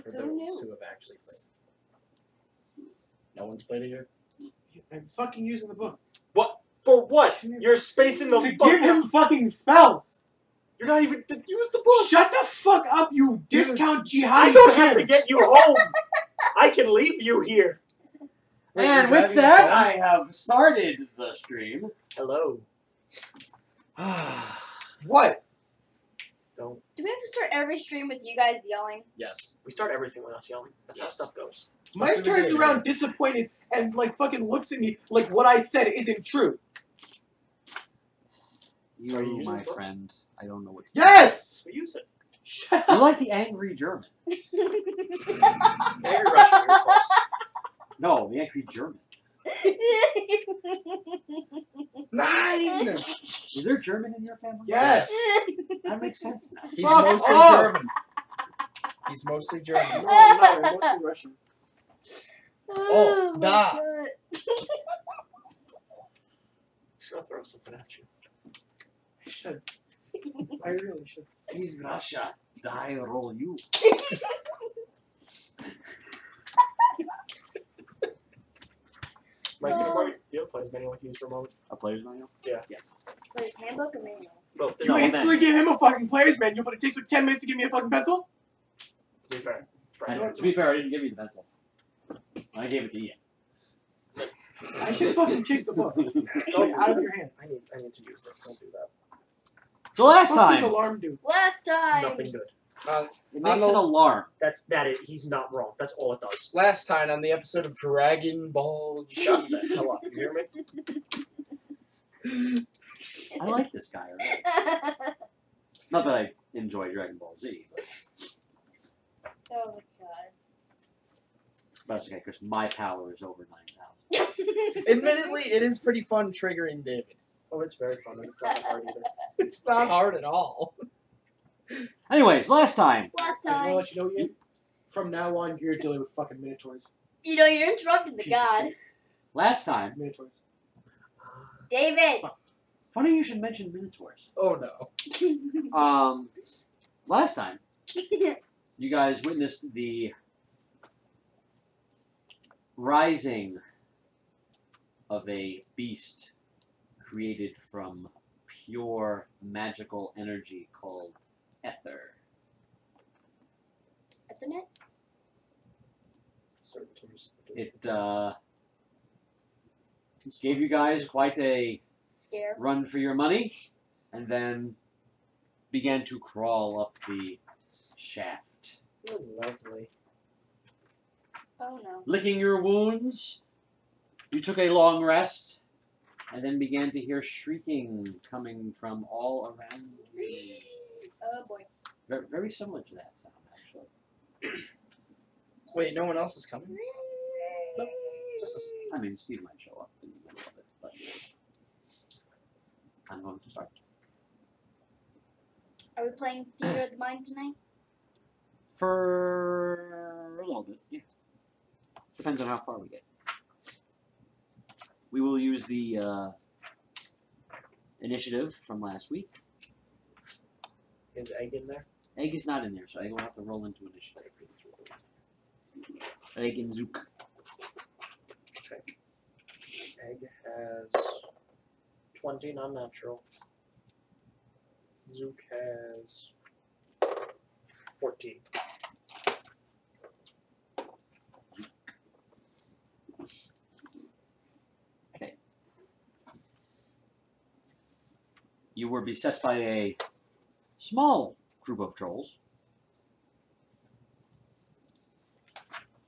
For those who have actually played. No one's played it here? I'm fucking using the book. What? For what? You're spacing the To give him fucking spells! You're not even to use the book! Shut the fuck up, you discount jihadi! I don't have to get you home! I can leave you here! Wait, And you're with driving that, yourself? I have started the stream. Hello. what? Don't. Do we have to start every stream with you guys yelling? Yes. We start everything with us yelling. That's how stuff goes. Mike turns around disappointed and like fucking looks at me like what I said isn't true. You, Are you using my the book? friend. I don't know what to Yes! So use it. Shut You up. like the angry German. Yeah, you're Russian. You're close. No, the angry German. 9! Is there German in your family? Yes! That makes sense now. He's Fuck mostly off! German. He's mostly German. No, I'm not. I'm mostly Russian. Oh, my da. God. Just gonna throw something at you. I should. I really should. In Russia, die roll you. Mike, you have players manual I can use for a moment. A player's manual? Yeah. Yes. There's handbook or manual? Well, You No, instantly gave him a fucking player's manual, but it takes like 10 minutes to give me a fucking pencil? to be fair. And to be fair, I didn't give you the pencil. I gave it to Ian. I should fucking kick the book. Go out of your hand. I need to use this. Don't do that. So last What does time, alarm do? Last time. Nothing good. it makes an alarm. He's not wrong. That's all it does. Last time on the episode of Dragon Ball Z. Shut the hell up. You hear me? I like this guy already. Not that I enjoy Dragon Ball Z, but Oh my god. that's okay because my power is over 9,000. Admittedly, it is pretty fun triggering David. Oh, it's very fun. It's not that hard either. It's not hard at all. Anyways, last time. Last I just want to time. let you know, Ian, from now on, you're dealing with fucking minotaurs. You know, you're interrupting the Piece of god. shit. Last time. Minotaurs. David. Funny you should mention Minotaurs. Oh no. Last time, you guys witnessed the rising of a beast created from pure magical energy called Ether. Ethernet? Servitors. It gave you guys quite a Scare. run for your money, and then began to crawl up the shaft. You're lovely. Oh no. Licking your wounds, you took a long rest, and then began to hear shrieking coming from all around you. Oh boy. Very, very similar to that sound, actually. Wait, no one else is coming? Nope. Just this. I mean, Steve might show up in the middle of it, but I'm going to start. Are we playing Theater of the Mind tonight? For a little bit, yeah. Depends on how far we get. We will use the initiative from last week. Is Egg in there? Egg is not in there, so Egg will have to roll into initiative. Egg and Zook. Okay. Egg has 20 non-natural. Zook has 14. Okay. You were beset by a small group of trolls.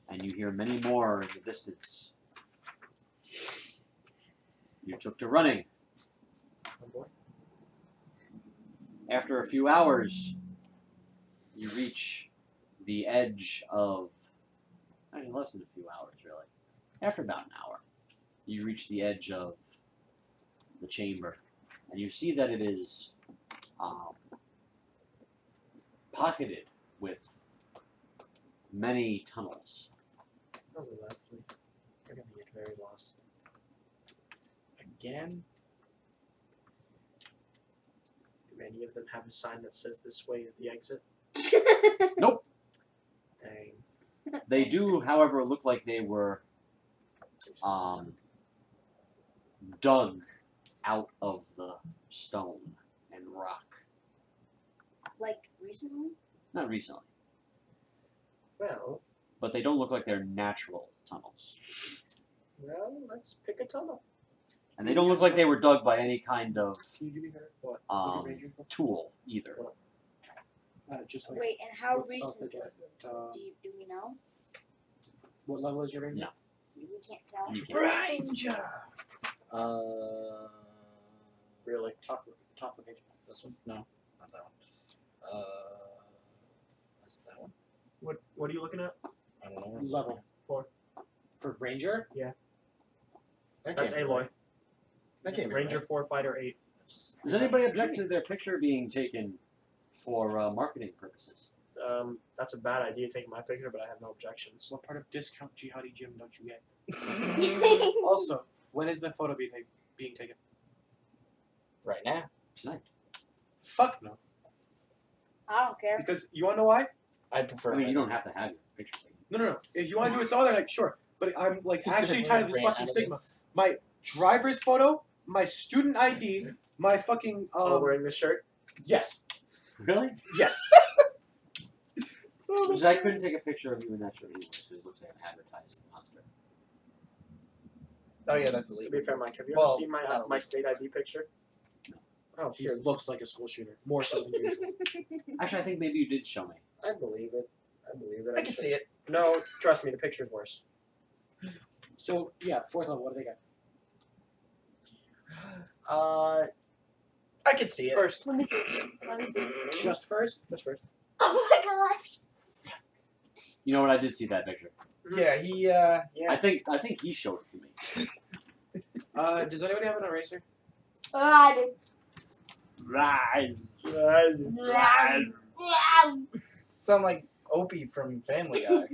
And you hear many more in the distance. You took to running. Oh boy. After a few hours, you reach the edge of, I mean, less than a few hours, really. After about an hour, you reach the edge of the chamber, and you see that it is pocketed with many tunnels. Oh, lovely. We're gonna get very lost. Again? Do any of them have a sign that says this way is the exit? Nope. Dang. They do, however, look like they were dug out of the stone and rock. Like recently? Not recently, Well, but they don't look like they're natural tunnels. let's pick a tunnel. And they don't look like they were dug by any kind of Can you give me her? What? tool either. Just like Wait, and how what's recent up was this? again? Do we know? what level is your ranger? No. We can't tell. You can't. Ranger. Really? Top location. This one? No, not that one. Is it that one? What are you looking at? I don't know. Level 4. For ranger? That That's can't be Aloy. right. That can't be Ranger right. 4, Fighter 8. Does anybody object to their picture being taken for marketing purposes? That's a bad idea taking my picture, but I have no objections. What part of discount jihadi gym don't you get? Also, when is the photo being taken? Right now. Tonight. Fuck no. I don't care. Because you wanna know why? I'd prefer. I mean, you don't have to have your picture taken. No. If you wanna do it some other night, sure. But I'm like He's actually gonna tired of this ran fucking out of stigma. this. My driver's photo, my student ID, my fucking Wearing this shirt? yes. Really? Yes. Because I couldn't take a picture of you in that shirt anyway, because it looks like an advertising monster. Oh yeah, that's To illegal. be fair, Mike, have you Well, ever seen my not my illegal. state ID picture? Oh, He here. looks like a school shooter. More so than usual. Actually, I think maybe you did show me. I believe it. I can see it. No, trust me, the picture's worse. So yeah, 4th level, what do they got? Uh, I can see it. first. Let me see. Let me see. Just first? That's first. Oh my gosh. You know what? I did see that picture. Yeah, he. Yeah. I think he showed it to me. Does anybody have an eraser? I did. Right. Sound like Opie from Family Guy.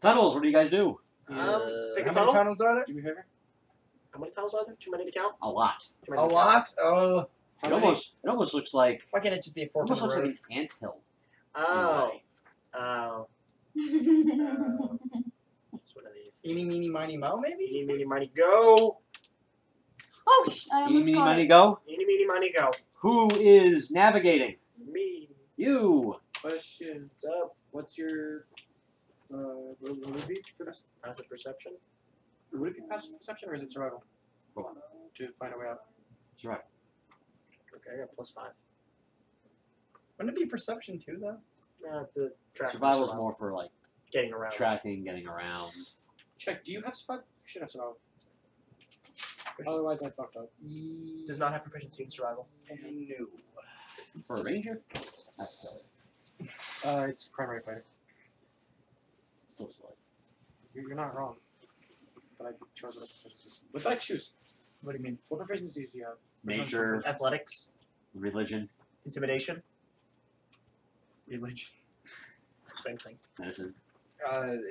Tunnels. What do you guys do? Pick a How many tunnel. tunnels are there? Do me a favor? How many tunnels are there? Too many to count? A lot. Too many A to count. lot. Oh, It almost looks like why can't it just be a fork in almost the looks like road? an anthill. Oh. Oh. It's one of these. Eeny, meeny, miny, mo, maybe? Eeny, meeny, miny, go. Oh, I Eeny, almost meeny, caught money, it. go. Eeny, meeny, miny, go. Who is navigating? Me. You. Question. What's up? What's your what would it be for this? Passive perception. Would it be passive perception or is it survival? Go on. To find a way out. That's right. Okay, I got +5. Wouldn't it be perception too, though? The track. Survival's more for like getting around. tracking, getting around. Check, do you have survival? You should have survival. Otherwise I fucked up. Does not have proficiency in survival. No. For a ranger? That's It's primary fighter. still silly. You're not wrong. But I chose other proficiencies. What did I choose? What do you mean? What proficiencies do you have? Nature, Athletics. religion, Intimidation. Religion. Same thing. medicine,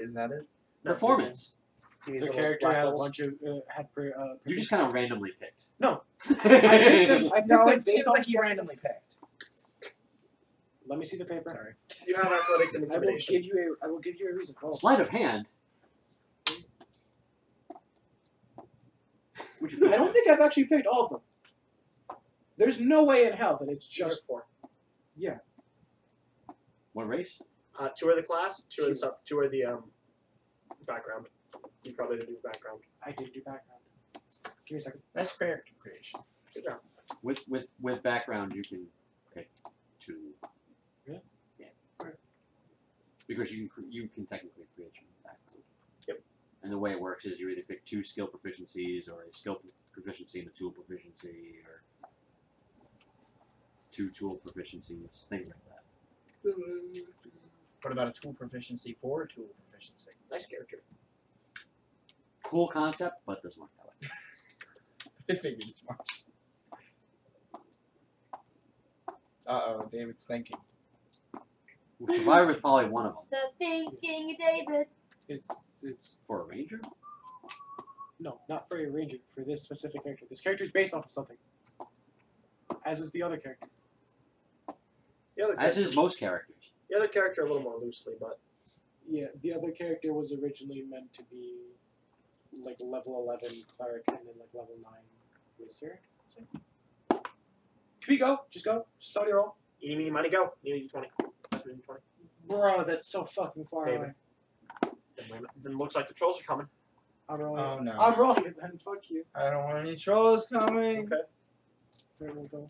Is that it? No, performance. see these The little character black had a holes? bunch of You just kind of randomly picked. No. I I picked them. I picked No, them it based seems on like he character. randomly picked. Let me see the paper. Sorry. You have athletics and I will intimidation. give you a reason. Oh. Sleight of hand. I don't think I've actually picked all of them. There's no way in hell that it's Just just 4. What race? 2 are the class, 2 are the two are the background. You probably didn't do background. I did do background. Give me a second. That's character creation. Good job. With background, you can pick 2. Yeah? Yeah. Because you can technically create your own background. Yep. And the way it works is you either pick 2 skill proficiencies, or a skill proficiency and a tool proficiency, or 2 tool proficiencies, things like that. What about a tool proficiency for a tool proficiency? Nice character. Cool concept, but doesn't work that way. I figured as much. Uh-oh, David's thinking. Well, Survivor is probably one of them. The thinking David. It's For a ranger? no, not for a ranger. For this specific character. This character is based off of something. As is the other character. The other As character, is most characters. the other character a little more loosely, but Yeah, the other character was originally meant to be like level 11 cleric and then like level 9 wizard. Can we go? Just go. Just start your roll. eeny, meeny, miny, go. You need 20. 20. Bro, that's so fucking far David. away. Then looks like the trolls are coming. I'm rolling. Oh, no. I'm rolling it then. Fuck you. I don't want any trolls coming. Okay. There we go.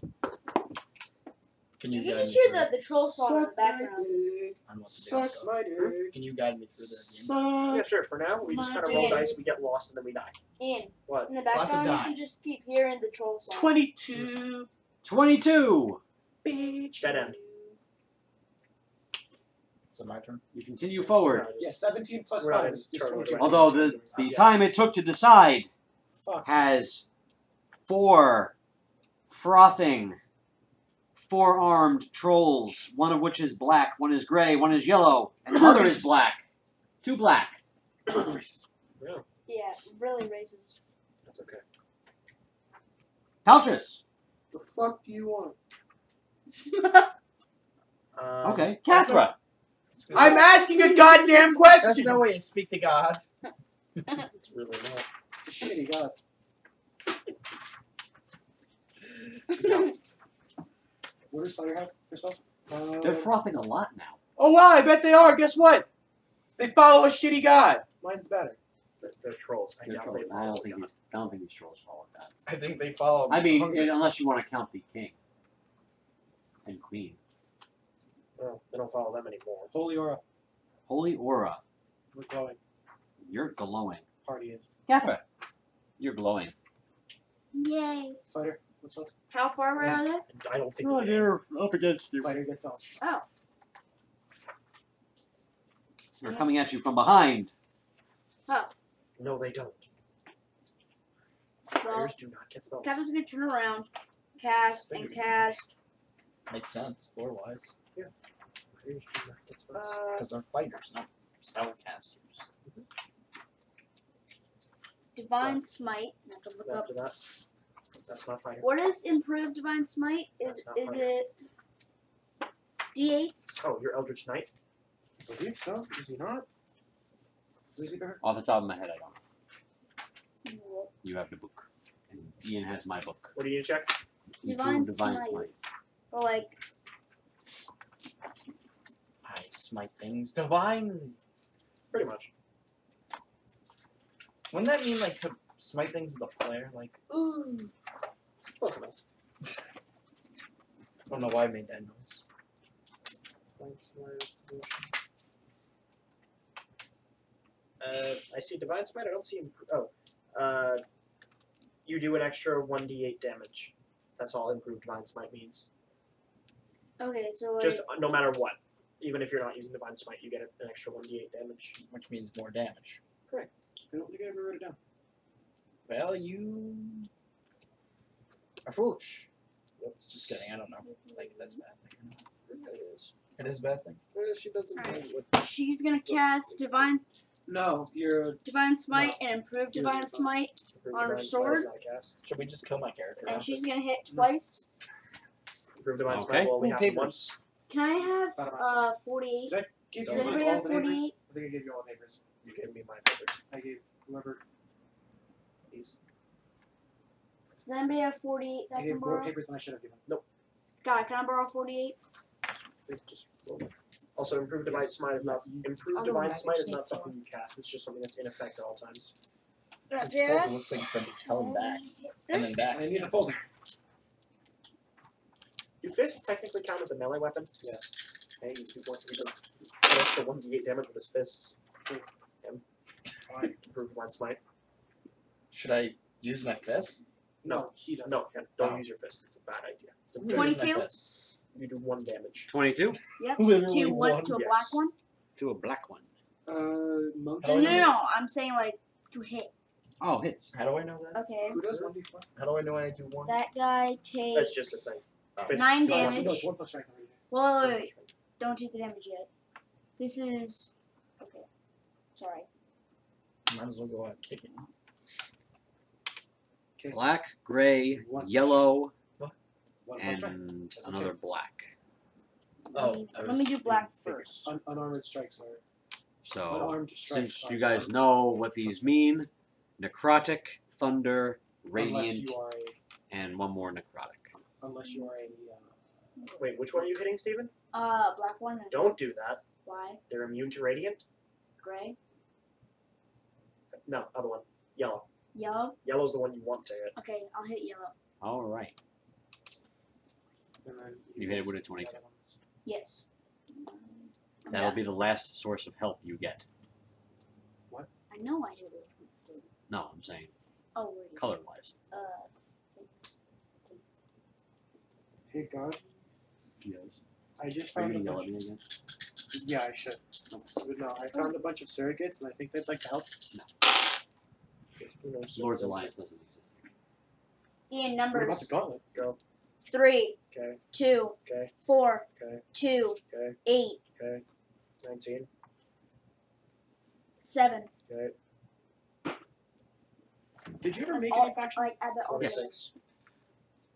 Can You you can guide just me hear through? the troll song in the Suck my background. dick. I don't know what to do, Suck so- my dick. Can you guide me through the game? Suck. Yeah, sure. For now, we just My kind of roll dick. dice, we get lost, and then we die. Ian, What? in the of background, you dying. can just keep hearing the troll song. 22. 22. Bitch. Dead end. Is it my turn? You continue forward. Yeah, 17 plus We're not 5 in is turn order, 22. right? Although the time it took to decide Fuck. has 4 frothing, 4-armed trolls, one of which is black, one is gray, one is yellow, and the other is black. 2 black. Yeah, really racist. That's okay. Paletris. The fuck do you want? Okay. Cathra. I'm asking a goddamn That's question! no way to speak to God. It's really not. It's a shitty god. What does fire have for spells? They're frothing a lot now. Oh wow, I bet they are. Guess what? They follow a shitty god. Mine's better. They're trolls. They're doubt trolls. they I follow don't think God. these trolls follow that. I think they follow. I mean, hungry. unless you want to count the king and queen. Well, they don't follow them anymore. Holy aura. Holy aura. We're glowing. You're glowing. Party is. Cathra. You're glowing. Yay. Fighter. What's up? How far away are they? And I don't think Oh, they they're up against you. Fighter gets off. Oh. They're coming at you from behind. No, they don't. Well, Fighters do not get spells. Captain's gonna turn around, cast, and cast. Makes sense, lore wise. Fighters do not get spells. Because they're fighters, not spellcasters. Divine Smite. I have to look up. After that, that's not fighter. What is improved Divine Smite? That's not Is fighter. it D8s? Oh, you're Eldritch Knight? I believe so. Is he not? Is he better? Off the top of my head, I don't know. You have the book. And Ian has my book. What do you check? Divine Divine Smite. Or like, I smite things divine. Pretty much. Wouldn't that mean like to smite things with a flare? Like, ooh. Close enough. I don't know why I made that noise. I see Divine Smite. I don't see. You do an extra 1d8 damage. That's all improved Divine Smite means. okay, so like, Just no matter what. Even if you're not using Divine Smite, you get an extra 1d8 damage. Which means more damage. I don't think I ever wrote it down. Well, you are foolish. Whoops, just kidding. I don't know. Like that's a bad thing. It is. It is a bad thing. She doesn't. Alright. What she's gonna cast Divine No, you're. Smite and improved Divine Smite, improved On her Divine Smite is sword? not a cast. Should we just kill my character? and after? she's gonna hit twice. Improved Divine Okay. Smite will only Ooh, happen papers. once. Can I have 48? Did I give Does you anybody all have the papers? 48? I think I gave you all the papers. You gave me my papers. I gave whoever these. Does anybody have 48 that I I gave can more borrow? papers than I should have given. God, can I borrow 48? Just roll it. Also, improved Divine Smite is not improved I'll go Divine back Smite and is check not that something you cast. It's just something that's in effect at all times. This folder looks like it's going to be held back and then back. I need a folder. Do fists technically count as a melee weapon? Yes. Hey, he wants to do an extra 1d8 damage with his fists. Him. Fine. Improved Divine Smite. Should I use my fist? No. he does. No, don't Oh. use your fist. It's a bad idea. It's a I'm gonna use my 22? fist. You do 1 damage. 22 Yep. Literally To what? one, To a yes. black one? to a black one. Motion. Oh, No, I'm saying like to hit. Oh, hits. How do I know that? Okay. Who does 1d4? How do I know I do one? That guy takes. That's just a thing. Oh. Fists 9 do No, damage. no, it's 1 plus strength already. Well, wait. Don't take the damage yet. This is. Okay. Sorry. Might as well go out kicking. Okay. Black, gray, One. yellow, 1 plus strength. and another black. Oh, Let me do black first. Unarmored strikes are So, unarmed strikes. since are you guys armed, know what these mean, necrotic, thunder, unless radiant, you are and one more necrotic. unless you are a Wait, which one are you hitting, Steven? Black one. And Don't do that. Why? They're immune to radiant. Gray. No, other one. Yellow. Yellow. Yellow's the one you want to hit. Okay, I'll hit yellow. All right. and then You hit it with a 22. Yes. That'll be the last source of help you get. I know I hit it. No, I'm saying Oh, wait. color-wise. Hey God, Yes. I just Are you found a gonna yell bunch. at me again? Yeah, I should. But no, I found a bunch of surrogates, and I think they'd like to help. Lord's Alliance doesn't exist. Ian, What about numbers the gauntlet? Go. 3, Okay. 2, Okay. 4, Okay. 2, Okay. 8, Okay. 19. 7. Okay. Did you ever Like make all- any factions? Like add that all together. 26.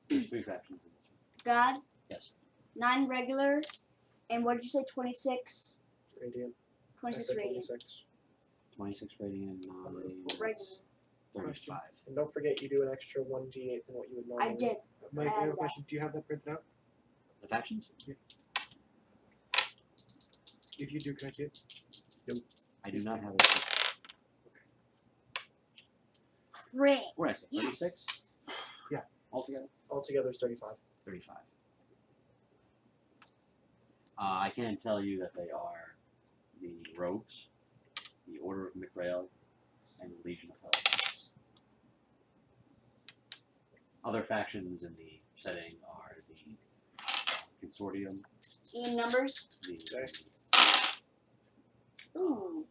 There's 3 factions in this God. Yes. 9 regular, and what did you say? 26. Radiant. 26 I said radiant. 26. 26 radiant, 9, Regular. 35. And don't forget you do an extra 1d8 than what you would normally. I did. Mike, I add have a that. question. Do you have that printed out? The factions? If you do, can I see it? I do not have it. Great. What did I say? Yes. 36? Yeah. Altogether? Altogether is 35. 35. I can tell you that they are the Rogues, the Order of McRail, and the Legion of Felethorne. Other factions in the setting are the Consortium, Ian, numbers. the Ooh.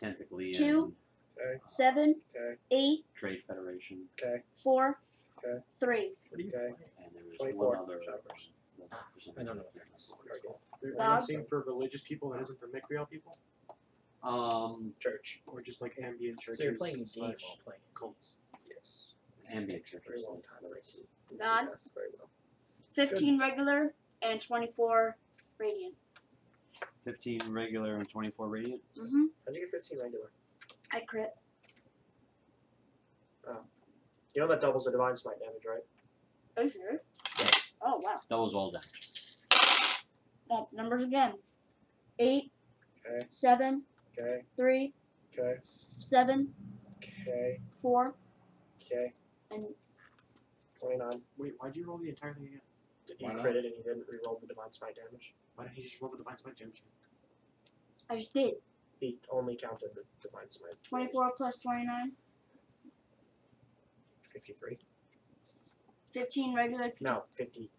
Tentaclean, 2. Okay. 7. Okay. 8. Trade Federation, Okay. 4. Okay. 3. What are you Okay. playing? and there was 24. one other. Shot first. for some I don't know reason. what that is. There's God. anything for religious people that isn't for Mikriel people? Church. Or just like ambient churches? So you're playing a game slash while playing. cults. Yes. ambient Very churches. long time already. God. That's very well. 15 regular, and 24 radiant. 15 regular and 24 radiant. Mm-hmm. How'd you get 15 regular? I crit. You know that doubles the divine smite damage, right? Are you serious? Oh, wow. That was all done. That numbers again. 8. Okay. 7. Okay. 3. Okay. 7. Okay. 4. Okay. And 29. Wait, why'd you roll the entire thing again? You Why not? critted and you didn't reroll the divine smite damage. Why didn't you just roll the divine smite damage? I just did. He only counted the divine smite. 24 plus 29. 53. 15 regular. No, 58.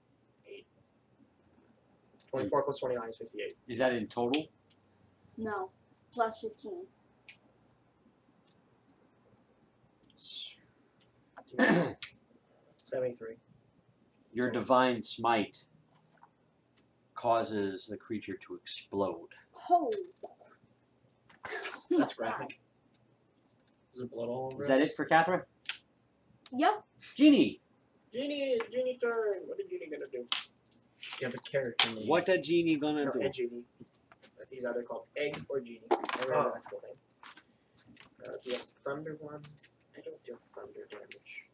24 plus 29 is 58. Is that in total? No. Plus 15. 73. Your divine smite causes the creature to explode. Oh. That's graphic. Is it blood all over Is that us? it for Cathra? Yep. Genie, Genie turn. What did Genie gonna do? You have a character name. what a genie gonna No, do? a Genie. These either called Egg or Genie. Never have an actual name. Do you have Thunder one? I don't deal Thunder damage.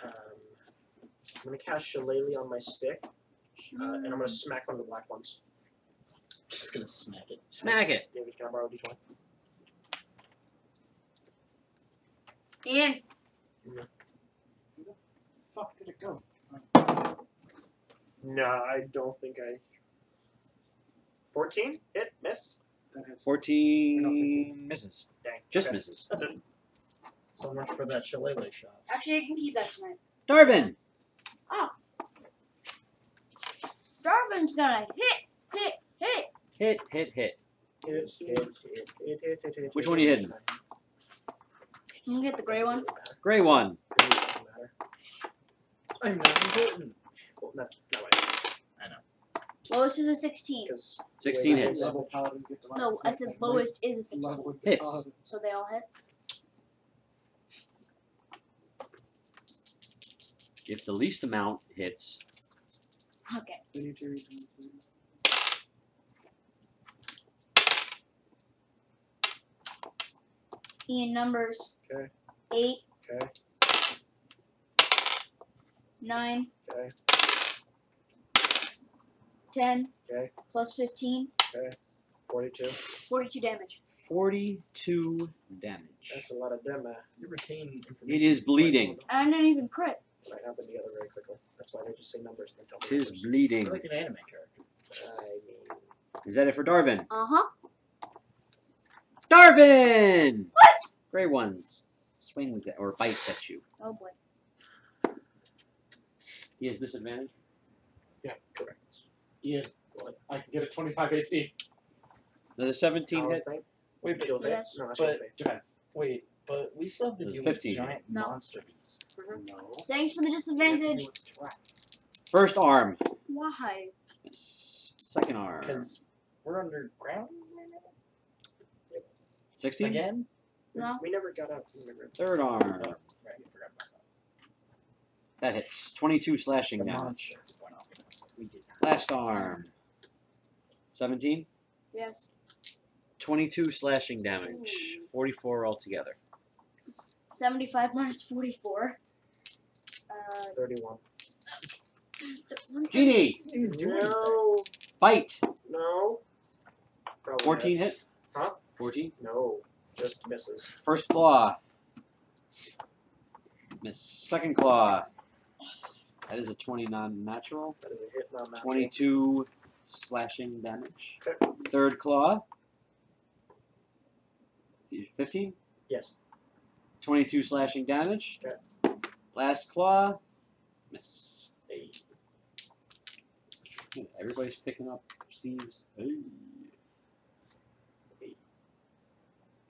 I'm gonna cast Shillelagh on my stick, and I'm gonna smack one of the black ones. Just gonna smack it. Smack it. David, can I borrow these one? Ian. Where the fuck did it go? Nah, I don't think I. 14? Hit? Miss? That hits. 14 misses. Dang. Just Okay. misses. That's it. So much for that shillelagh shot. Actually, you can keep that tonight. Darvin! Darwin's gonna hit. Hit, hit, hit. Hit. Which one are you hitting? You can get the gray one. Gray one. Doesn't matter. I'm not important. Well, no, wait. Lowest is a 16. 'Cause 16 hits. Level paladin get divine No, I smite, said and lowest is a 16. level Hits. paladin. So they all hit. If the least amount hits, Okay. I need to read them. In numbers. Okay. 8, Okay. 9, Okay. 10, Okay. plus 15, 42. 42 damage. 42 damage. That's a lot of damage. You retain information. It is bleeding. I didn't even crit. Might happen together very quickly. That's why they just say numbers and then tell me Tis numbers. bleeding. You're like an anime character. I mean, Is that it for Darvin? Uh-huh. Darvin! What? Gray one swings at, or bites at you. Oh boy. He has disadvantage. Yeah. correct. Yeah. Well, I can get a 25 AC. Does a 17 Power hit? thing? Wait, but Shield Yes. fate? No, not But- shield fate. Defense. wait, but we still have to There's deal 15. with giant No. monster beasts. No. Thanks for the disadvantage. First arm. Why? Yes. Second arm. Because we're underground right now? 16? Again? No. We never got up. Remember. Third arm. Oh, right, I forgot about That hits. 22 slashing that. The damage. monster went off. We did. Last arm. 17? Yes. 22 slashing damage. 44 altogether. 75 minus 44. 31. Genie! No. Bite! No. Probably 14 not. hit? Huh? 14? No. Just misses. First claw. Miss. Second claw. That is a 20 non-natural. That is a hit, not natural. 22 slashing damage. Okay. Third claw. 15? Yes. 22 slashing damage. Okay. Last claw. Miss. Hey. Ooh, everybody's picking up Steve's. Hey.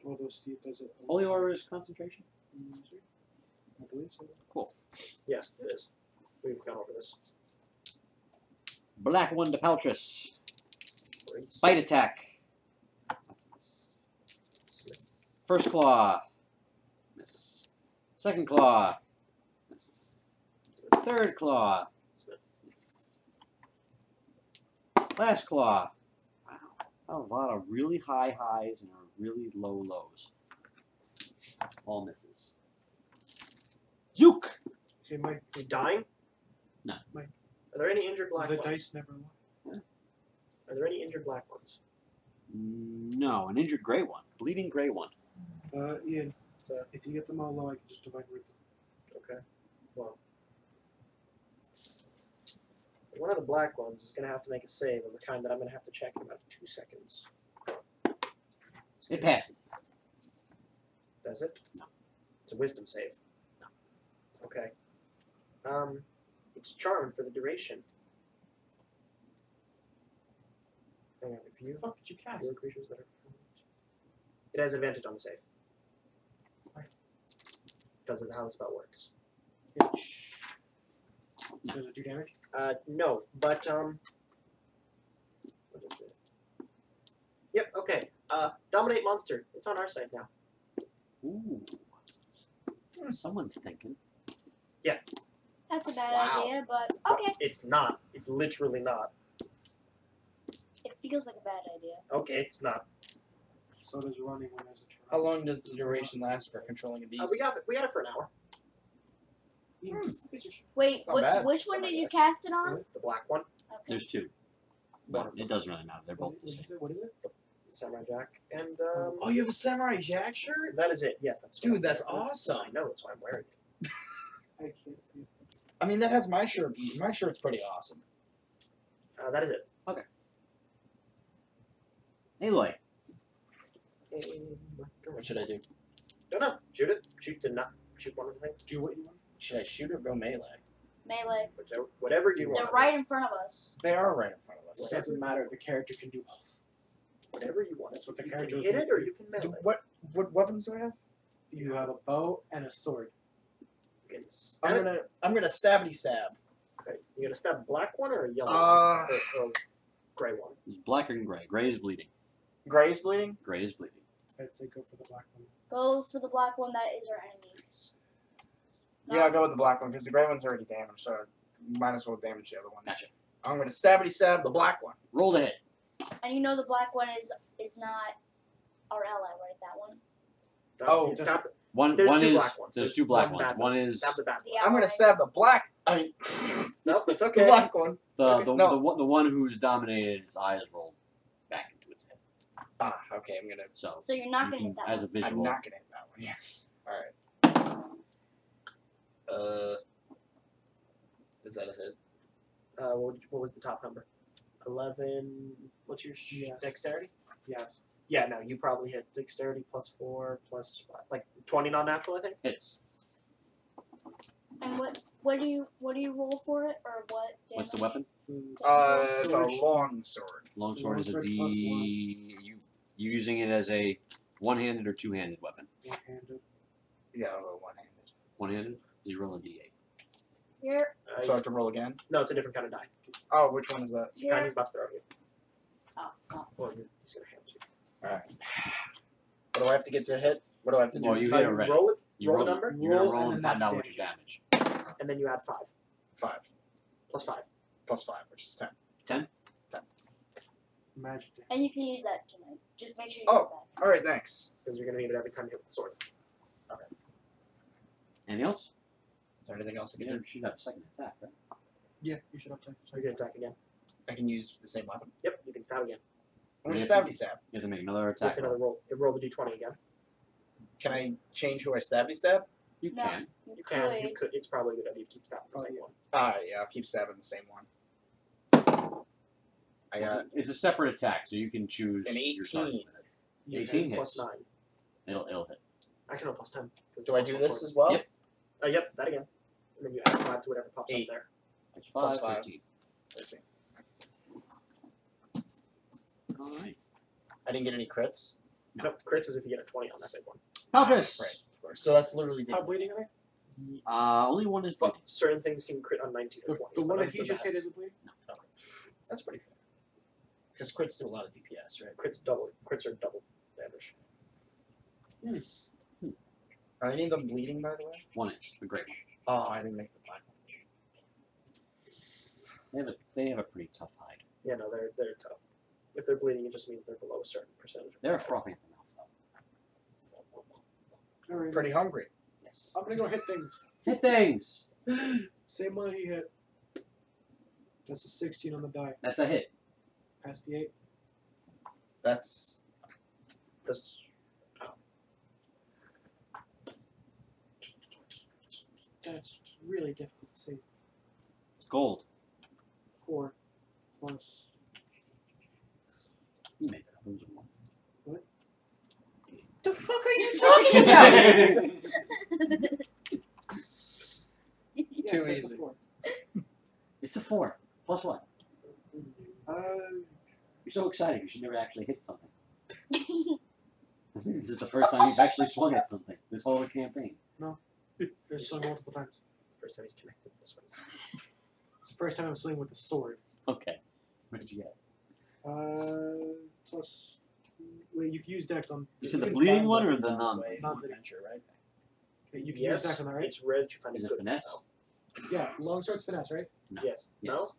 Although Steve does it. Holy Aura is concentration. I believe so. Cool. Yes, it is. We've gone over this. Black one to Paletris. Brace. Bite attack. That's a miss. Smith. First claw. Miss. Second claw. Miss. Smith. Third claw. Smith. Miss. Last claw. Wow. A lot of really high highs and really low lows. All misses. Zook! It might. You dying? No. Might. Are there any injured black The ones? dice never lie. Are there any injured black ones? No, an injured gray one. Bleeding gray one. Ian, if you get them all low, I can just divide with them. Okay. Well. One of the black ones is going to have to make a save of the kind that I'm going to have to check in about 2 seconds. It passes. Does it? No. It's a wisdom save. No. Okay. It's charmed for the duration. Hang on, if you What the fuck did you cast? your creatures that are it has advantage on the save. Why? Because of how the spell works. Yeah. No. Does it do damage? No, but what is it? Yep, okay. Dominate monster. It's on our side now. Ooh. Someone's thinking. That's a bad Wow. idea, but okay. It's not. It's literally not. It feels like a bad idea. Okay, it's not. So does running when there's a turn. How long does the duration last for controlling a beast? We got it for an hour. Wait, It's not bad. which one did you cast it on? The black one. Okay. There's two. But it doesn't really matter. They're both the same. What is it? Samurai Jack. And Oh, you have a Samurai Jack shirt? that is it. Yes, that's what Dude, I'm that's wearing. awesome. I know, that's why I'm wearing it. I can't see. I mean, that has my shirt. My shirt's pretty awesome. That is it. Aloy. What should I do? Don't know. Shoot it. Shoot one of the things. Do what you want. Should I shoot or go melee? Melee. Whatever you They're want. right in front of us. They are right in front of us. It doesn't matter. The character can do both. Whatever you want. That's what the You character can is hit it or you can melee. What weapons do I have? You have a bow and a sword. You can stab it. I'm gonna stabby stab. Okay. You gonna stab a black one or a yellow Uh, one? Or gray one? It's black and gray. Gray is bleeding. Gray's bleeding. Gray is bleeding. I'd say go for the black one. Go for the black one that is our enemy. Yeah, I'll go with the black one because the gray one's already damaged, so might as well damage the other ones. Gotcha. I'm gonna stabby stab the black one. Roll to hit. And you know the black one is not our ally, right? That one. Oh, stop it. One There's two is black ones. there's There's two black one ones. bad One is Stab the bad one. The I'm gonna ally. stab the black. I mean, Nope, it's the okay. black one. the No. the one who's dominated. His eyes rolled back into its head. Ah, okay. I'm gonna. So So you're not you gonna can- hit that as one. a visual. I'm not gonna hit that one. Yeah. All right. Is that a hit? What was the top number? 11. What's your Yes. dexterity? Yes. Yeah, no, you probably hit dexterity +4 +5, like 20 non-natural, I think. Hits. And what do you roll for it, or what? What's the damage? weapon? It's a Sword. long sword. Longsword is a Longsword D. plus You using it as a one-handed or two-handed weapon? One-handed. Yeah, I'll go one-handed. One-handed. You roll a D8. Here, So I have to roll again. No, it's a different kind of die. Oh, which one is that? The kind here. he's about to throw at you. Oh, oh. Well, he's gonna hand it to you. All right. What do I have to get to hit? What do I have to do? Well, you hit it already. Roll it. You roll roll the number, You're gonna Roll, roll and and then find that's out what your damage. and then you add 5 5 +5. plus 5, which is 10. 10. Magic damage. And you can use that tonight. Just make sure you Oh. get back. All right, thanks. Because you're gonna need it every time you hit with the sword. Anything else? Is there anything else I can You do? should have a second attack, right? Yeah, you should have time. So you're gonna attack again. I can use the same weapon. Yep, you can stab again. I'm gonna Yeah. stabby stab. You have to make another You have attack. to another roll. You roll the d20 again. Can I change who I stabby stab? You No. can. You can. You could. It's probably a good idea to keep stabbing the Oh, same yeah. one. Yeah, I'll keep stabbing the same one. I got It's a separate attack, so you can choose an your target 18. with it. You 18 can hits. +9. It'll hit. Actually, no, +10. Do I do this as well? Yep. Yep, that again. And then you add 5 to whatever pops 8. up there. That's Plus 5, 5. 13. 13. Alright. I didn't get any crits. No. Nope, crits is if you get a 20 on that big one. Paletris! Right, of course. So that's literally How the bleeding are they? Only one is But bleeding. certain things can crit on 19 or 20. The so one other that he than just that, hit isn't bleeding? That's pretty fair. Because crits do a lot of DPS, right? Crits are double damage. Are any of them bleeding, by the way? One is the great one. Oh, I didn't make the black one. They have a pretty tough hide. Yeah, no, they're tough. If they're bleeding, it just means they're below a certain percentage. They're frothing at the mouth, though. Alright. Pretty hungry. Yes. I'm gonna go hit things. Hit things! Same one he hit. That's a 16 on the die. That's a hit. Past the 8. That's This, That's really difficult to see. It's gold. 4 plus. You made that up. It was a one. the fuck are you talking about? Yeah, Too that's easy. A 4. It's a 4. Plus what? You're so excited. You should never actually hit something. I think this is the first time you've actually swung at something this whole campaign. There's swung multiple times. first time he's connected this way. It's the first time I'm swinging with the sword. Okay. What did you get? Plus. Wait, you can use dex on. You said the can bleeding find one or weapons the on non? way to Non-bleeding. adventure, right? You can use dex on that, right? It's rare that you find Is a it good finesse? spell. Yeah, longsword's finesse, right? No. Yes. Yes. No?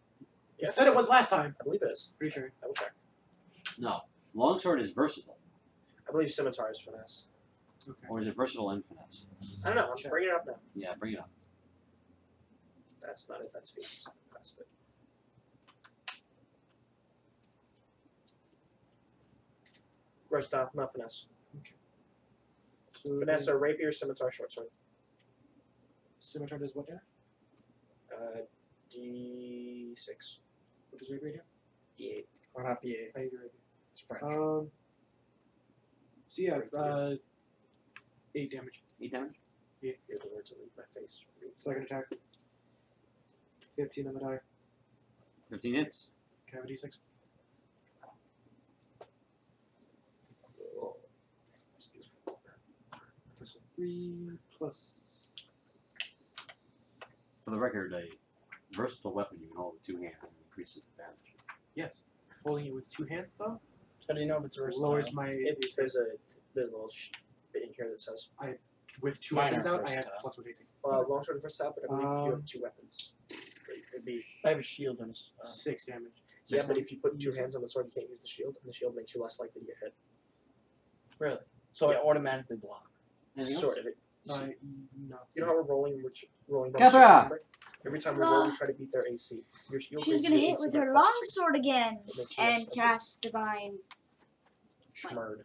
You Yes. said it was last time. I believe it is. Pretty sure. I will check. No. Longsword is versatile. I believe scimitar is finesse. Okay. Or is it versatile and finesse? I don't know. I'm Check. bringing it up now. Yeah, bring it up. That's not it. That's feats. That's it. Versatile, not finesse. So Finesse are rapier, scimitar, short sword. Scimitar does what now? D6. What does rapier do? D8. Or not BA. I do rapier. It's French. So yeah, 8 damage. 8 damage? Hear the words that leave my face. Second attack. 15 on the die. 15 hits. Can I have a d6? Excuse me. Plus 3 plus. For the record, a versatile weapon you can hold with 2 hands and increases the damage. Yes. Holding it with 2 hands though How do you know if it's versatile? lowers my. There's a little bit in here that says With 2 Mine weapons are out, I had versatile. plus 1 d6. longsword versatile, but I believe you have 2 weapons. would be. I have a shield and 6 damage. Yeah, but if you put 2 hands on the sword, you can't use the shield, and the shield makes you less likely to get hit. really. So I automatically block. Anything Sort else? of. No. You know how we're rolling bonus Kethra! remember? Every time we roll, we try to beat their AC. Your shield She's raises gonna your hit AC with by her +2. longsword again It makes you less and likely. cast divine smite. Schmurd.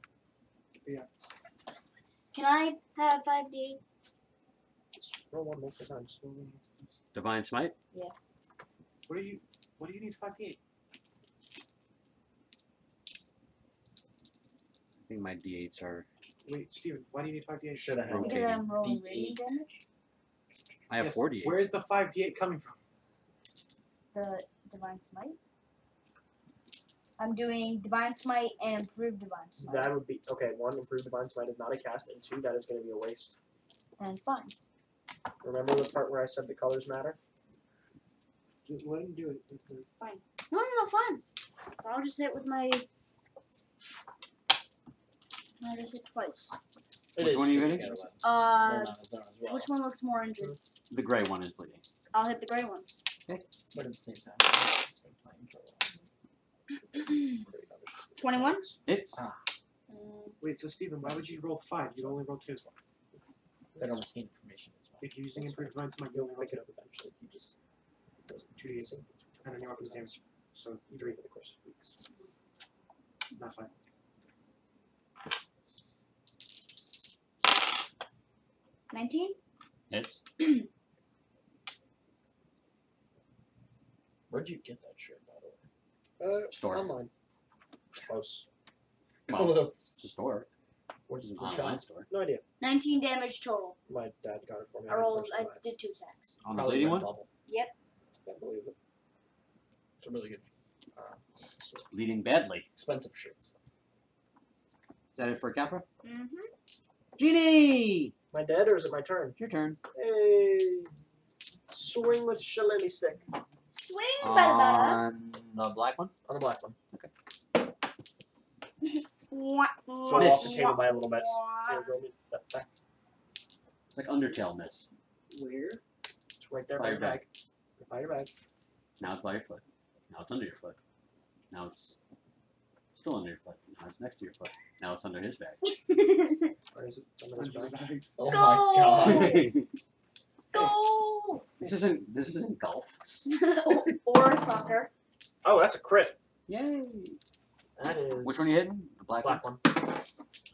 Can I have 5d8? Roll one multiple times. Divine Smite? What do you need 5d8? I think my D8s are. Wait, Steven, why do you need 5d8? Should have had Because Rotating. I'm rolling D8. radiant damage. I have Yes, 4 D8s. Where's the 5d8 coming from? The divine smite. I'm doing divine smite and improved divine smite. That would be okay. 1, improved divine smite is not a cast, and 2, that is going to be a waste. And fun. Remember the part where I said the colors matter? Just let him do it. No, fine. I'll just hit with my. I just hit twice. Which one are you hitting? Which one looks more injured? The gray one is bleeding. I'll hit the gray one. But at the same time, it's been playing for a while. 21. Hits. Wait, so Steven, why would you roll 5? You'd only roll 2. They don't retain information as well. If you're using improved divine smite, you only roll Pick 2. it up eventually. You just 2d8. And then your weapon's damage. So 3 over the course of weeks. not 5. $19? Hits. Where'd you get that shirt, by the way? Store. Online. Close. Well, Close. it's a store. What is It's it? an Which online one? store. No idea. 19 damage total. My dad got it for me. I rolled. first I time. did 2 attacks. On the Probably bleeding went one? double. Can't believe it. It's a really good, Bleeding badly. expensive shirts. Is that it for Kafra? Mm-hmm. Genie! My dead, or is it my turn? It's your turn. Hey, swing with shillelagh stick Swing, bada On the black one? on the black one. bada. Go off the table by a little bit. Here, go me that back. It's like Undertale miss. Where? It's right there By by your your bag. By your bag. Now it's by your foot. Now it's under your foot. Now it's still under your foot. Now it's next to your foot. Now it's under his bag. Or is it under his bag? Oh Go! my god. Go! This isn't golf. or soccer. Oh, that's a crit. Yay! That is. Which one are you hitting? The black Black one? one.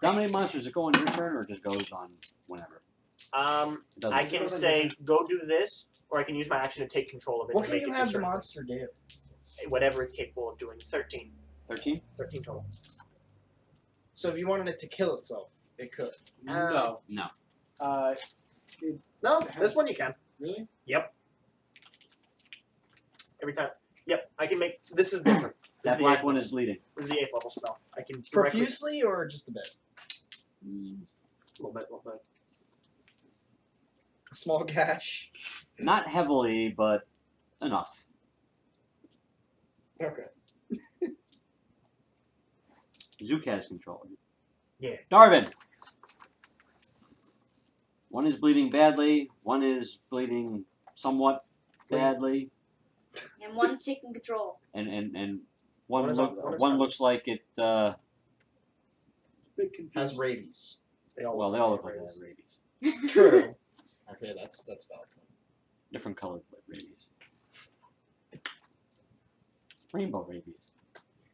Dominate monsters, does it go on your turn or it just goes on whenever? It doesn't. I can say go do this, or I can use my action to take control of it. What and can make you it have do the certain monster do? things. Whatever it's capable of doing. 13. 13? 13 total. So if you wanted it to kill itself, it could. No. No. No, this one you can. Really? Every time. Yep, I can make. This is different. That the black eighth one level. is bleeding. This is the 8th level spell. I can directly. Profusely or just a bit? A little bit. A small gash. Not heavily, but enough. Okay. Zook has control. Yeah. Darvin! One is bleeding badly, one is bleeding somewhat badly, And one's taking control. and One one, is on- one is one on- looks like it, Big confusion. Has rabies. They all well, they all look like they have rabies. True. Okay, that's valid. Different colored rabies. Rainbow rabies.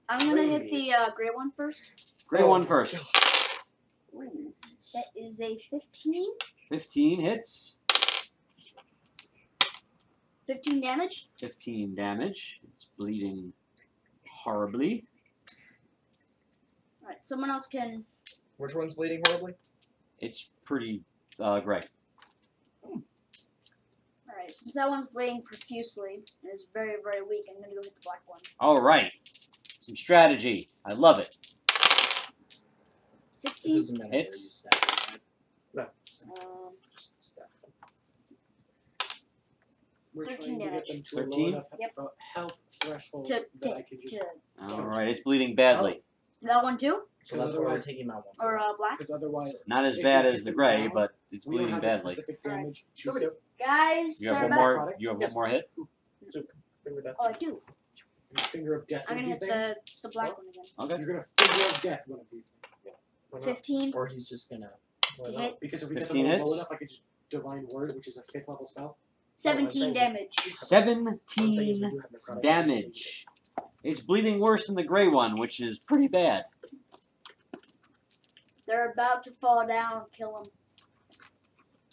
I'm gonna hit the gray one first. Gray one first. That is a 15. 15 hits. 15 damage. 15 damage. It's bleeding horribly. Alright, someone else can. Which one's bleeding horribly? It's pretty gray. Alright, since that one's bleeding profusely and is very, very weak, I'm gonna go hit the black one. All right. Some strategy. I love it. It 16. doesn't matter where you Hits. stab it, right? Just stack them. We're 13 trying to get damage. them to a 13? low enough Yep. health threshold To- that I can just. All right. It's bleeding badly. That one too? So that's why we're otherwise- taking that one. Or black? Because otherwise, Not as if bad we as hit the them gray, down, but it's we don't bleeding have badly. the specific Alright. damage Sure to we do. Guys, You have they're one back. more. You have one more hit. death. Oh, I do. Finger of death. I'm one gonna of hit these things. the black one again. Okay. You're gonna finger of death one of these things. Why not? 15 Or he's just gonna. Why to not? hit. Because if we get 15 them all hits? low enough, I could just divine word, which is a 5th level spell. 17 damage. 17 damage. It's bleeding worse than the gray one, which is pretty bad. They're about to fall down. Kill them.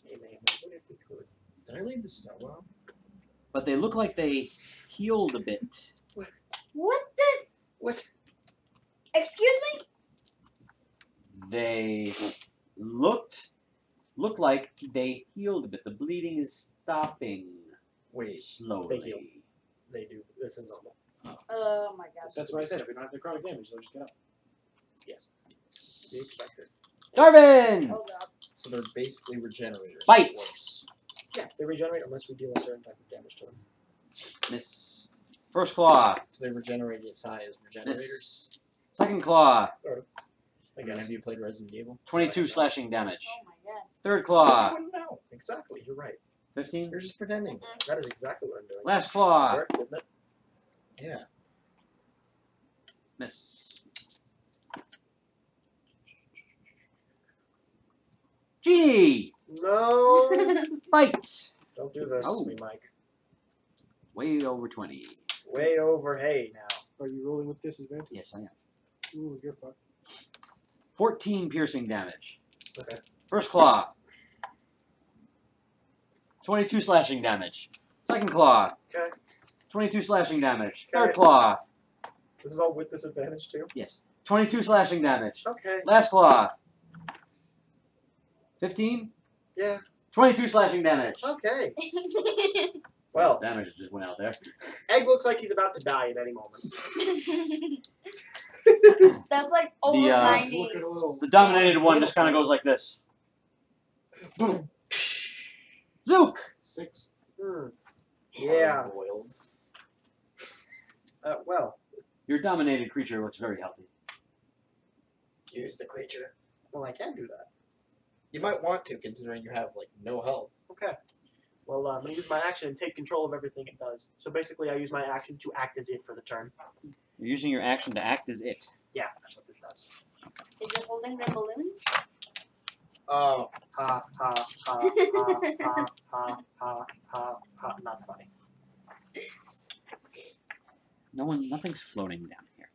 Hey, man, what if we could? Did I leave the snow on? But they look like they healed a bit. What the? What? Excuse me? They look like they healed a bit. The bleeding is stopping Wait. slowly. They heal. They do. This is normal. Oh my god. That's what I said. If we don't have necrotic damage, they'll just get up. Yes. Be expected. Darvin! Oh god. So they're basically regenerators. Bite. Worse. Yeah, they regenerate unless we deal a certain type of damage to them. Miss. First claw. So they regenerate as high as regenerators. Miss. Second claw. Again, have you played Resident Evil? 22 slashing damage. Oh my god. Third You claw. wouldn't know. Exactly, you're right. 15. You're just pretending. That is exactly what I'm doing. Last claw. Worked, didn't it? Yeah. Miss. Genie! No! Bite! Don't do this Oh. to me, Mike. Way over 20. Way over hay now. Are you rolling with disadvantage? Yes, I am. Ooh, you're fucked. 14 piercing damage. Okay. First claw. 22 slashing damage. Second claw. Okay. 22 slashing damage. Okay. Third claw. This is all with disadvantage too? Yes. 22 slashing damage. Okay. Last claw. 15. Yeah. 22 slashing damage. Okay. Well, Damage just went out there. Egg looks like he's about to die at any moment. That's like over The, 90. Look at a little. The dominated one just kind of goes like this. Boom. Zook! 6. Yeah. Boiled. Well, Your dominated creature looks very healthy. Use the creature. well, I can do that. You might want to, considering you have like no health. Okay. Well, I'm going to use my action and take control of everything it does. So basically, I use my action to act as it for the turn. You're using your action to act as it. Yeah, that's what this does. Is it holding the balloons? Oh, Ha, ha, ha, ha, ha, ha, ha, ha, ha. Not funny. Nothing's floating down here.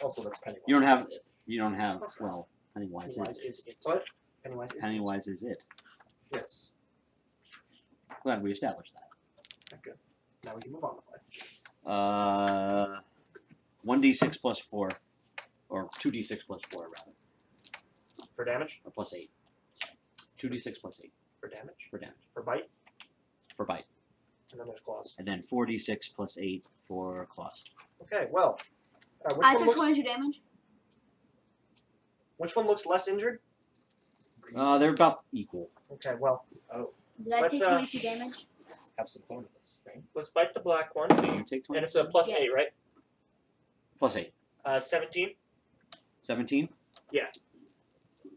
also that's Pennywise. You don't have- It. You don't have, well, Pennywise Pennywise is it. is it. What? Pennywise is Pennywise is it. Yes. Glad we established that. it. Good. Now we can move on with life. 1d6 plus 4. Or 2d6 plus 4, rather. For damage? Or plus 8. 2d6 plus 8 For damage? for damage. For bite? For bite. And then there's claws. And then 4d6 plus 8 for claws. Okay, well. Which, I one took looks, 22 damage. which one looks less injured? They're about equal. Okay, well, Did I Let's, take 22 damage? Have some fun with this, right? let's bite the black one. Do you take 20? And it's a plus 8, Yes. right? Plus 8. 17 17?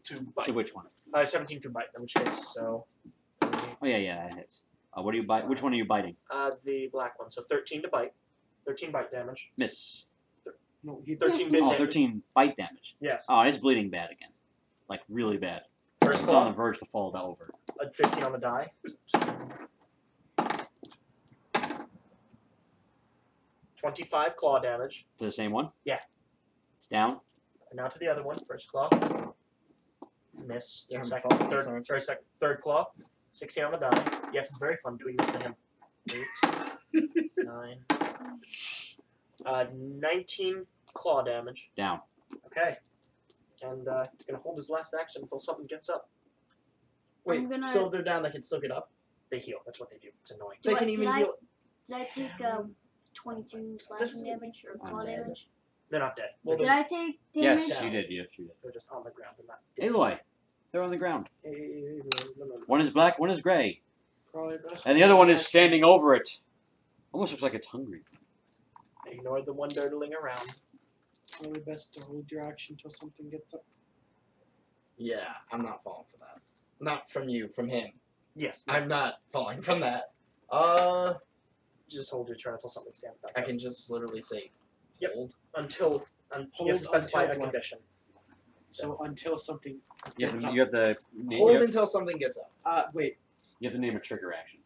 to bite. To which one? 17 to bite, which hits, so. Oh, yeah, it hits. What are you bite? Which one are you biting? The black one, so 13 to bite. 13 bite damage. Miss. No, he 13 bit Oh, damage. 13 bite damage. Yes. Oh, it's bleeding bad again. Like, really bad. First It's on the claw, verge to fall over. 15 on the die. 25 claw damage. To the same one? Yeah. Down? And now to the other one. First claw. Miss. Yeah, I'm Second, following this, third, aren't sorry, second, third claw. 16 on the die. Yes, it's very fun doing this to him. 8, 9. 19 claw damage. Down. Okay. And he's going to hold his last action until something gets up. Wait, I'm gonna- so if they're down, they can still get up? They heal. That's what they do. It's annoying. They Do I- can even did I- heal. Did I take 22 slashing damage or claw dead. damage? They're not dead. Well, Did I take damage? Yes, you did. Yes, you did. They're just on the ground. They're not dead. Aloy. They're on the ground. No. One is black, one is gray. Probably best. And the other one is standing over it. Almost looks like it's hungry. Ignore the one dirtling around. Probably best to hold your action until something gets up. Yeah, I'm not falling for that. Not from you, from him. Yes. I'm not falling from that. Just hold your turn until something stands up. I can just literally say Yep. hold. Until you have to specify until a what? condition. So until something. You have gets to, up. you have to name, Hold you have, until something gets up. Wait. you have to name a trigger action.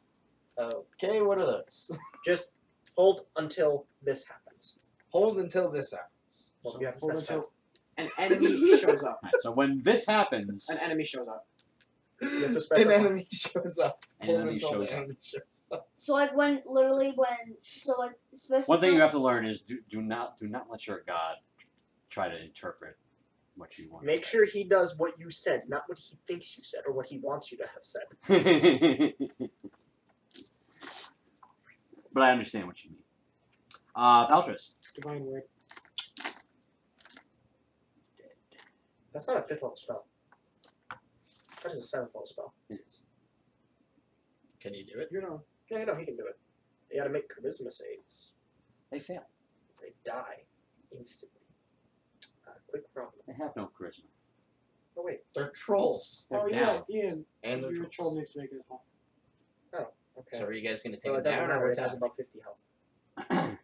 Okay, what are those? Just hold until this happens. Hold until this happens. Well, So you have to hold specify. until an enemy shows up. Alright, so when this happens, An enemy shows up. You have to An specify. enemy shows up. an Hold enemy until shows the up. enemy shows up. So like when One thing you have to learn is do not let your god try to interpret what you want. Make sure he does what you said, not what he thinks you said or what he wants you to have said. But I understand what you mean. Paletris. Divine word. That's not a 5th level spell. That is a 7th level spell. It is. Can you do it? You know. Yeah, no, he can do it. They gotta make charisma saves. They fail. They die instantly. Quick problem. They have no charisma. Oh wait. They're trolls. They're Oh down. yeah, Ian. And they're your trolls. troll needs to make it as well. Okay. So are you guys gonna take Well, it it doesn't down or matter. It what's has happening? about 50 health.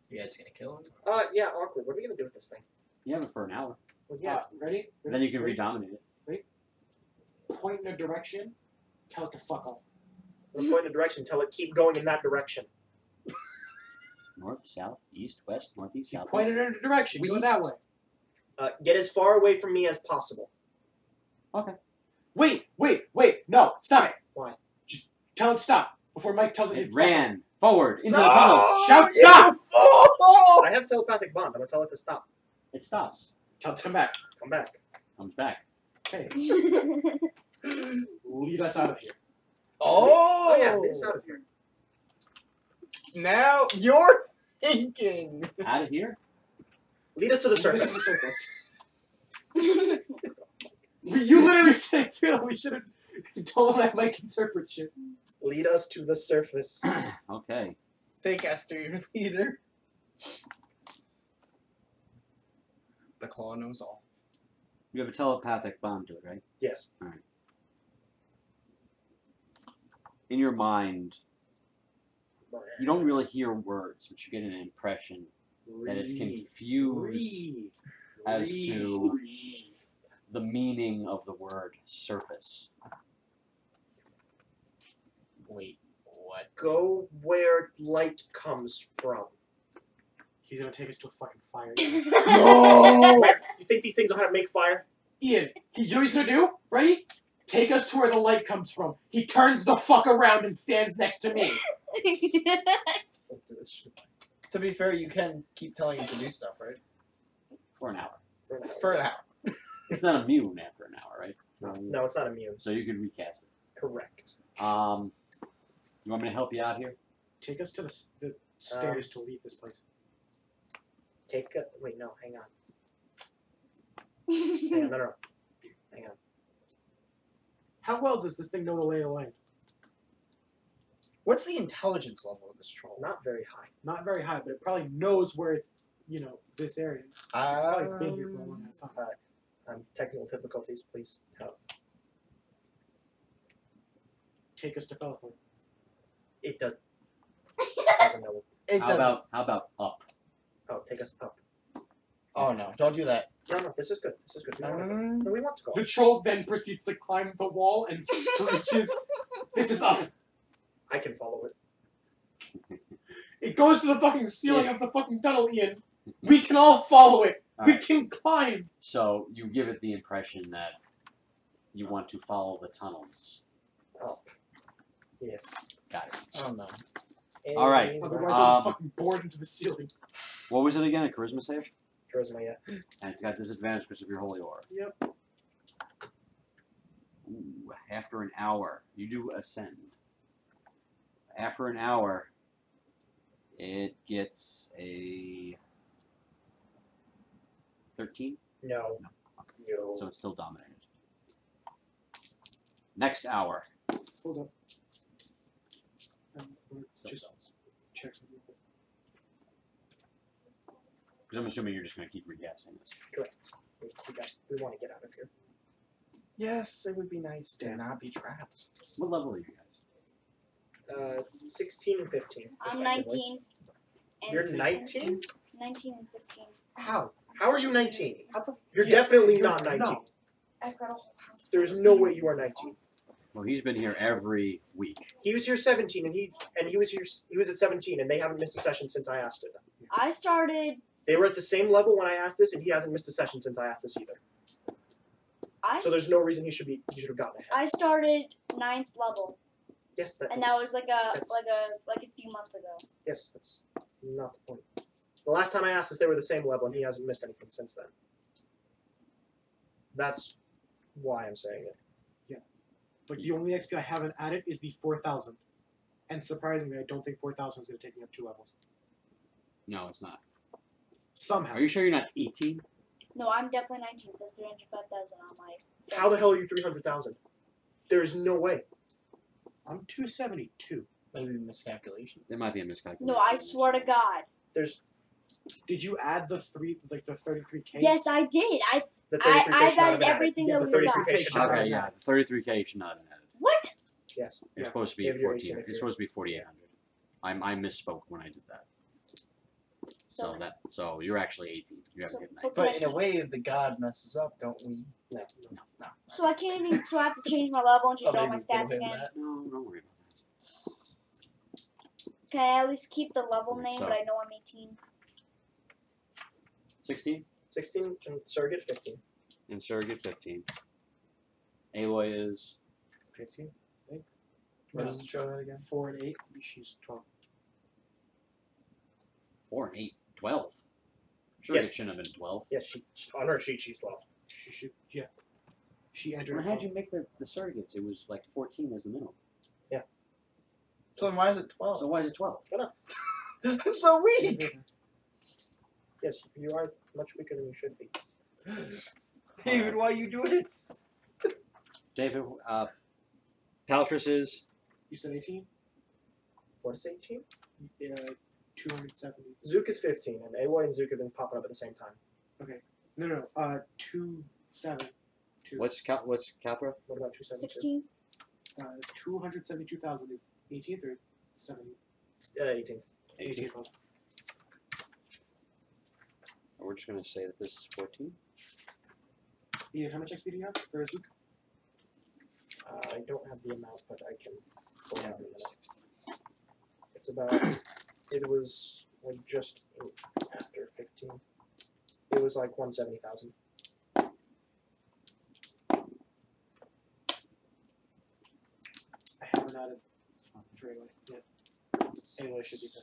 You guys gonna kill him? Yeah, awkward. What are we gonna do with this thing? You have it for an hour. Well, yeah. Ready? And then you can Ready? redominate it. Point in a direction. Tell it to fuck off. We'll point in a direction. Tell it keep going in that direction. North, south, east, west, northeast, south. Point it in a direction. Go that way. Get as far away from me as possible. Wait. No, stop it. Why? Just tell it to stop before Mike tells it to It fuck off. ran forward into the tunnel. Shout stop! I have telepathic bond. I'm gonna tell it to stop. It stops. Tell it to come back. Come back. Comes back. Okay. Lead us out of here. Oh yeah, it's out of here. Now you're thinking. Out of here. Lead us to the Lead us to surface. the surface. You literally said it too. We should have. Don't let Mike interpret shit. Lead us to the surface. Okay. Think as to your leader. The claw knows all. You have a telepathic bond to it, right? Yes. In your mind, you don't really hear words, but you get an impression that it's confused as to the meaning of the word surface. Wait, what? Go where light comes from. He's gonna take us to a fucking fire. No! You think these things know how to make fire? Ian, you know what he's gonna do? Ready? Take us to where the light comes from. He turns the fuck around and stands next to me. To be fair, you can keep telling him to do stuff, right? For an hour. For an hour. It's not immune after an hour, right? No, it's not immune. So you could recast it. Correct. You want me to help you out here? Take us to the stairs to leave this place. Wait, no, hang on. Hang on, no. Hang on. How well does this thing know the lay of the land? What's the intelligence level of this troll? Not very high. Not very high, but it probably knows where it's, this area. It's probably been here for a long ass time. Technical difficulties, please help. Take us to Felethorne. It doesn't know. It How doesn't. about up? Oh, take us up. Oh no! Don't do that. No, this is good. This is good. We want to go. Um, No, we want to go. The troll then proceeds to climb the wall and screeches, "This is up!" I can follow it. It goes to the fucking ceiling of the fucking tunnel, Ian. We can all follow it. All We right. can climb. So you give it the impression that you want to follow the tunnels. Up. Yes. Got it. oh no! All right. Otherwise, I'll Um, be fucking bored into the ceiling. What was it again? A charisma save? Charisma, yeah. And it's got disadvantage because of your holy aura. Yep. Ooh, after an hour, you do ascend. After an hour, it gets a 13. No. No. So it's still dominated. Next hour. Hold up. Still Just does. check something. Because I'm assuming you're just going to keep regassing this. Correct. We want to get out of here. Yes, it would be nice to not be trapped. What level are you guys? 16 and 15. I'm respectively. 19. And You're 19? 19 and 16. How? How are you 19? How the? You're Yeah, definitely you're- not 19. No. I've got a whole house. There's no way you are 19. Well, he's been here every week. He was here 17, and he was here. He was at 17, and they haven't missed a session since I asked it. I started. They were at the same level when I asked this, and he hasn't missed a session since I asked this either. So there's no reason he should have gotten ahead. I started 9th level, Yes, and that was like a That's- few months ago. Yes, that's not the point. The last time I asked this, they were the same level, and he hasn't missed anything since then. That's why I'm saying it. But the only XP I haven't added is the 4,000. And surprisingly, I don't think 4,000 is going to take me up 2 levels. No, it's not. Somehow. Are you sure you're not 18? No, I'm definitely 19. So it's 305,000 on my. How the hell are you 300,000? There's no way. I'm 272. Maybe miscalculation. There might be a miscalculation. No, I swear to God. There's Did you add the 33K? Yes, I did. the 33K I've should not have added been everything Yeah, that the we got. 33K should not have Okay, been yeah. 33K should not have added. What? Yes. It's Yeah. supposed to be Maybe you're 14. 18 if It's supposed to be 4,800. I misspoke when I did that. So So, so you're actually 18. You haven't So- hit 19. But in a way, if the god messes up, don't we? No. No. so I can't even. So I have to change my level and change all my maybe we can stats hit again. that. No, don't worry about Can I at least keep the level name? So- But I know I'm 18. that. 16 16 and surrogate 15. and surrogate 15. Aloy is 15. What does it show that again? 4 and 8. She's 12. 4 and 8. 12. Sure, Yes. it shouldn't have been 12. Yes, on her sheet she's 12. She should. Yeah. She entered. When at how'd 12. you make the surrogates? It was like 14 as the minimum. So then why is it 12? So why is it 12? I'm so weak! Yes, you are much weaker than you should be. David, why you do this? David, Paletris is You said 18? What is 18? Yeah, 270. Zook is 15, and Aloy and Zook have been popping up at the same time. No. 27. what's Cathra? What about 272? 16. 272,000 is 18th or 70? 18th. 18th. We're just gonna say that this is 14. Ian, how much XP do you have for Zook? I don't have the amount, but I can pull it out in a minute. It's about, it was like just after 15. It was like 170,000. I haven't added for Aloy yet. Aloy should be 50.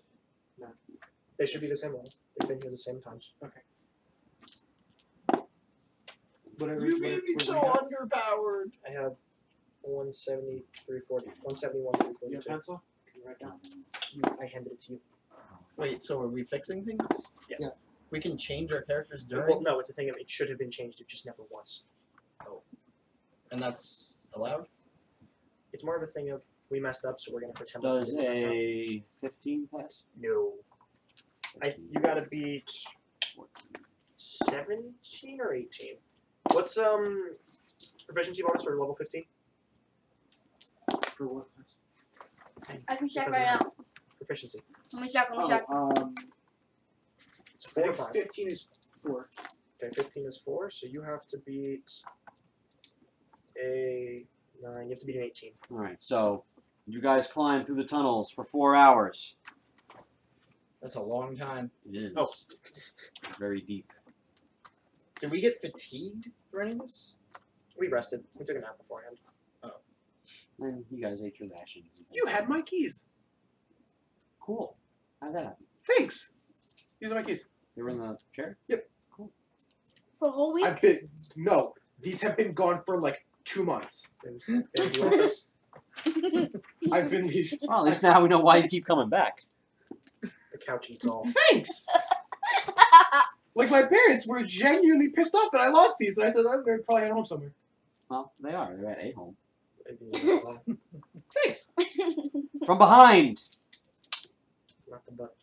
They should be the same level. They've been here the same times. Whatever. You made me so underpowered. I have 170, 340, 171, You have 342. pencil? Can you write down? I handed it to you. Wait, so are we fixing things? Yes. Yeah. We can change our characters during, Well, no, it's a thing of it should have been changed. It just never was. and that's allowed? It's more of a thing of we messed up, so we're gonna pretend. Does we didn't mess up. a 15 pass? No. 15, You gotta beat 14. 17 or 18. What's proficiency bonus for level 15? For what? I can check Doesn't right matter. now. Proficiency. Let me check. It's I 4 or think 5. 15 is 4. Okay, 15 is 4, so you have to beat a 9. You have to beat an 18. Alright, so you guys climb through the tunnels for 4 hours. That's a long time. It is. Oh. Very deep. Did we get fatigued running this? We rested. We took a nap beforehand. And you guys ate your rations. You had my keys. Cool. How'd that happen? Thanks. These are my keys. They were in the chair? For a whole week? I've been no. These have been gone for like 2 months. In the office. I've been leaving. Well, at least now we know why you keep coming back. The couch eats all. Thanks. Like my parents were genuinely pissed off that I lost these, and I said they're probably at home somewhere. Well, they are. They're at a home. Thanks. From behind! Not the butt.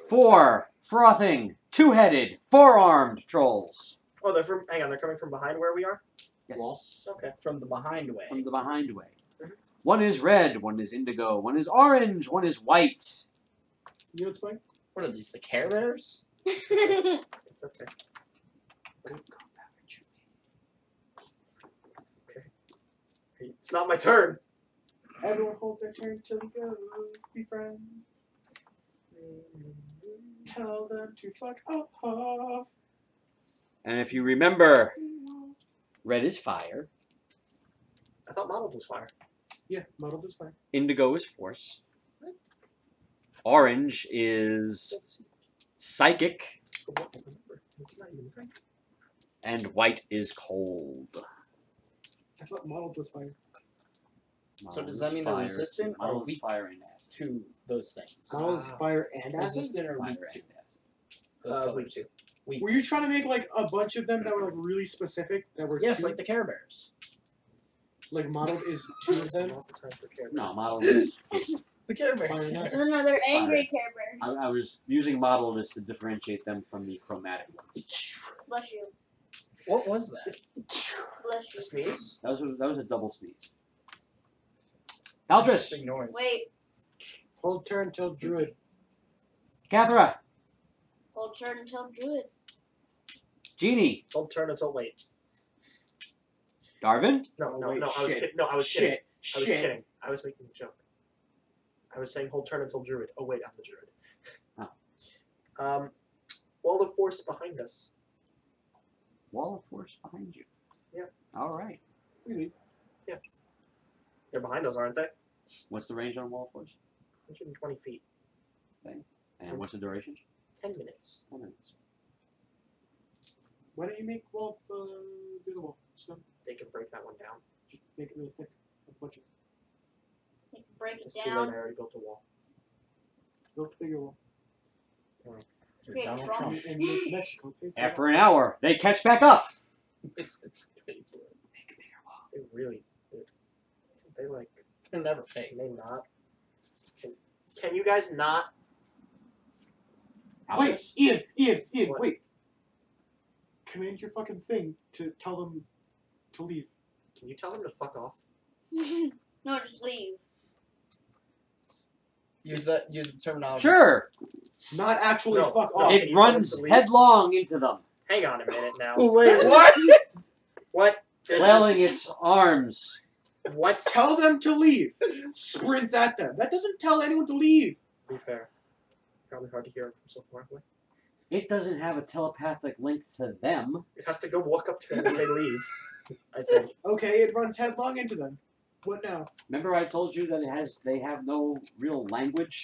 4 frothing, 2-headed, 4-armed trolls. Oh, they're from. Hang on, they're coming from behind where we are. Yes. Well, Okay. from the behind way. From the behind way. One is red, one is indigo, one is orange, one is white. You know what's funny? What are these? The Care Bears? It's okay. It's not my turn. Everyone holds their turn till he goes. Be friends. Tell them to fuck off. And if you remember, red is fire, I thought mottled was fire. Yeah, model is fine. indigo is force, orange is psychic, It's not even right. and white is cold. I thought model was fine. So does that mean they're resistant or Model is weak? fire and acid. To those things. Model is fire and acid. Resistant or Fire weak and to acid. those Weak colors? too. Weak. Were you trying to make like a bunch of them that were like really specific? That were Yes, two? like the Care Bears. Like modeled is two of them. Not the time for care. No, model is. The Care Fire Bears. and acid. No, no, they're angry Care Bears. I was using model as to differentiate them from the chromatic ones. Bless you. What was that? Bless A you. sneeze? That was a double sneeze. Just Aldris, ignore it. Wait. Hold turn till druid. Cathra, Hold turn until Druid. Jeannie, Don't turn until late. Darvin, No, Oh, no, wait, no. I was shit. kidding. No, I was kidding. Shit. I was Shit. kidding. I was making a joke. I was saying hold turn until druid. Oh wait, I'm the druid. Oh. Wall of force behind us. wall of force behind you. Yeah. All right. Really? They're behind us, aren't they? What's the range on wall of force? 120 feet. And what's the duration? 10 minutes. 10 minutes. Why don't you make wall the other wall? Just They can break that one down. make it really thick. A bunch of You can break it It's too late. I down. already built a wall. build a bigger wall. You're Create Donald drama. Trump. And make Mexico pay for After an hour, they catch back up. It's fake. They really. They like. They're never fake. Can they not? Can you guys not? Wait, Ian, What? wait. Command your fucking thing to tell them to leave. Can you tell them to fuck off? No, just leave. Use the terminology. Sure. Not actually No, fuck no. off. Can It you tell them runs to leave? headlong into them, Hang on a minute now. Oh, wait, what? What? This flailing its arms. is, what? Tell them to leave. Sprints at them. That doesn't tell anyone to leave. To be fair, probably hard to hear from so far away. It doesn't have a telepathic link to them. It has to go walk up to them and say leave. I think. Okay, it runs headlong into them. What now? Remember I told you that they have no real language?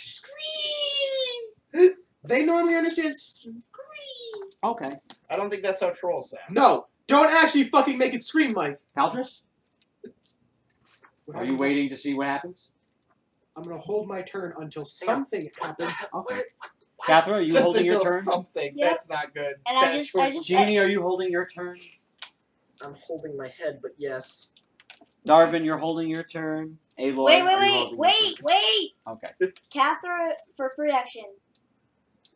Scream! They normally understand scream. Okay. I don't think that's how trolls sound. No, don't actually fucking make it scream, Mike. Caldress, What are you happens- waiting to see what happens? I'm gonna hold my turn until something happens. Okay. Cathra, are you Just holding your until turn? something. Yep. That's not good. And I Bad just- choice. Jeannie, are you holding your turn? I'm holding my head, but yes. Darvin, you're holding your turn. Aloy, Wait, are wait, you wait, holding wait, your wait! turn? Okay. Cathra for free action.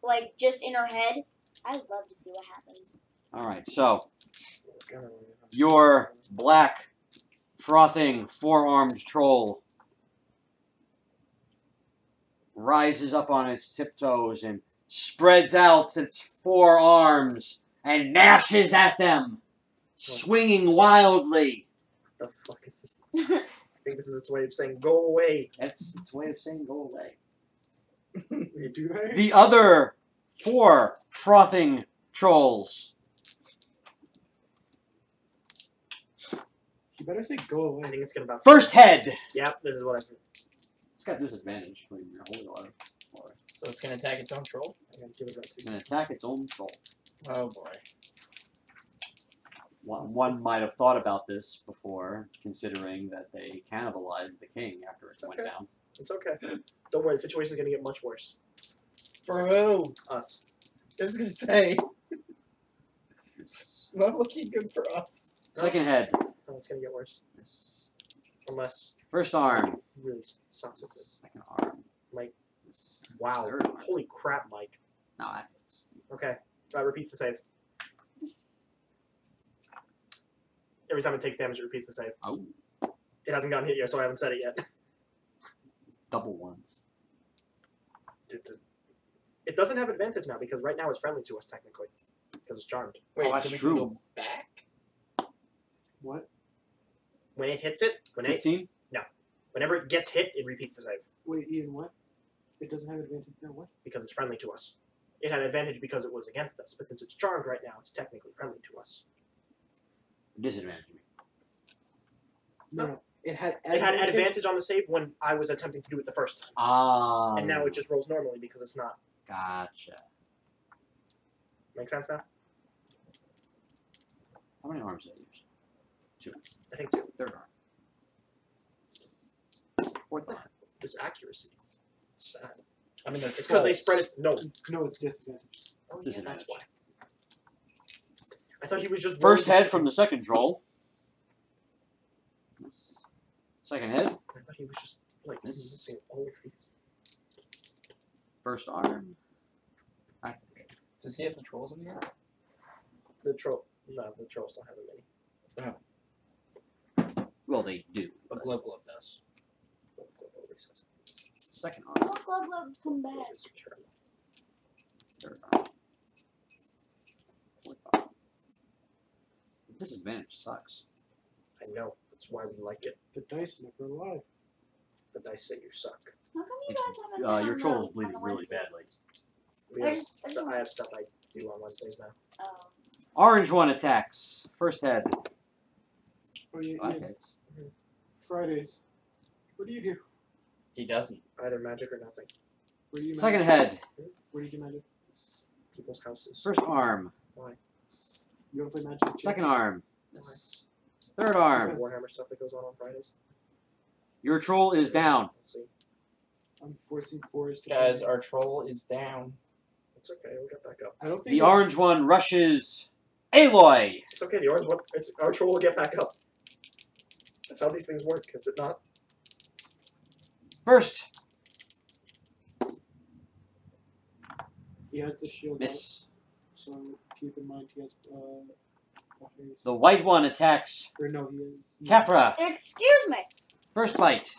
Like, just in her head. I'd love to see what happens. All right. So your black, frothing, four-armed troll rises up on its tiptoes and spreads out its four arms and gnashes at them, swinging wildly. The fuck is this? I think this is its way of saying go away. That's its way of saying go away. Do they? The other four frothing trolls You better say go I away. think it's gonna bounce. first head. Yep, this is what I think. It's got disadvantage when you're holding water. So it's gonna attack its own troll? I'm gonna give it It's that going to attack its own troll. Oh boy. One might have thought about this before, considering that they cannibalized the king after it went Okay. down. It's okay. Don't worry, the situation's gonna get much worse. For who? Us. I was gonna say, It's not looking good for us. second head. No, it's gonna get worse. This Unless first arm. it really sucks at this. Second arm. Mike. This Wow. third arm. Holy crap, Mike. No, that hits. Okay. Repeats the save. Every time it takes damage, it repeats the save. Oh. It hasn't gotten hit yet, so I haven't said it yet. Double ones. It doesn't have advantage now because right now it's friendly to us technically because it's charmed. Wait, that's so we true. can go back? What? When it hits it, 15? whenever it gets hit, it repeats the save Wait, Ian, what? It doesn't have advantage now, what? because it's friendly to us. It had advantage because it was against us, but since it's charmed right now, it's technically friendly to us. Disadvantage me. No. It had It had advantage on the save when I was attempting to do it the first time, Ah. and now it just rolls normally because it's not. Gotcha. Make sense now? How many arms did I use? I think two. Third arm. Fourth arm. This accuracy is sad. I mean, they're It's because they trolls. spread it. No. No, it's disadvantage. Oh, yeah, Disadvantage. that's why. I thought he was just First rolling- head from the second troll. Yes. Second head. I thought he was just like This- missing all of these. First arm. That's it. Does he have the trolls in here? The troll. No, the trolls don't have a mini. Well, they do. But Glove Glove does. Second arm. Love, come back. Third arm. Fourth arm. Disadvantage sucks. I know. That's why we like it. The dice never lie. The dice say you suck. How come you guys haven't been Your on troll is the- bleeding on the really Wednesday? badly. We I have just- I stu- just- I have stuff I do on Wednesdays now. Orange one attacks. First head. Oh, yeah, Black Ian, heads. Fridays. What do you do? He doesn't. Either magic or nothing. Where do you Second magic? head. Where do you do magic? People's houses. First arm. You want to play magic? Second arm. Why? Third arm. Warhammer stuff that goes on Fridays. Your troll is down. Let's see. I'm forcing Forrest to Guys, play. our troll is down. It's okay. We'll get back up. I don't think The orange one rushes Aloy. It's okay. The orange one. It's our troll will get back up. That's how these things work. Is it not? First. he has the shield. Miss. Out, so keep in mind he has. The white one attacks Or no, he is. Kafra. Excuse me. First bite.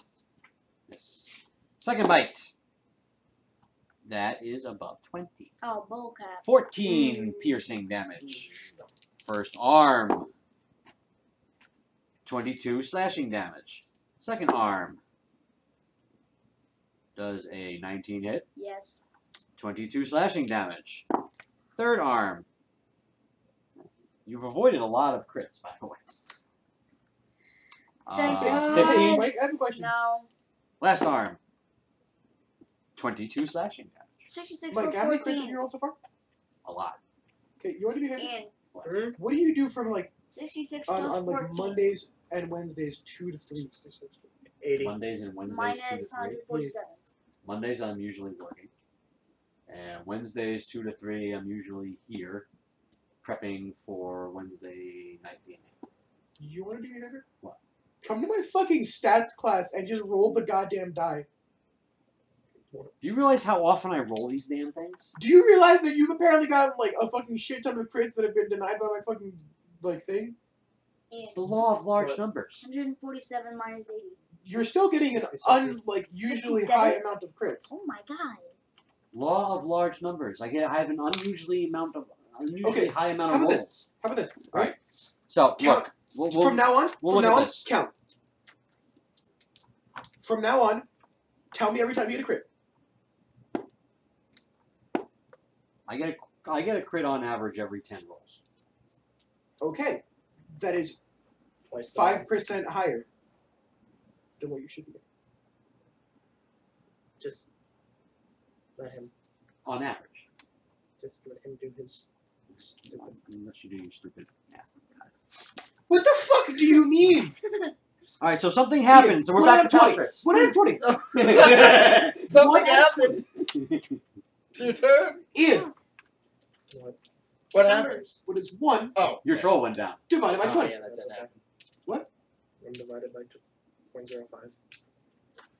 Miss. Second bite. That is above 20. Oh, bullcrap. 14 piercing damage. First arm. 22 slashing damage. Second arm. Does a 19 hit. Yes. 22 slashing damage. Third arm. You've avoided a lot of crits, by the way. Thank God. 15. Mike, I have a question. No. Last arm. 22 slashing damage. 66 Mike, plus how many crits have 14. you rolled so far? A lot. Okay, you want to be here? And What do you do from like 66 on, plus on like 14. Mondays and Wednesdays 2 to 3? 80. Mondays and Wednesdays. Minus 2 to 3. 147. Mondays I'm usually working. And Wednesdays 2 to 3 I'm usually here. Prepping for Wednesday night gaming. You want to do me a favor? What? Come to my fucking stats class and just roll the goddamn die. Do you realize how often I roll these damn things? Do you realize that you've apparently gotten like a fucking shit ton of crits that have been denied by my fucking like thing? And It's the law of large What? numbers. 147 minus 80. You're still getting an usually 67? high amount of crits. Oh my god. Law of large numbers. I have an unusually Okay, high amount how of about rolls. this? How about this? All right. So Count. look, From now on, we'll from look now at on, this. count. From now on, tell me every time you get a crit. I get a crit on average every 10 rolls. Okay, that is Twice the 5% higher than what you should be. Just let him. On average. Just let him do his. Unless you do your stupid math. What the fuck do you mean? All right, so something happens, so we're back to 120. Paletris. 120. Something happened. It's your turn. Ian, What happens? what is 1 Oh. Your troll went down. divided by Oh, 20? yeah, that didn't happen. 1 divided by 0.05.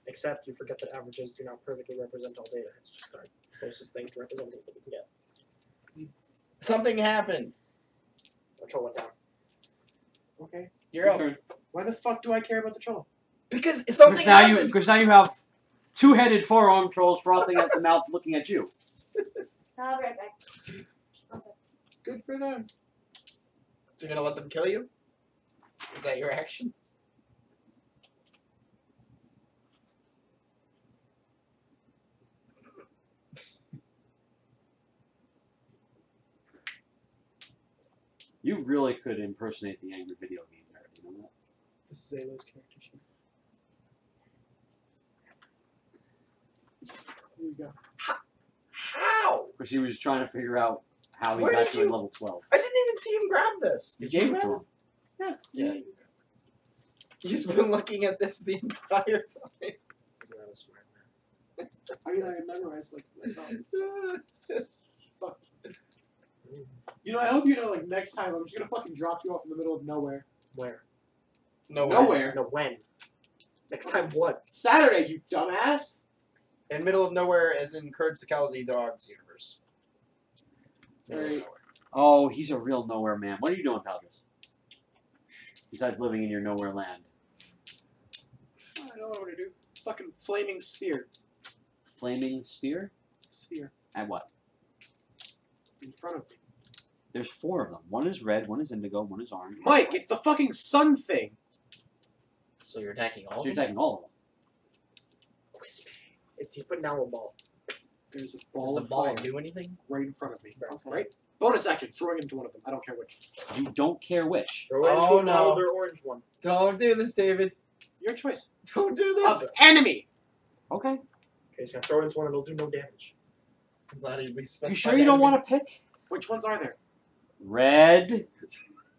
Except you forget that averages do not perfectly represent all data. It's just our closest thing to representing that we can get. Something happened. Our troll went down. Okay. You're up. Turn. Why the fuck do I care about the troll? Because something happened. Because now you have two-headed forearm trolls frothing at the mouth, looking at you. I'll be right back. One sec. Good for them. So you're gonna let them kill you? Is that your action? You really could impersonate the angry video game nerd, you know that? This is Zayla's character sheet. Here you go. How? Because he was trying to figure out how he Where got did to you- level 12. I didn't even see him grab this. You Did gave you it to grab him. Yeah. He's been looking at this the entire time. He's not a smart man. I mean, I memorized like myself. Fuck. You know, I hope you know, like, next time I'm just gonna fucking drop you off in the middle of nowhere. Where? Nowhere. No, when? Next time what? Saturday, you dumbass! In middle of nowhere, as in Courage the Cowardly Dog's universe. Middle of Right. nowhere. Oh, he's a real nowhere man. What are you doing, Paletris? Besides living in your nowhere land. I don't know what I'm gonna do. Fucking flaming sphere. Flaming spear? Sphere. At what? In front of me. There's 4 of them. One is red, one is indigo, one is orange. Mike, it's the fucking sun thing! So you're attacking all So of you're them? attacking all of them. He's putting down a ball. There's a Does ball the of ball fire do anything? right in front of me. Right. Right? Bonus action, throwing it into one of them. I don't care which. You don't care which. Throw it Oh, into no. another orange one. Don't do this, David. Your choice. Don't do Of this. enemy! Okay. Okay, he's gonna throw it into one and it'll do no damage. I'm glad we specified You sure you don't want to pick? Which ones are there? Red,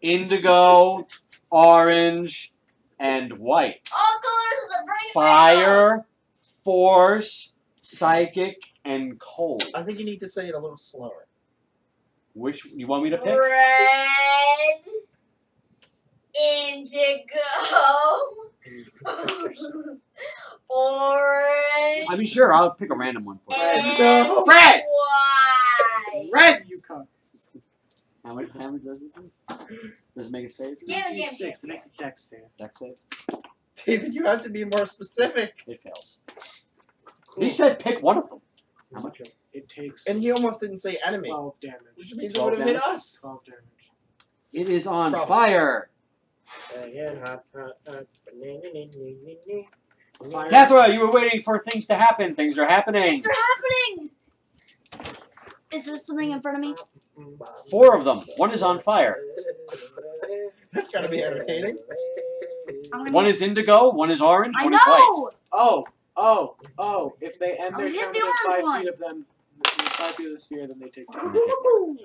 indigo, orange, and white. All colors of the brain. Fire, force, psychic, and cold. I think you need to say it a little slower. Which you want me to pick? Red. Indigo. Orange. I mean, sure, I'll pick a random one for you. And No. Red! white. Red, you cunt! How much damage does it do? Does it make a save? Damn, damn, D6, damn. it makes a dex save. Dex save? David, you have to be more specific. It fails. Cool. He said pick one of them. How much? It takes And he almost didn't say enemy. 12 damage. Which means it 12 would have hit damage? us. 12 damage. It is on Probably. fire. Fire. Cathra, you were waiting for things to happen. Things are happening. Things are happening. Is there something in front of me? 4 of them. One is on fire. That's gotta be entertaining. I'm gonna One is indigo, one is orange, I one is white. know. Oh. If they end I'm their gonna turn hit the within 5 orange feet of them, within 5 feet of the sphere, then they take damage. Ooh.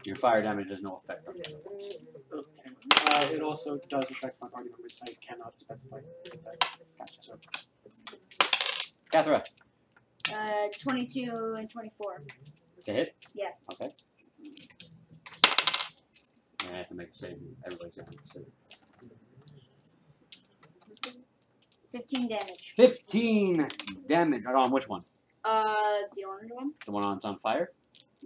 Your fire damage has no effect on it. It also does affect my party members. I cannot specify. Gotcha. So, Cathra, 22 and 24. to hit? Yeah. Okay. And I have to make a save. Everybody's going to make a save. 15 damage. 15 damage. Hold on, which one? The orange one? The one that's on fire?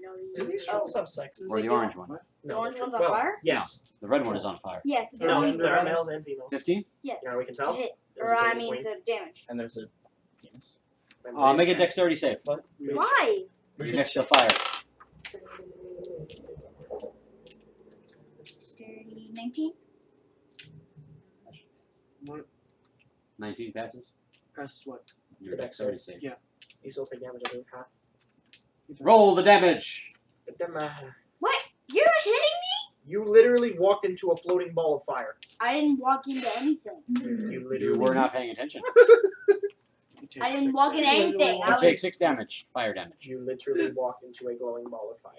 No, Do these trolls have sexes? Or the orange one? The orange one's on well, fire? Yes. The red one is on fire. Yes, the No, orange there are one. males and females. 15? Yes. Yeah, we can To tell. hit. There's Or a I turning mean point. to damage. And there's a penis. Make a dexterity save. Why? You're next to the fire. Dexterity 19? what? 19 passes. Press what? Your The dexterity dex save. Yeah. You still take damage, I think, half. Roll the damage. But then, What? You're hitting me? you literally walked into a floating ball of fire. I didn't walk into anything. You literally You were not paying attention. You take I didn't 6 walk in damage. anything. I You was take 6 damage. Fire damage. You literally walked into a glowing ball of fire.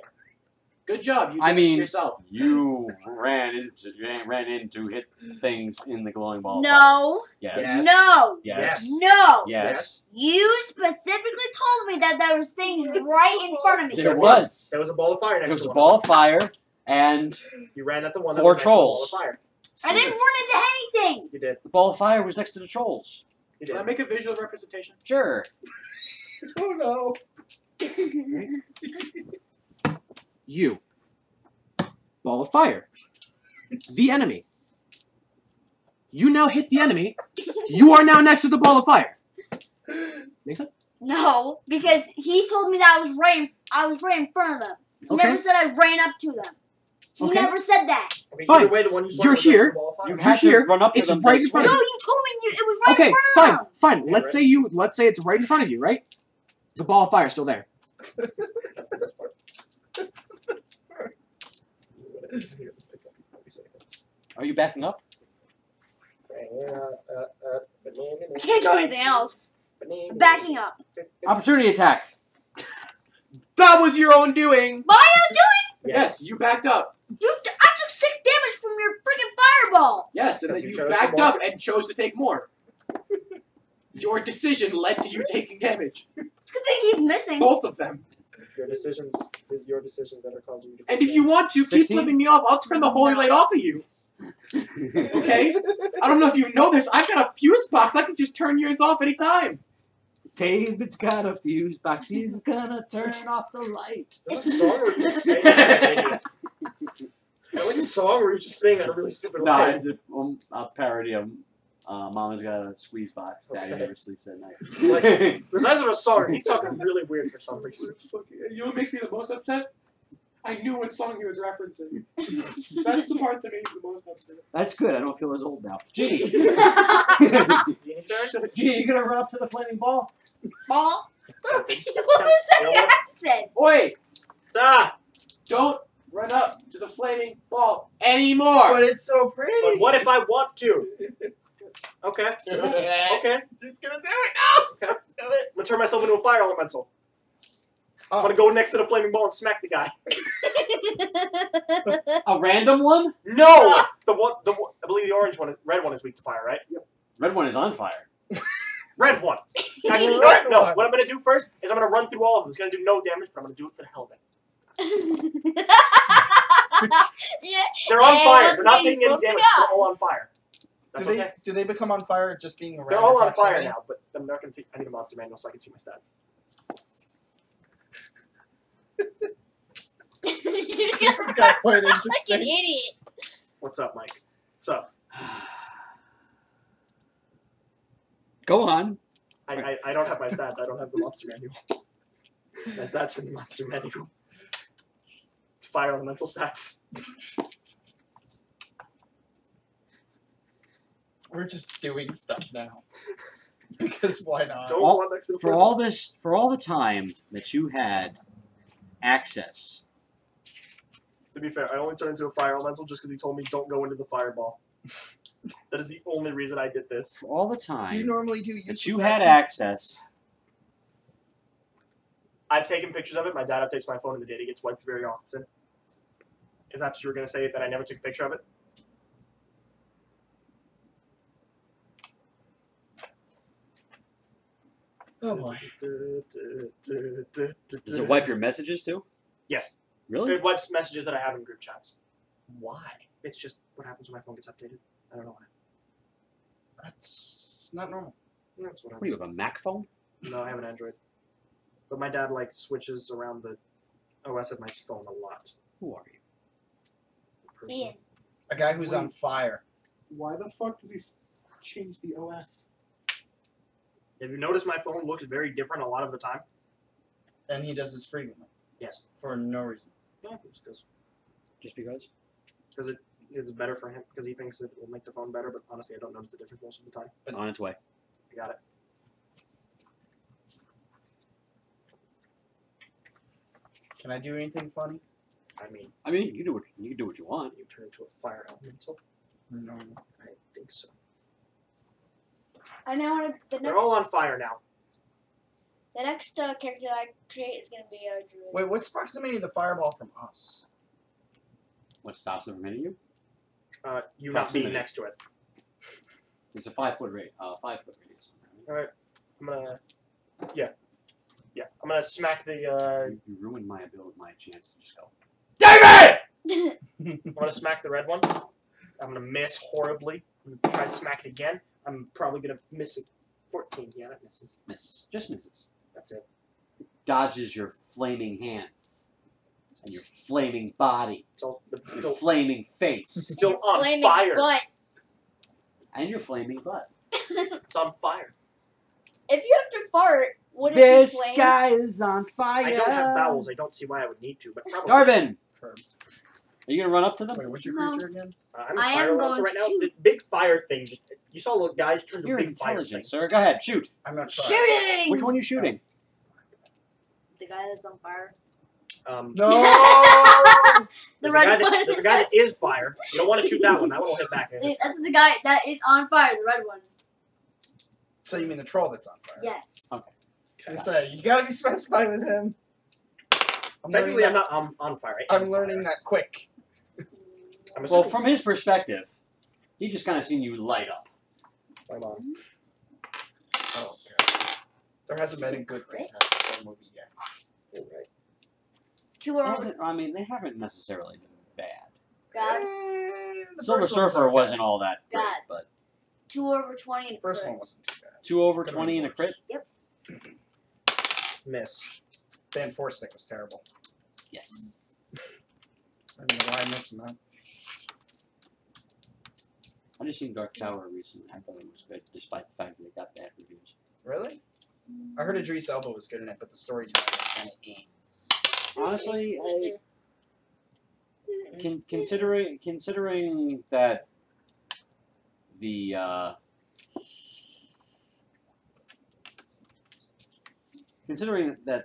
Good job. You I did mean- it yourself. You ran into hit things in the glowing ball. of fire. No. Yes. Yes. No. Yes. No. Yes. You specifically told me that there was things right in front of me. There was. There was a ball of fire next There was to a one. ball of fire and You ran at the one that 4 was next to the ball trolls. of fire. I didn't run into anything. You did. the ball of fire was next to the trolls. You Can I did. make a visual representation? Sure. Oh no. You. Ball of fire. The enemy. You now hit the enemy. You are now next to the ball of fire. Make sense? No, because he told me that I was right in front of them. He Okay. never said I ran up to them. He Okay. never said that. Okay, Fine. either way, the one you You're started was here. the ball of fire. You You're had to here. run up to It's them. right to in front No, of swing. you told me it was right Okay, in front fine, of them. fine. Yeah, Let's say it's right in front of you, right? The ball of fire is still there. That's the best part. Are you backing up? I can't do anything else. I'm backing up. Opportunity attack. That was your own doing. What are you doing? Yes, you backed up. I took 6 damage from your freaking fireball. Yes, and Because then you you chose backed to up walk and chose to take more. Your decision led to you taking damage. It's a good thing he's missing. Both of them. Your decisions is your decisions that are causing you to. And if you want to, keep 16? flipping me off. I'll turn the holy light off of you. Okay? I don't know if you know this. I've got a fuse box. I can just turn yours off anytime. David's got a fuse box. He's gonna turn off the light. Is that a song or you just saying that? Is that like a song or you just saying that a really stupid No, way? it's a parody of Mama's got a squeeze box. Daddy Okay. never sleeps at night. Like, besides of a song, he's talking really weird for some reason. You know what makes me the most upset? I knew what song he was referencing. That's the part that made me the most upset. That's good. I don't feel as old now. Genie. Genie's turn? Genie, you gonna run up to the flaming ball? Ball? What was that You know your what? accent? Oi! Ah! Don't run up to the flaming ball anymore! But it's so pretty. But what if I want to? Okay. Okay. He's gonna do it. No. Okay. Do it. I'm gonna turn myself into a fire elemental. I'm gonna go next to the flaming ball and smack the guy. A random one? No! The one, I believe the orange one, red one is weak to fire, right? Red one is on fire. Red one. Actually, Red no. one. What I'm gonna do first is I'm gonna run through all of them. It's gonna do no damage, but I'm gonna do it for the hell of it. Yeah. They're on Hey, fire. let's They're not see, taking any look it damage. up. They're all on fire. That's Do they okay. do they become on fire just being around? They're all in on fire proximity? now, but I'm not gonna take. I need a monster manual so I can see my stats. This has got quite Like an interesting. idiot. What's up, Mike? What's up? Go on. I don't have my stats. I don't have the monster manual. My stats from the monster manual. It's fire elemental stats. We're just doing stuff now. Because why not? Don't All- run next to the For fire. all the time that you had access, To be fair, I only turned into a fire elemental just because he told me don't go into the fireball. That is the only reason I did this. for all the Do you time normally do that useless you had actions? access, I've taken pictures of it. My dad updates my phone and the data gets wiped very often. If that's what you were going to say, that I never took a picture of it. Oh boy. does it wipe your messages too? Yes. Really? It wipes messages that I have in group chats. Why? It's just what happens when my phone gets updated. I don't know why. That's not normal. That's what What do you have, a Mac phone? No, I have an Android. But my dad like switches around the OS of my phone a lot. Who are you? Ian. A guy who's on fire. Why the fuck does he change the OS? Have you noticed my phone looks very different a lot of the time? And he does this frequently. Yes. For no reason. No, because Just because? it's better for him because he thinks it will make the phone better. But honestly, I don't notice the difference most of the time. On its way. I got it. Can I do anything funny? I mean, I mean, you can do what you want. you turn into a fire elemental. No. I think so. I know how to. They're all on fire now. The next character that I create is gonna be a druid. Wait, what's the proximity of the fireball from us? What stops them from hitting you? You not being Proximity. next to it. It's a 5 foot radius. All right. I'm gonna. Yeah. I'm gonna smack the. You ruined my chance to just go. I'm gonna smack the red one. I'm gonna miss horribly. I'm gonna try to smack it again. I'm probably gonna miss it. 14. Yeah, that misses. Miss. Just misses. That's it. Dodges your flaming hands. And your flaming body. It's all, but Your still, flaming face. still on Flaming fire. butt. And your flaming butt. It's on fire. If you have to fart, would it This be flames? guy is on fire. I don't have bowels. I don't see why I would need to, but probably. Darvin, Firm. are you gonna run up to them? Wait, what's your No. creature again? I'm a I fire am lancer going right to now. shoot. The big fire thing. You saw little guys turn to You're big fire thing. intelligent, sir. Go ahead, shoot. I'm not trying. Shooting! Which one are you shooting? The guy that's on fire. No! The There's red a guy one. that, there's a guy that is fire. You don't want to shoot that one. That one will hit back. That's the guy that is on fire, the red one. So you mean the troll that's on fire? Yes. Okay. I say, you gotta be specified with him. Technically, I'm not on fire. I am I'm learning fire. that quick. I'm Well, assuming from his perspective, he just kind of seen you light up. I'm on. Oh, God. There hasn't been a good Fantastic Four movie yet. Alright. 2 It over. hasn't- I mean, they haven't necessarily been bad. God. The Silver first one was Surfer okay. wasn't all that great, God. but 2 over 20 and The first crit. one wasn't too bad. 2 over Could've 20 been and a worse. crit? Miss. Dan Force thing was terrible. Yes. I don't know why I mentioned that. I just seen Dark Tower recently. I thought it was good, despite the fact that it got bad reviews. Really? I heard Idris Elba was good in it, but the storytelling was kind of Honestly, considering that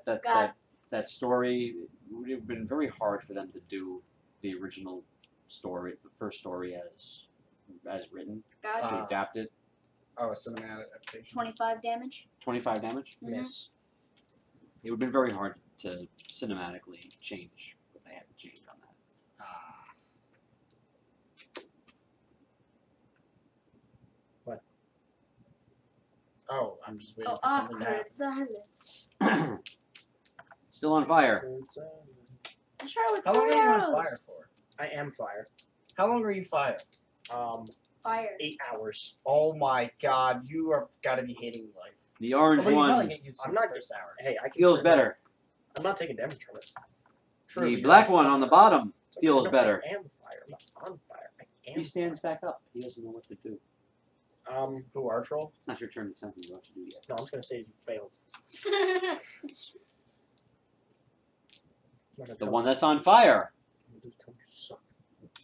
the considering that story, it would have been very hard for them to do the original story, the first story as written, God. to adapt it. Oh, a cinematic adaptation. 25 damage. 25 damage. Mhm. Miss. It would have been very hard to cinematically change what they had to change on that. Ah. What? Oh, I'm just waiting Oh, for something to happen. awkward silence. Still on fire. Let's try with How long are you arrows. on fire for? I am fire. How long are you fire? Fire. 8 hours. Oh my God, you are gotta be hating life. The orange Although you one probably get used to I'm it not the first hour. Hey, I can feels turn better. I'm not taking damage from it. True, The but black you're one on the fire. bottom So feels no, better. I am fire. I'm not on fire. I am He stands back up. He doesn't know what to do. fire. Who, our troll? It's not your turn to tell him what to do yet. No, I'm just gonna say you failed. I'm not gonna The tell one you- that's on fire I'm gonna just tell you suck.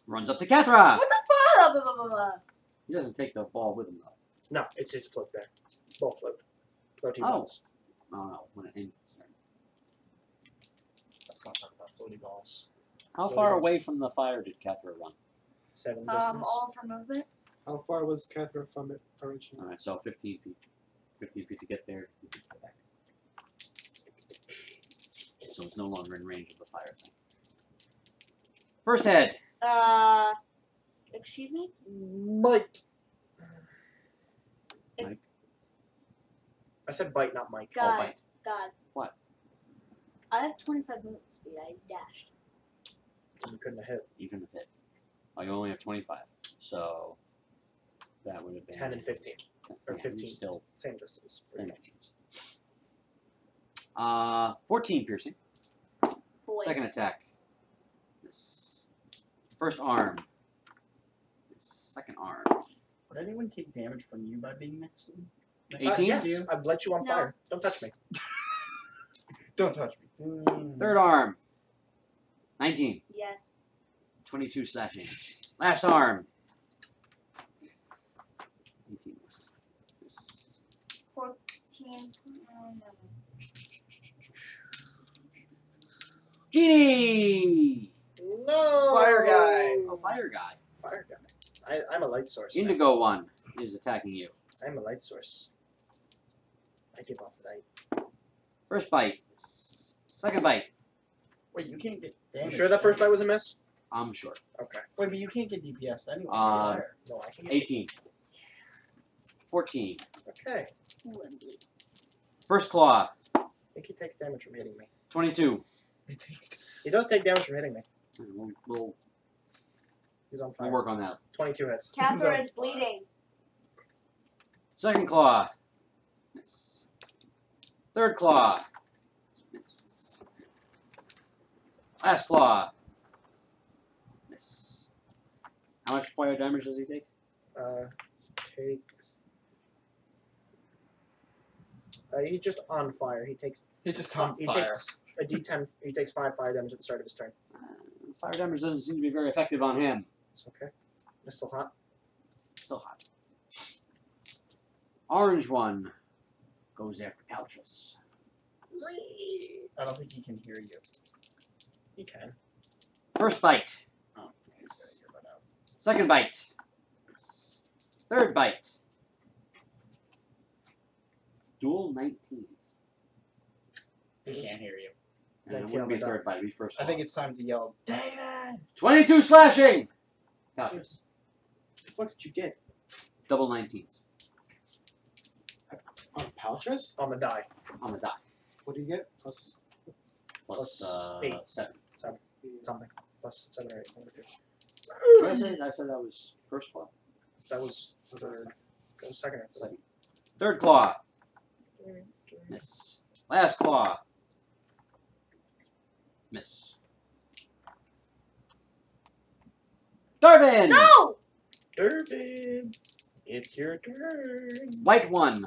runs up to Kathra. What the fuck? Blah, blah, blah, blah. He doesn't take the ball with him though. No, it's float there. Ball float. Floating Oh. balls. Oh no, when it ends its turn. Let's not talk about floaty balls. How far away from the fire did Kathra run? 7 distance. All for movement. How far was Catherine from it originally? Alright, so 15 feet. 15 feet to get there, 15 feet to get back. So it's no longer in range of the fire thing. First head. Excuse me? Mike! I said bite, not Mike. God. bite. God. What? I have 25 movement speed. I dashed. You couldn't have hit. You couldn't have hit. Oh, you only have 25. So that would have been 10 and 15. Or yeah, 15. Still Same distance. same distance. 14 piercing. Boy. Second attack. This first arm. This second arm. Would anyone take damage from you by being next to me? 18? Yes, I've let you on No. fire. Don't touch me. Don't touch me. Third arm. 19. Yes. 22 slashing. Last arm. 18. This. 14. Genie! No! Fire guy. Oh, fire guy. Fire guy. I'm a light source. Indigo one is attacking you. I'm a light source. I give off light. First bite. Second bite. Wait, you can't get You damage. sure that first bite was a miss? I'm sure. Okay. Wait, but you can't get DPS anyway. Uh, Fire. No, I can get 18. 14. Okay. Ooh, I'm bleeding. First claw. I think he takes damage from hitting me. 22. It takes. He does take damage from hitting me. We'll He's on fire. work on that. 22 hits. Catherine is bleeding. Second claw. Miss. Third claw. Miss. Last claw. Miss. How much fire damage does he take? takes. He's just on fire. He takes. He's just on He fire. takes a D10. He takes 5 fire damage at the start of his turn. Fire damage doesn't seem to be very effective on him. It's okay. It's still hot. Still hot. Orange one goes after Paletris. I don't think he can hear you. He can. First bite. Oh, nice. You're right out. Second bite. Third bite. Dual 19s. He can't hear you. And it 19 wouldn't on be the a third bite, it'd be first I think one. it's time to yell, David! 22 slashing! Paletris. What the fuck did you get? Double 19s. On Paletris? On the die. On the die. What do you get? Plus. Plus, Plus 8. 7. Something. Plus 7 or 8. One or two. What did I say? I said that was first claw? That was third. That was second or third. Second. Third claw. Miss. Last claw. Miss. Darvin! No! Durban! It's your turn. White one.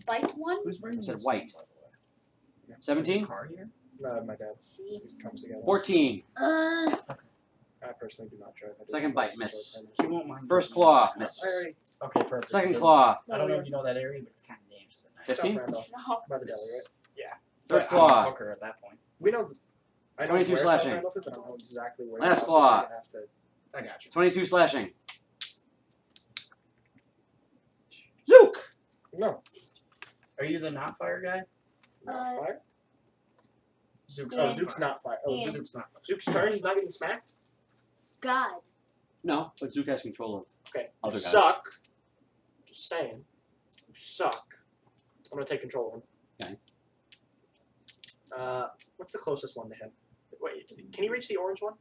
Bite one? Who's bringing I said this white. up, by the way? 17? Car here? No, my dad's. See. These comes together. 14. I personally do not drive. I do Second not bite, drive, miss. so He won't mind. First getting claw. that. Miss. I already. Okay, perfect. Second because claw. I don't know if you know that area, but it's kind of dangerous at night. 15? South Randolph, No. by the deli, right? Third But I'm a claw. hooker at that point. We know. I know 22 where slashing. South Randolph is, and I don't know exactly where. Last the house is, so claw. you have to. I got you. 22 slashing. Zook! No. Are you the not fire guy? Not fire. Zook's Oh, Yeah. Zook's not fire. Oh, Yeah. Zook's not fire. Zook's turn. He's not getting smacked. God. No, but Zook has control of Okay. Other You guy. suck. Just saying. You suck. I'm gonna take control of him. Okay. What's the closest one to him? Wait, can he reach the orange one?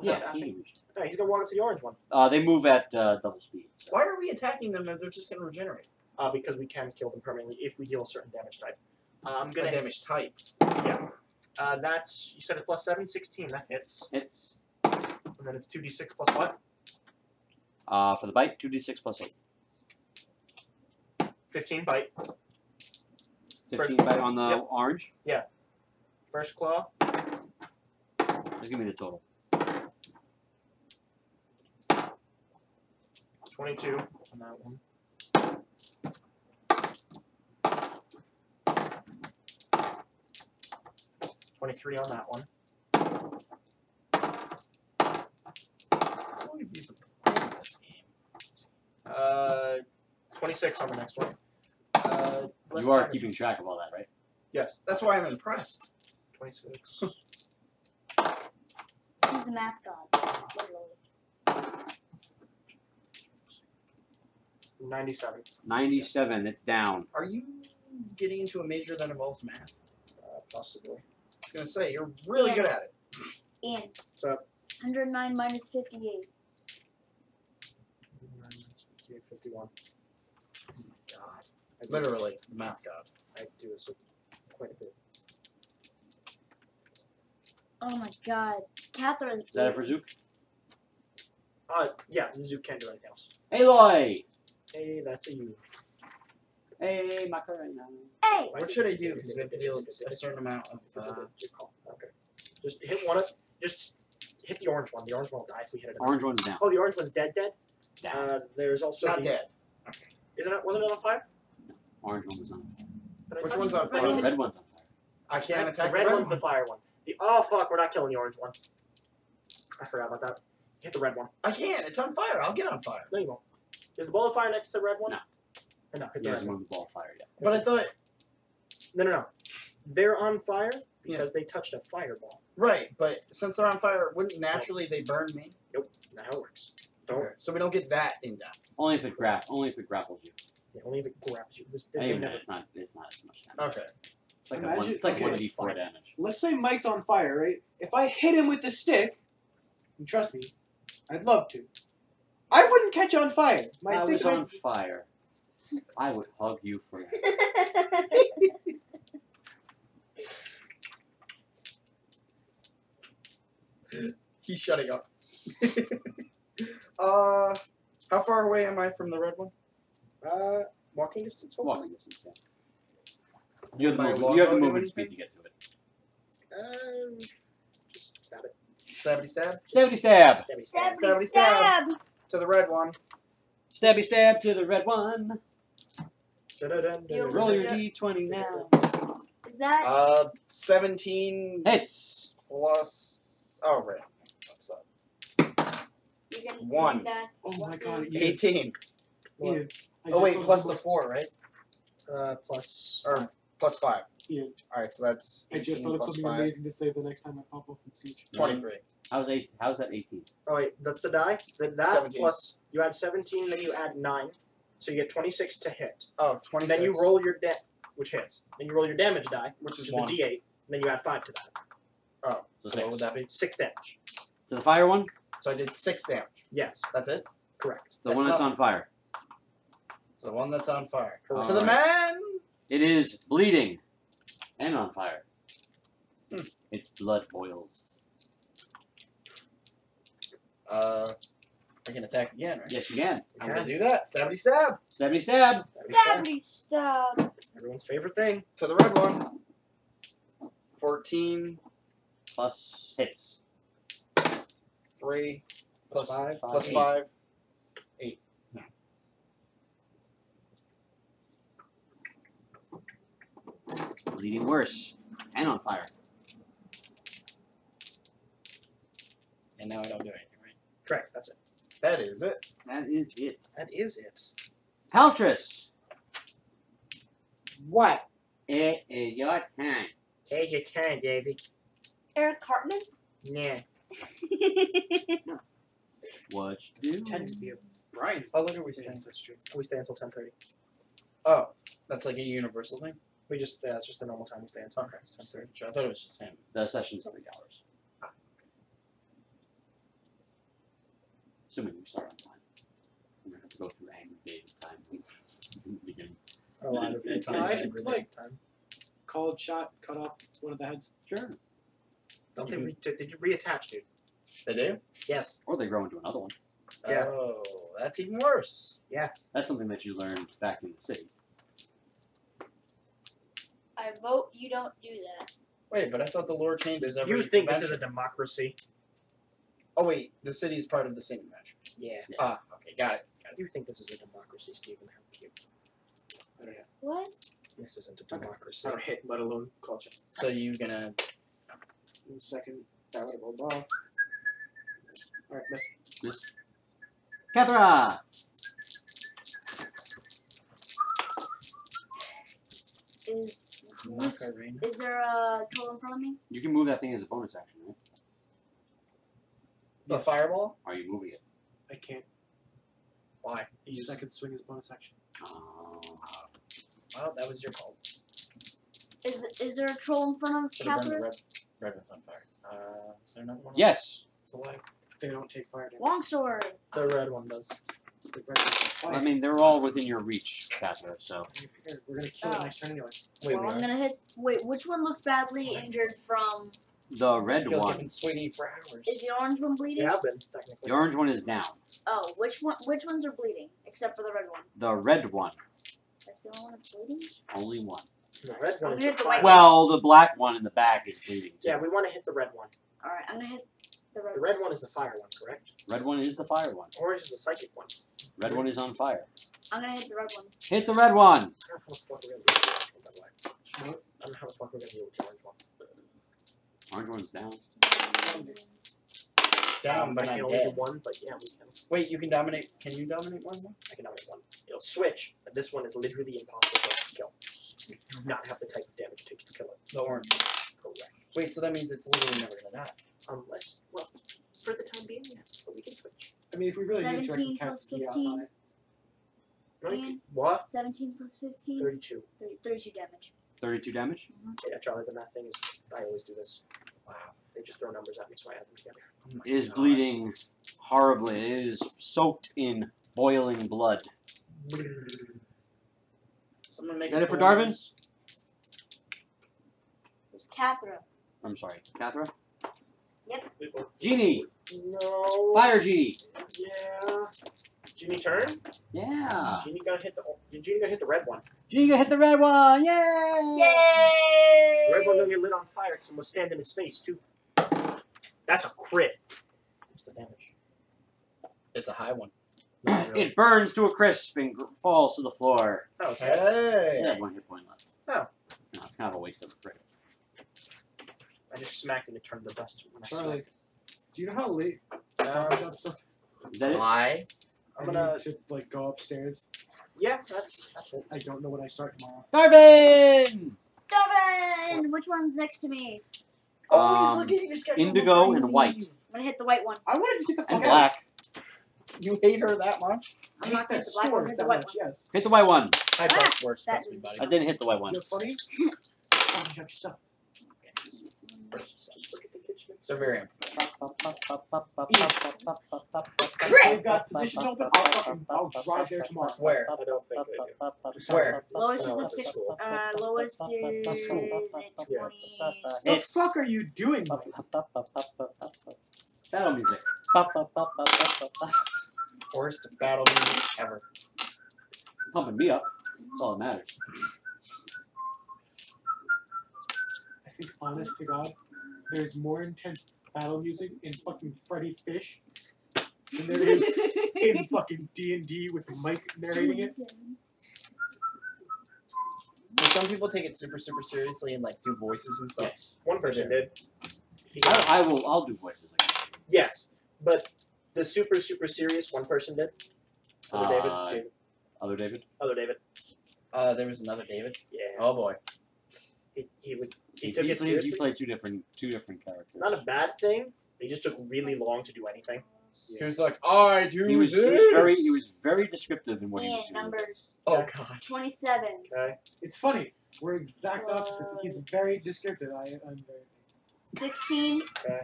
Yeah, Without dashing? huge. No, he's gonna walk up to the orange one. They move at double speed. So. Why are we attacking them if they're just going to regenerate? Because we can kill them permanently if we deal a certain damage type. I'm A gonna. damage type. Yeah. That's you said it plus 7, 16. That hits. It's And then it's 2d6 plus what? for the bite, 2d6 plus 8. 15 bite. 15 bite on the Yep. orange. First claw. Just give me the total. 22 on that one. $23 on that one. How long have you been playing this game? 26 on the next one. Less You are damage. keeping track of all that, right? Yes. That's why I'm impressed. 26. He's the math god. Literally. 97. 97, it's down. Are you getting into a major that involves math? Possibly. I was going to say, you're really good at it. Ian. So 109 minus 58. 51. God. Literally, the math god. I do this quite a bit. Oh my god. Catherine. Is that it for Zook? Yeah, the Zook can't do anything else. Aloy! Hey, that's a you. Hey, Macarena. Hey! What should I do? Because we have to deal with a certain amount of... Good call. Okay. Just hit one of. Just hit the orange one. The orange one will die if we hit it. Orange one's down. Oh, the orange one's dead. Down. There's also Not the, dead. Isn't it? Wasn't it on fire? Orange one was on. Did I Which touch one's it? on I fire? hit it. Red one's on fire. I can't attack The red one's the fire one. Oh fuck, we're not killing the orange one. I forgot about that. Hit the red one. I can't. It's on fire. I'll get on fire. No, you won't. Is the ball of fire next to the red one? No. No, hit He the red hasn't one. moved the ball of fire yet. But I thought... No. They're on fire because they touched a fireball. Right, but since they're on fire, wouldn't naturally they burn me? Nope, not how it works. Don't. Okay, so we don't get that in depth. Only if it grapples you. Yeah, only if it grabs you. This, Even then, it's not as much damage. Okay. It's like Imagine- it's like okay. 1d4 damage. Let's say Mike's on fire, right? If I hit him with the stick, and trust me, I'd love to. I wouldn't catch on fire. My I stick was might- on fire. I would hug you forever. He's shutting up. How far away am I from the red one? Walking distance. Hopefully. Walking distance, yeah. You have the My movement, you have the longbow do movement speed anything? to get to it. Just stab it. Stabby stab. Stabby stab! Stabby stab. Stabby Stabby stab! To the red one. Stabby stab to the red one. You Roll your Yeah. d20 now. Is that 17 Hits! plus. Oh, right. What's up? you can One. win that? Oh my One, god, two. Ian. 18. Ian, I Oh, just wait, looked plus up the what- 4, right? Plus. Or plus 5. Ian, Alright, so that's I just 18 thought of plus something 5. amazing to say the next time I pop off in Siege. 23. How's that 18? Oh wait, that's the die. That 17. plus you add 17, then you add 9, so you get 26 to hit. Oh, 26. Then you roll your which hits. Then you roll your damage die, Which is the 1. D8. And then you add 5 to that. Oh, So so what would that be? 6 damage. To the fire one? So I did 6 damage. Yes, That's it? correct. The That's one that's not- on fire. So the one that's on fire. Correct. To the man! It is bleeding and on fire. Hmm. Its blood boils. I can attack again, right? Yes, you can. I'm gonna do that. Stabby stab! Stabby stab! Stabby stab! Everyone's favorite thing. To the red one. 14, Plus hits. 3, plus 5. plus Eight. 5. Bleeding worse. And on fire. And now I don't do anything, right? Correct. That's it. That is it. That is it. That is it. Paletris! What? It is your time. Take your time, Davey. Eric Cartman? Nah. What you do? Tend to be a Brian's. How long are we Yeah, staying? that's true. We stay until 10:30. Oh, that's like a universal thing? We just it's just the normal time we stay until. Okay. Just making sure. I thought it was just him. The session's 3 hours. Assuming we start on time. I'm gonna have to go through angry David time. In the beginning. A lot of Can I time. like- Called shot, cut off one of the heads. Sure. Don't they did you reattach, dude? They do? Yes. Or they grow into another one. Yeah. Oh, that's even worse. That's something that you learned back in the city. I vote you don't do that. Wait, but I thought the lore changes every You think this is convention. a democracy? Oh wait, the city is part of the same convention. Yeah. Ah, okay, got it. You think this is a democracy, Stephen? How cute. I don't know. What? This isn't a democracy. I don't hit, let alone call shot. So you gonna In second, that would have rolled off. Alright, miss. Miss. Kathra! Is there a troll in front of me? You can move that thing as a bonus action, right? the fireball? Are you moving it? I can't. Why? Use second swing as bonus action. Oh. Well, that was your call. Is there a troll in front of Should have burned the Catherine? red one's on fire. Is there another one? Yes! It's alive. They don't take fire damage. Longsword. The red one does. The red one's on I fire. mean, they're all within your reach, Kathra, so. Here, we're gonna kill it next turn anyway. Wait, Well, we I'm are? gonna hit. Wait, which one looks badly injured from? The red I feel like I've one. been sweaty for hours. Is the orange one bleeding? You have been, technically. The orange one is down. Oh, which one? Which ones are bleeding? Except for the red one. The red one, That's the only one that's bleeding. only one. The red one is Here's the the fire. white Well, the black one in the back is bleeding too. Yeah, we want to hit the red one. All right, I'm gonna hit the red. The red one is the fire one, correct? Red one is the fire one. Orange is the psychic one. Red one is on fire. I'm gonna hit the red one. Hit the red one! I don't know how the fuck we're gonna do with the orange one, by the way. I don't know how the fuck we're gonna deal with the orange one. Orange one's down. Down, but I can not only do dead. one, but yeah, we can. Wait, you can dominate. Can you dominate one more? I can dominate one. It'll switch, but this one is literally impossible to kill. You do not have the type of damage it takes to kill it. The orange. Correct. Wait, so that means it's literally never gonna die. Unless, well, for the time being, yes, but we can switch. I mean, if we really need to, I 17 can plus cast chaos 15. on it. And- What? 17 plus 15. 32. 32 damage. 32 damage. Yeah, Charlie, the math thing is, I always do this. Wow. They just throw numbers at me, so I add them together. Oh my It is God. bleeding horribly. It is soaked in boiling blood. Someone make Is that it for troll Darvin? noise. There's Cathra. I'm sorry, Kathra. Yep. Genie! No. Fire Genie! Yeah. Genie turn. Yeah. Genie gonna hit the red one. Genie hit the red one. Yay! Yay! The red one gonna get lit on fire because I'm gonna stand in his face too. That's a crit. What's the damage? It's a high one. It burns to a crisp and falls to the floor. Oh, okay. Hey. It had 1 hit point left. Oh. No, it's kind of a waste of a crit. I just smacked and it turned to dust. When I Charlie, smacked. do you know how late? So Is that it? Why? I'm gonna. need to like go upstairs. Yeah, that's it. I don't know when I start tomorrow. Darvin! Darvin! Which one's next to me? Always Um, look at your schedule. indigo before you and white. leave. I'm gonna hit the white one. I wanted to get the And fuck out. black. You hate her that much? I'm not gonna hit That the black one, sword hit the that white much, one. yes. Hit the white one. High price works, that- trust me, buddy. I didn't hit the white one. You're funny. Oh, you have stuff. Just look at the kitchen. They're very They've got positions open. I'll drive there tomorrow. Where? I don't think they do. Where? Lowest No, is a that's six. cool. Lowest is Yeah. 20. What the It's- fuck are you doing? Mike? Battle music. Worst battle music ever. Pumping me up. That's all that matters. I think, honest to God, there's more intense battle music in fucking Freddy Fish than there is in fucking D&D with Mike narrating it. Some people take it super, super seriously and like do voices and stuff. Yes. One person did. He I'll do voices again. Yes, but the super serious one person did. Other David. Other David? Other David. There was another David. Yeah. Oh boy. He took it He seriously. played two different characters. Not a bad thing. They just took really long to do anything. He was like, I do He was this. very descriptive in what he was And doing. numbers Oh god. 27. Okay. It's funny. We're exact opposites. He's very descriptive. I'm very. 16. Okay.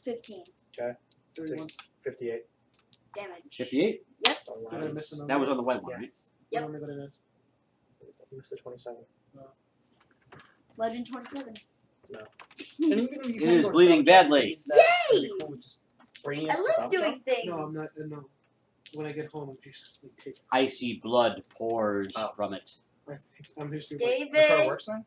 15 31. 58. damage. 58? Did I miss a number? That was on the white one, right? Yes. Yep. What number that it is? You missed the 27. Legend 27. And even if you It can't is go to bleeding South badly. Japanese, that's gonna be Yay! cool. Just bringing I us to love South doing things. No, I'm not. No. When I get home, I'm just like, take. Icy blood pours Oh. from it. I think I'm just doing. The car David. works now?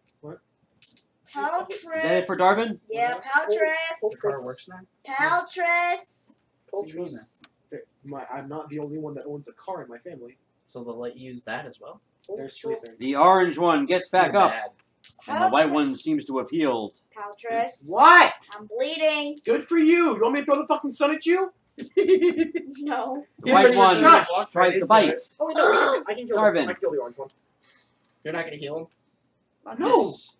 Paltress. Is that it for Darvin? Yeah, The Paltress. car works now? Paltress. What do you mean that? I'm not the only one that owns a car in my family. So they'll let you use that as well? They're sleeping. The orange one gets back You're up, bad. and the white one seems to have healed. Paltress. What? I'm bleeding. Good for you. You want me to throw the fucking sun at you? No. The Yeah, white but one shush. tries to bite. Oh wait, no, I can kill Darvin. I can kill the orange one. You're not gonna heal him? No. Yes.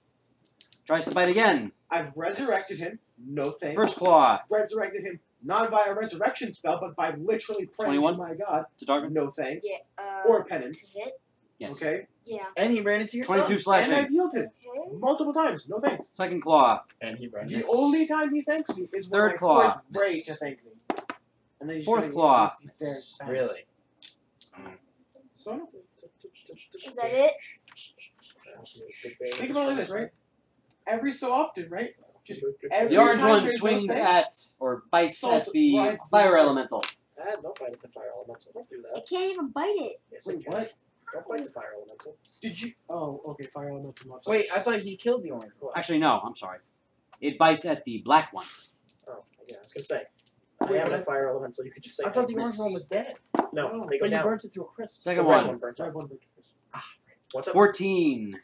Tries to bite again. I've resurrected him. No thanks. First claw Resurrected him not by a resurrection spell, but by literally praying 21? to my god. to Darvin. No thanks. Yeah. Or To penance. hit. Yes. Okay. Yeah. And he ran into your 22 son. And slashing. I've healed him Okay. multiple times. No thanks. Second claw. And he ran The only time he thanks me is when Third I claw. force Ray to thank me. And then he's Fourth doing- claw. He's there. Thanks. Really? So Is that it? think about it like this, right? Every so often, right? Just every The orange time one there's no swings thing, at or bites salt at the rises fire up. elemental. Don't bite at the fire elemental. Don't do I that. can't even bite it. Yes, I Wait, can. what? Don't bite the fire elemental. Did you? Oh, okay. Fire elemental. Not Wait, I thought he killed the orange one. Actually, no. I'm sorry. It bites at the black one. Oh, yeah, I was gonna say. I Wait, am but a fire elemental. You could just say. I thought the miss. orange one was dead. No, Oh, they go But you down. burnt it to a crisp. Second The red one. burnt Try up. one big. What's up? 14.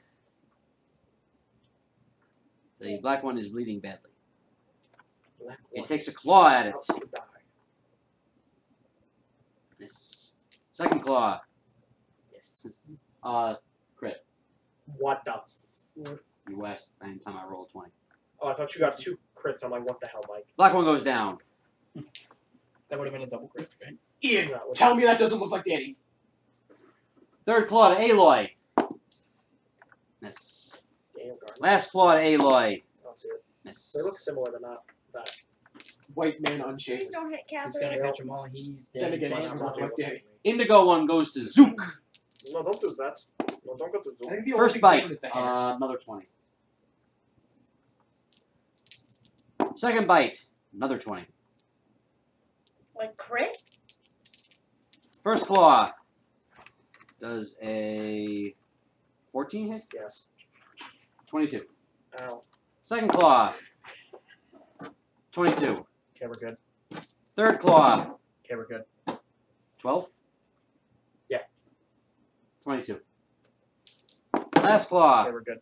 The black one is bleeding badly. Black It one. takes a claw at it. How to die. This second claw. Yes. Crit. What the? You asked anytime I roll a 20. Oh, I thought you got 2 crits. I'm like, what the hell, Mike? Black one goes down. That would have been a double crit, right? Ian, No, tell me that doesn't look like Danny. Third claw to Aloy. Miss. Daniel Garland. Last claw to Aloy. I don't see it. Miss. They look similar, but not that. White man unshaven. Please don't hit He's Catherine. gonna catch them all. He's dead. Then again, Fine, he's I'm not not like Danny. Indigo one goes to Zook. No, don't do that. No, don't go to I Zoom. think the First only thing bite. different is the hair. Another 20. Second bite. Another 20. Like crit? First claw does a 14 hit? Yes. 22. Ow. Second claw, 22. Okay, we're good. Third claw, Okay, we're good. 12? Yeah. 22. Last claw, Okay, we're good.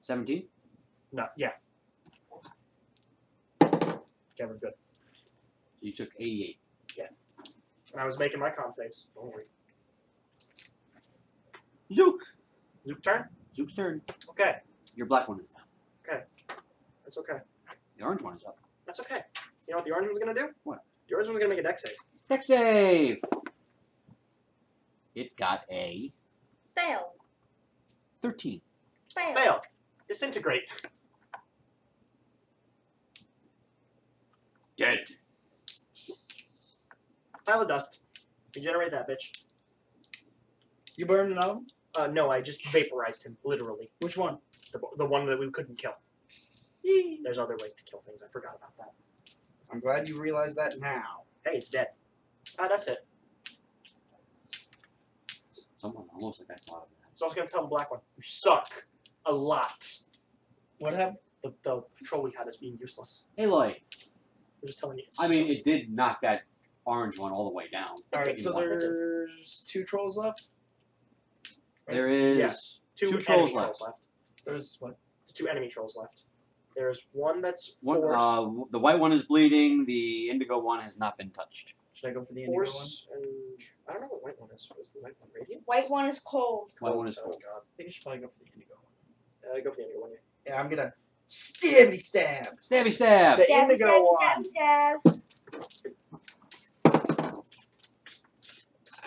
17. No, yeah. Okay, we're good. You took 88. And I was making my con saves. Don't worry. Zook! Zook turn? Zook's turn. Okay. Your black one is down. That's okay. The orange one is up. That's okay. You know what the orange one's gonna do? What? The orange one's gonna make a dex save. Dex save! It got a Fail. 13. Fail. Fail. Disintegrate. Dead. Pile of dust. Regenerate that bitch. You burned another one? No, I just vaporized him, literally. Which one? The one that we couldn't kill. There's other ways to kill things. I forgot about that. I'm glad you realize that now. Hey, it's dead. Ah, that's it. Someone almost like I thought of that. It's also gonna tell the black one, you suck a lot. What happened? The patrol we had is being useless. Aloy, We're just telling you. It I mean, it did knock that orange one all the way down. Alright, so One. there's 2 trolls left? There is Yeah. two two trolls enemy left. trolls left. There's what? 2 enemy trolls left. There's one that's One, force. the white one is bleeding. The indigo one has not been touched. Should I go for the indigo one? Force and I don't know what white one is. What is the white one? Radiant? White one is cold. White one is Oh cold. god. I think I should probably go for the indigo one. Go for the indigo one. Yeah. Yeah, I'm gonna stabby stab. Stabby stab. The Stabby, indigo stabby, one. stabby, stab.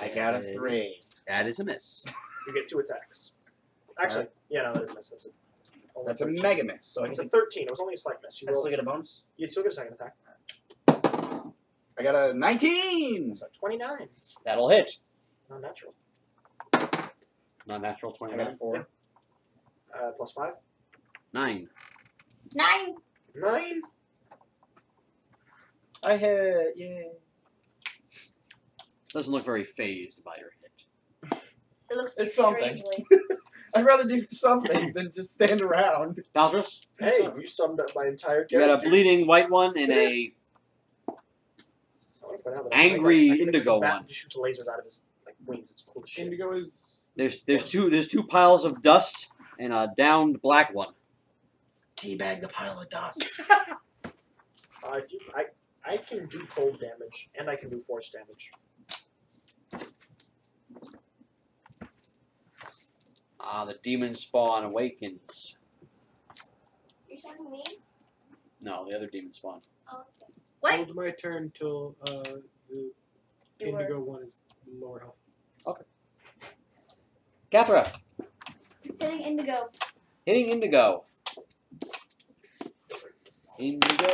I got a 3. That is a miss. You get 2 attacks. Actually, yeah, no, that is a miss. That's a 13. mega miss. So I It's a can 13. It was only a slight miss. You I still rolled. get a bonus. You still get a second attack. I got a 19. So 29. That'll hit. Not natural. Not natural I got a 29. 4. Plus 5. 9. 9. 9. I hit. Yay. Doesn't look very phased by your hit. It looks It's something. strangely. I'd rather do something than just stand around. Paletris, Hey, you summed up my entire you character. got a bleeding white one and a angry indigo one. Just shoots lasers out of his wings. It's cool as shit. Indigo is there's two piles of dust and a downed black one. Teabag the pile of dust. If you, I can do cold damage and I can do force damage. The demon spawn awakens. You're talking me? No, the other demon spawn. Oh, okay. What? hold my turn till the indigo one is lower health. Cathra, Hitting indigo. hitting indigo. Indigo.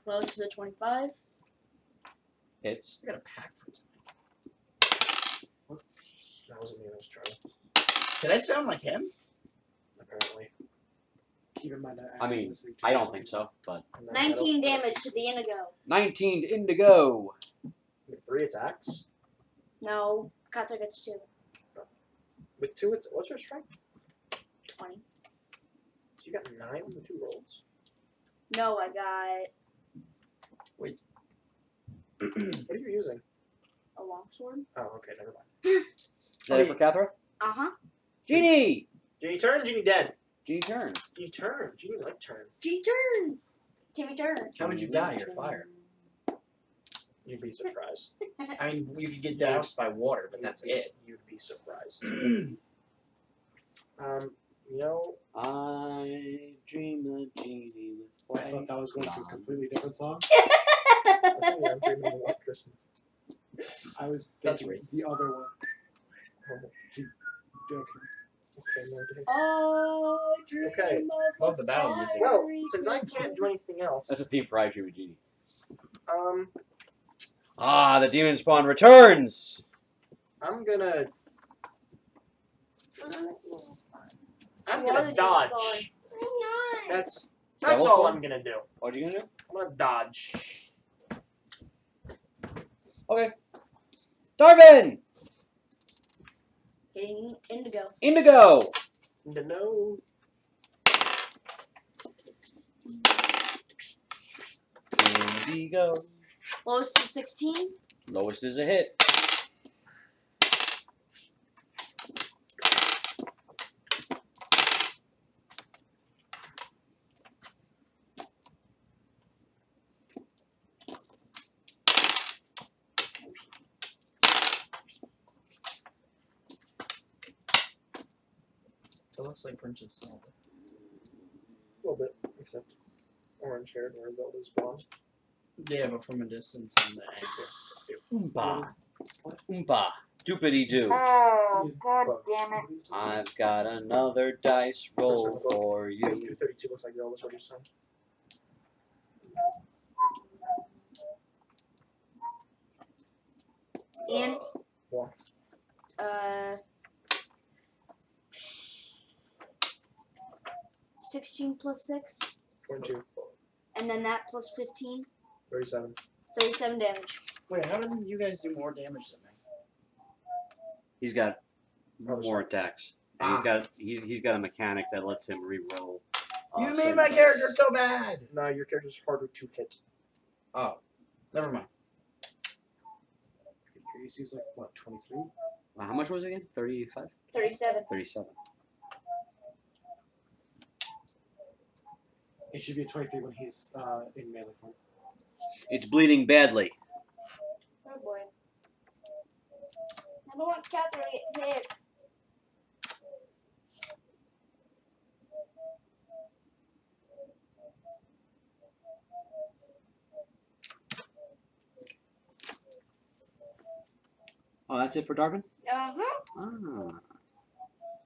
Close to 25. Hits. I got a pack for tonight. That wasn't me. That was Charlie. Did I sound like him? Apparently. Keep in mind, I mean, I don't think so, but And then 19 damage to the indigo. 19 to indigo. With 3 attacks. No, Kata gets 2. With 2, what's your strength? 20. So you got 9 with the 2 rolls. No, I got Wait. What are you using? a longsword. Oh, okay, never mind. Is that it for Cathra? Uh-huh. Genie! Genie turn, Genie dead. Genie turn. Genie turn, Genie like turn. G turn. Timmy turn. How would you die? You're fired. You'd be surprised. I mean, you could get doused by water, but that's it. You'd be surprised. You know, I dream a genie with I thought that was going to a completely different song. I think I'm dreaming of a white Christmas. I was That's thinking racist. the other one. Oh, Okay. okay, no, I didn't. Oh, dream Okay. of Love the battle music. Well, since I can't do anything else, That's a theme for I Dream a Genie. The demon spawn returns! I'm gonna You are the dodge. demon spawn. I'm not. That's That's Level all four? I'm gonna do. What are you gonna do? I'm gonna dodge. Okay. Darvin! Hitting Indigo. Indigo! No. Indigo. Lowest is 16. Lowest is a hit. It looks like Prince's Zelda. A little bit, except orange haired where Zelda's blonde. Yeah, but from a distance and the angle. Oompa. Oompa. Doopity doo. Oh, god damn it. I've got another dice roll for you. 232 looks like Zelda's what he's saying. And, What? 16 plus 6. 22. And then that plus 15. 37. 37 damage. Wait, how did you guys do more damage than me? He's got Oh, more attacks. And he's got a mechanic that lets him re-roll. You made certain my dice. character so bad! No, your character's harder to hit. Oh, never mind. Your AC's like, what, 23? How much was it again? 35? 37. 37. It should be a 23 when he's in melee form. It's bleeding badly. Oh boy. I don't want Catherine to get hit. Oh, that's it for Darvin? Uh-huh. Ah.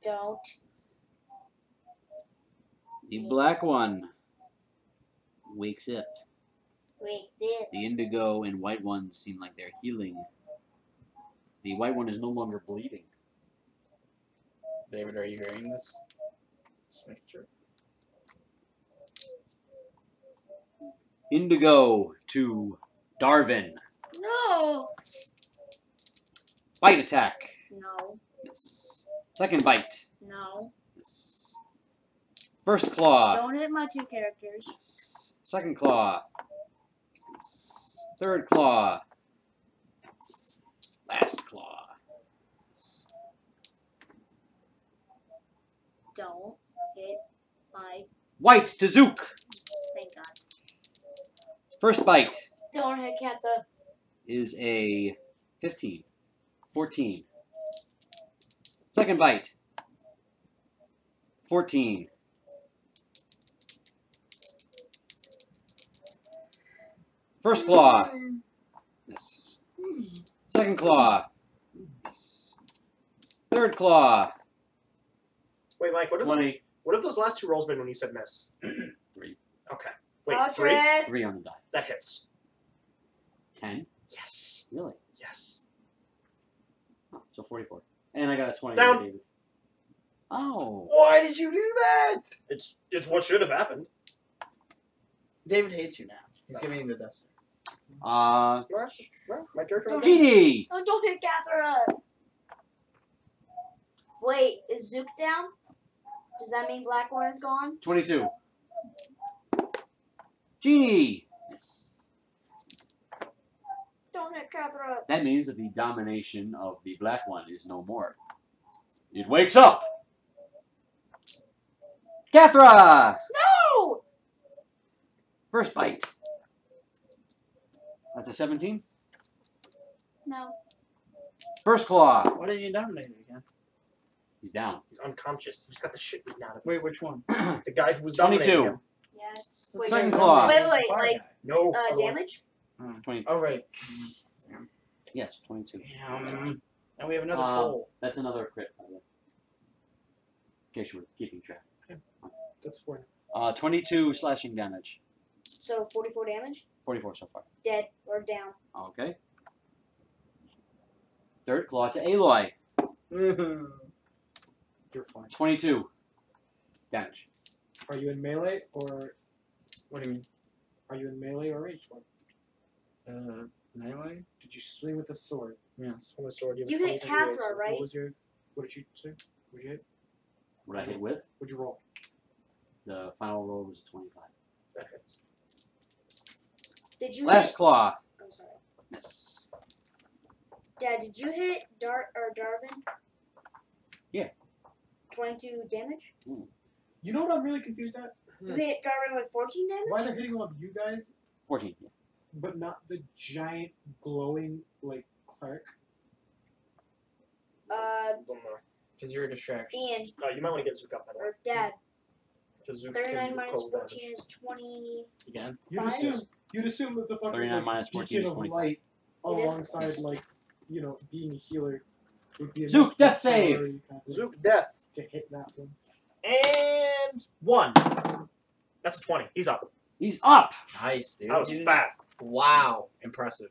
Don't. The black one wakes up. Wait, it. The indigo and white ones seem like they're healing. The white one is no longer bleeding. David, are you hearing this? Just make sure. Indigo to Darvin. No. Bite attack. No. Yes. Second bite. No. Yes. First claw. Don't hit my two characters. Yes. Second claw. Yes. Third claw. Yes. Last claw. Yes. Don't hit my. White to Zook. Thank God. First bite Don't hit Catherine. is a 15. 14. Second bite. 14. First claw. Yes. Second claw. Yes. Third claw. Wait, Mike, what if, 20. what if those last two rolls been when you said miss? 3. Okay. Wait, 3? Paletris. 3 on the die. That hits. 10. Yes. Really? Yes. Oh, so 44. And I got a 20. Down. for David. Oh. Why did you do that? It's what should have happened. David hates you now. He's giving you the dust. Well, my character. Don't Genie. Oh, don't hit Catherine. Wait, is Zook down? Does that mean Black One is gone? 22. Genie. Yes. Don't hit Catherine. That means that the domination of the black one is no more. It wakes up. Cathra! No! First bite. That's a 17. No. First claw. Why didn't you dominate it again? He's down. He's unconscious. He's got the shit beaten out of him. Wait, which one? The guy who was 22. dominating him. Yes. Wait, Second wait, claw. Wait, wait, Fire like, guy. No. other one. damage? 20. Oh, right. Yes, 22. And we have another Uh, troll. That's another crit, by the way. In case you were keeping track. That's 4. 22 slashing damage. So 44 damage? 44 so far. Dead or down. Okay. Third claw to Aloy. You're fine. 22 damage. Are you in melee or What do you mean? Are you in melee or ranged one? Melee? Did you swing with a sword? Yeah. On the sword, You have hit 20 days. Cathra, right? What was your? What did you say? What did you hit? What I hit with? What'd you roll? The final roll was a 25. That hits. Did you Last hit? claw. I'm sorry. Yes. Dad, did you hit Darvin? Yeah. 22 damage? You know what I'm really confused at? You hit Darvin with 14 damage? Why they're hitting on you guys, 14. Yeah. but not the giant glowing like cleric? One more. Because you're a distraction. Ian, You might want to get Zook up, by the way. or Dad, Because Zook can 39 do minus cold 14 damage. is 20. Again? Five? You'd assume that the fucking 39 like, minus 14 beacon is of 25. light It is. alongside like being a healer would be Zook, enough death power save! you kind of Zook death. to hit that one. And 1. That's a 20. He's up. He's up! Nice, dude. That was You- fast. Wow. Impressive.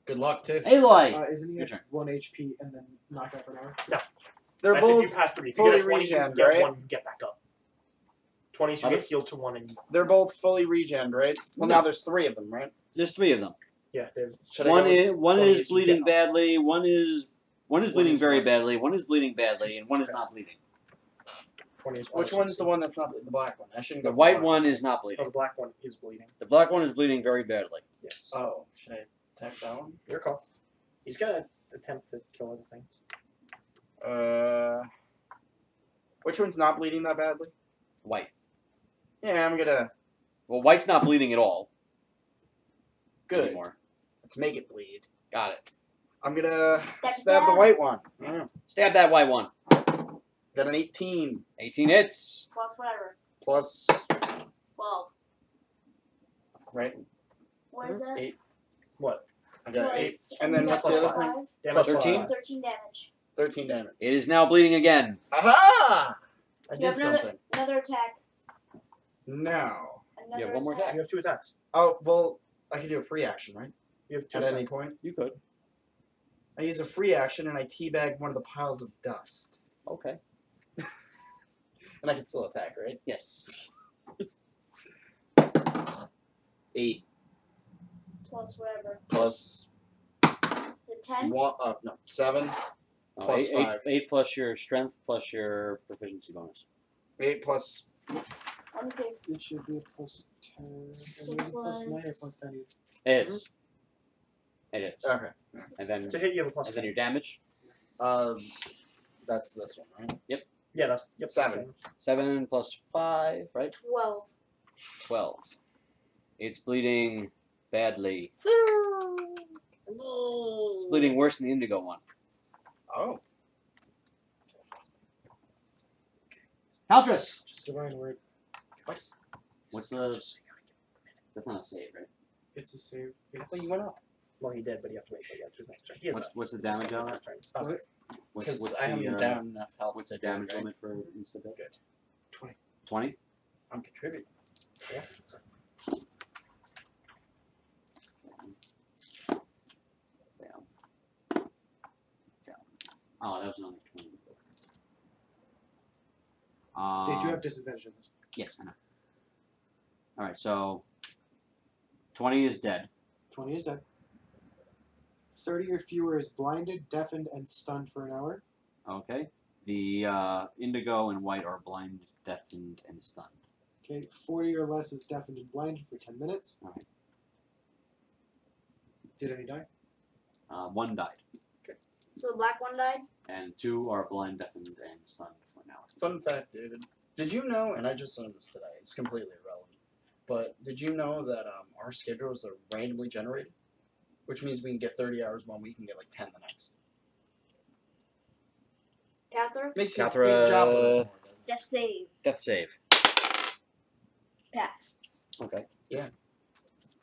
Good luck, too. Aloy! Isn't he Your at turn. 1 HP and then knocked out for an hour? They're That's if both you pass 3. If you fully get a 20, regen, you get right? 1, you get back up. 20, so you get Others? healed to 1, and they're both fully regen, right? Well, No. now there's 3 of them, right? There's 3 of them. yeah, there's Should I One go with- is one 20 is is you bleeding get up. badly, one is bleeding is very what? badly, one is bleeding badly, and one is Okay. not bleeding. 20 is Which one's the one that's not the black one? I shouldn't go The for white black. one is not Oh, bleeding. the black one is bleeding. The black one is bleeding very badly. Yes. Oh, should I attack that one? Your call. He's gonna attempt to kill other things. Which one's not bleeding that badly? White. Yeah, I'm gonna. Well, white's not bleeding at all Good. anymore. Let's make it bleed. Got it. I'm gonna Stab stab the stab. white one. Yeah. Stab that white one. Got an 18 18 hits. Plus whatever. plus 12. right. What is that? 8. What? I got 8, Plus, and then you what's got the other plus thing? five. Damage 13? 13 damage. 13 damage. It is now bleeding again. Aha! I You did have another, something. another attack. No. Another You have one more attack. attack. You have 2 attacks. Oh well, I can do a free action, right? You have 2 At attacks. any point. You could. I use a free action and I teabag one of the piles of dust, Okay. and I can still attack, right? Yes. 8 Plus whatever. plus Is it 10? no 7 Oh, Plus 8, 5. 8 plus your strength plus your proficiency bonus. 8 plus Let me see. It should be a plus 10. So Maybe plus 9 or plus- plus 10. It is. It is. okay. And then To hit, you have a plus and then 10. your damage. That's this one, right? Yeah, that's yep. 7. 7 plus 5, right? 12. 12. It's bleeding badly. Bleeding worse than the indigo one. Oh. Paletris! Just divine word. What's the... That's not a save, right? It's a save. I thought you went up. Well, he did, but you have to wait till he gets his next turn. He has What's the damage on that? What? Because What's I haven't the, down enough health. What's the to do it, damage right? limit for insta hit? Good. 20. 20? I'm contributing. Yeah. Down. Oh, that was only 20. Did you have disadvantage on this? Yes, I know. Alright, so 20 is dead. 20 is dead. 30 or fewer is blinded, deafened, and stunned for an hour. Okay. The indigo and white are blind, deafened, and stunned. Okay, 40 or less is deafened and blinded for 10 minutes. Alright. Did any die? 1 died. So the black one died? And 2 are blind, deafened, and stunned for an hour. Fun fact, David. Did you know, and I just learned this today, it's completely irrelevant, but did you know that our schedules are randomly generated? Which means we can get 30 hours one week and get like 10 the next. Cathra? Makes your Cathra- job a little more, doesn't it? Death save. Death save. Pass. Okay. Yeah.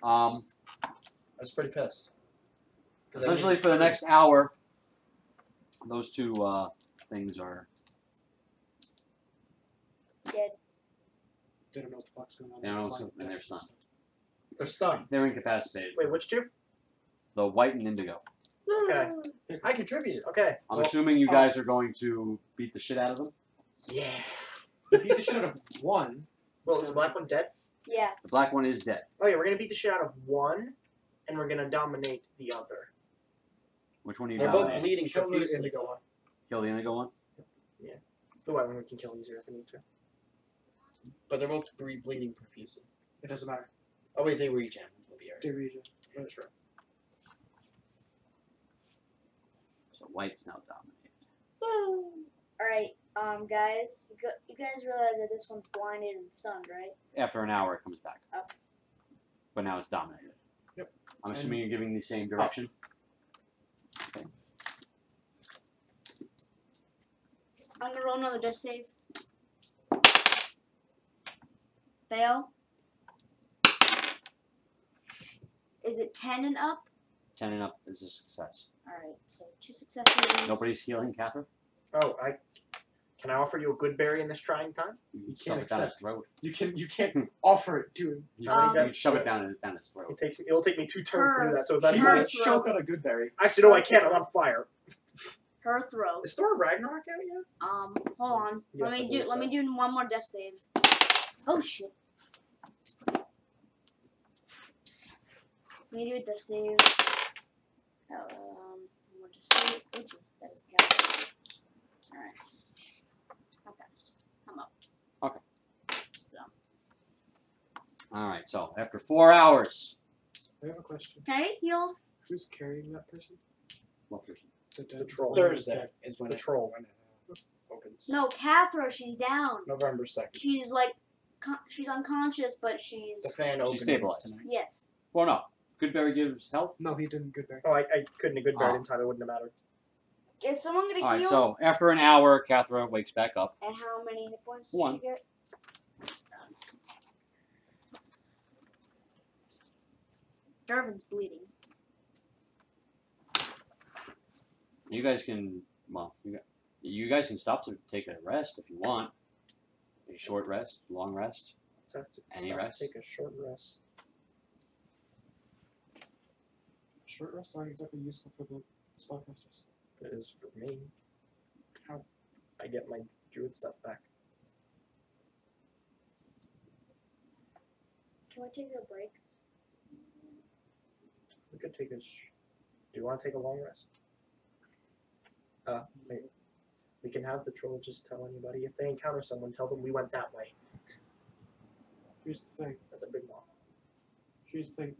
Um, I was pretty pissed. 'Cause I essentially needed for the 30. next hour, those 2 things are... Dead. They don't know what the fuck's going on. They don't know Blind, what's- and they're stunned. They're stunned. They're incapacitated. Wait, which 2? The white and indigo. Okay. I contributed. Okay. I'm well, assuming you guys are going to beat the shit out of them? Yeah. You beat the shit out of one. Well, is the black one dead? Yeah. The black one is dead. Oh yeah, we're gonna beat the shit out of one, and we're gonna dominate the other. Which one are you They're both dominating? bleeding Kill the profusely. indigo one. Kill the indigo one? The white one we can kill easier if we need to. But they're both bleeding profusely. It doesn't matter. Oh wait, they regen. We'll be They alright. region. That's true. So white's now dominated. Alright, guys. You guys realize that this one's blinded and stunned, right? After an hour, it comes back. Oh. But now it's dominated. Yep. I'm assuming you're giving the same direction. Okay. I'm gonna roll another death save. Fail. Is it 10 and up? 10 and up is a success. Alright, so 2 successes. Nobody's healing, Catherine? Oh, can I offer you a good berry in this trying time? You can't shove it down his accept. throat. You can't offer it to him. You, Um, you shove it down his throat. It'll take me 2 turns to do that, so it's not He even. might choke on a good berry. Actually, no, I can't. I'm on fire. Her throat. Is Thor Ragnarok out yet? Hold on. Yes, I believe Let me do one more death save. Oh shit. Oops. Let me do a death save. One more death save. Oh jeez, that doesn't count. Alright. How fast? I'm up. Okay. So. Alright, so after 4 hours. I have a question. Okay, healed. Who's carrying that person? What person? The troll. Thursday is when The it troll. opens. No, Cathra, she's down. November 2nd. She's like, she's unconscious, but she's. The fan opens stabilized. tonight. Yes. Well, no. Goodberry gives health. No, he didn't good berry. Oh, I couldn't have good berry Oh. in time. It wouldn't have mattered. Is someone gonna Alright, heal? so after an hour, Cathra wakes back up. And how many hit points does One. she get? Dervin's bleeding. You guys can, well, you guys can stop to take a rest if you want. A short rest, long rest. Let's have to Any stop, rest? Take a short rest. Short rests aren't exactly useful for the spellcasters. It is for me. How? I get my druid stuff back. Can we take a break? We could take a. Do you want to take a long rest? Maybe. We can have the troll just tell anybody if they encounter someone, tell them we went that way. Here's the thing. That's a big moth. Here's the thing.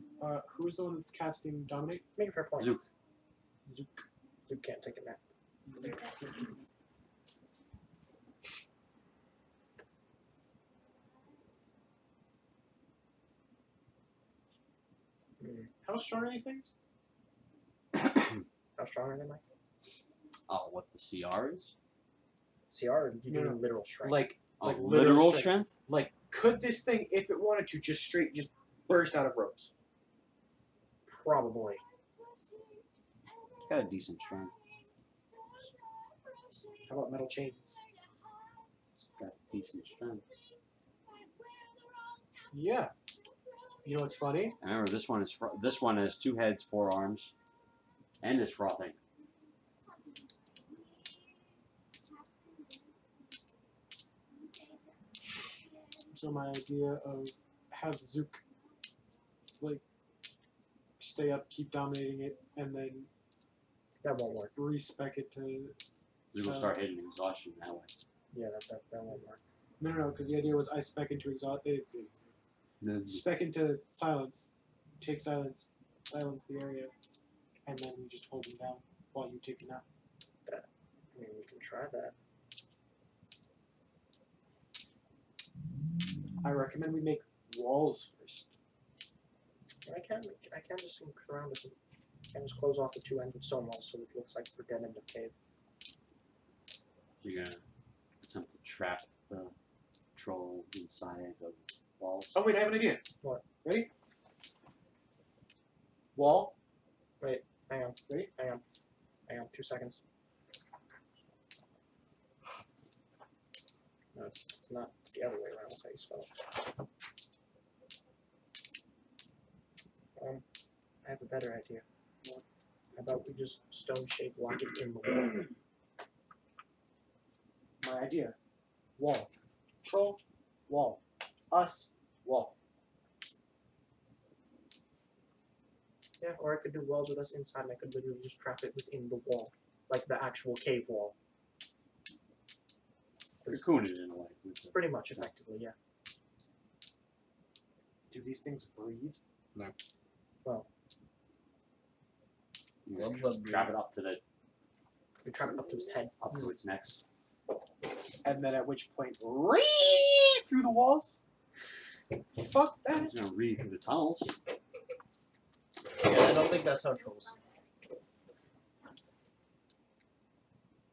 Who is the one that's casting Dominate? Make a fair point. Zook. Zook. Zook can't take a nap. How strong are these things? How strong are they, Mike? Oh, what the CR is? CR, or you do No. literal strength? Like Oh, Like literal literal strength? Like, could this thing, if it wanted to, just burst out of ropes? Probably. It's got a decent strength. How about metal chains? It's got decent strength. Yeah. You know what's funny? And remember, this one has 2 heads, 4 arms, and is frothing. So my idea of have Zook like stay up, keep dominating it, and then That won't work. respec it to We will start hitting exhaustion that way. Yeah, that won't work. no, because the idea was I spec into spec into silence, take silence the area, and then we just hold them down while you take a nap. I mean, we can try that. I recommend we make walls first. I can just surround it. I can just close off the 2 ends with stone walls so it looks like we're dead end of cave. You're gonna attempt to trap the troll inside the walls. Oh wait, I have an idea. What? Ready? Wall. Hang on. Ready? Hang on. 2 seconds. No, it's not. It's the other way around. That's how you spell it. I have a better idea. How about we just stone shape lock it in the wall? My idea. Wall. Troll. Wall. Us. Wall. Yeah, or I could do walls with us inside, and I could literally just trap it within the wall, like the actual cave wall. Cocoon it in a way. Pretty much, effectively, yeah. Do these things breathe? Well, You Love, love, trap it up to the we trap it up to his head. up to its next. And then at which point, through the walls? Fuck that. It's gonna read through the tunnels. Yeah, I don't think that's how trolls.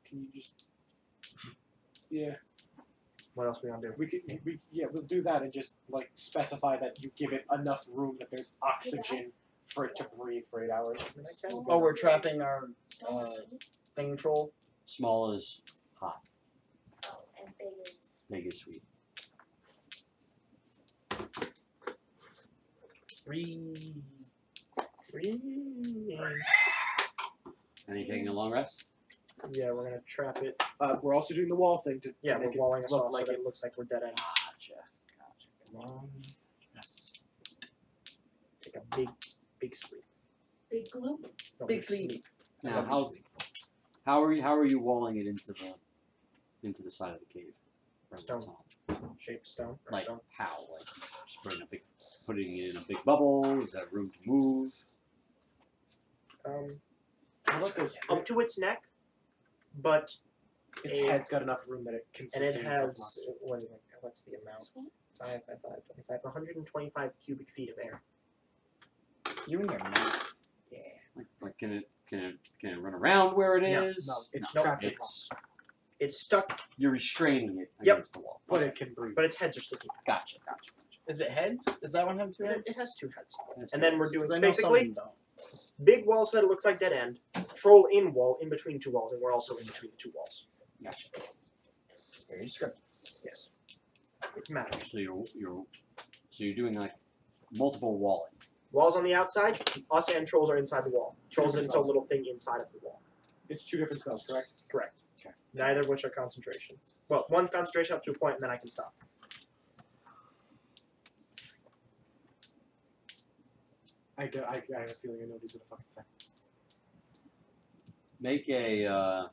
Can you just? Yeah, What else we gonna do? we'll do that and just like specify that you give it enough room that there's oxygen for it to breathe for 8 hours. Oh, we're trapping our thing troll. Small is hot, Oh, and big is. big is sweet. And you taking a long rest? Yeah, we're gonna trap it. We're also doing the wall thing to Yeah, make we're it walling us look off like so that it it's- looks like we're dead ends. Gotcha. Long. Yes. Take a big sleep. Big gloop. No, Big sleep. Now, how are you walling it into the side of the cave? From the Stone. tunnel? Shaped stone. Or Like stone. how? Like just putting it in a big bubble? Is that room to move? How about this? Up to its neck, but Its a- head's got enough room that it can and it sustain has itself. what's the amount? Sweet. 125 cubic feet of air. You and your mouth. Yeah. Like can it run around where it No, is? no, it's No, trapped. It's stuck, You're restraining it Yep. against the wall. but it can breathe. but its heads are sticking. Gotcha. Is it heads? Does that one have two heads? It has two heads. That's And then good. we're doing 'Cause I know some of basically them don't. big wall so that it looks like dead end. Troll in wall in between two walls, and we're also in between the two walls. Gotcha. Very script. Yes. It matters. So you're doing like multiple walling. Walls on the outside, us and trolls are inside the wall. Trolls Different into a spells. little thing inside of the wall. It's two different spells, correct? Correct. Okay. Neither of which are concentrations. Well, one's concentration up to a point, and then I can stop. I have a feeling I know what he's gonna fucking say. Make a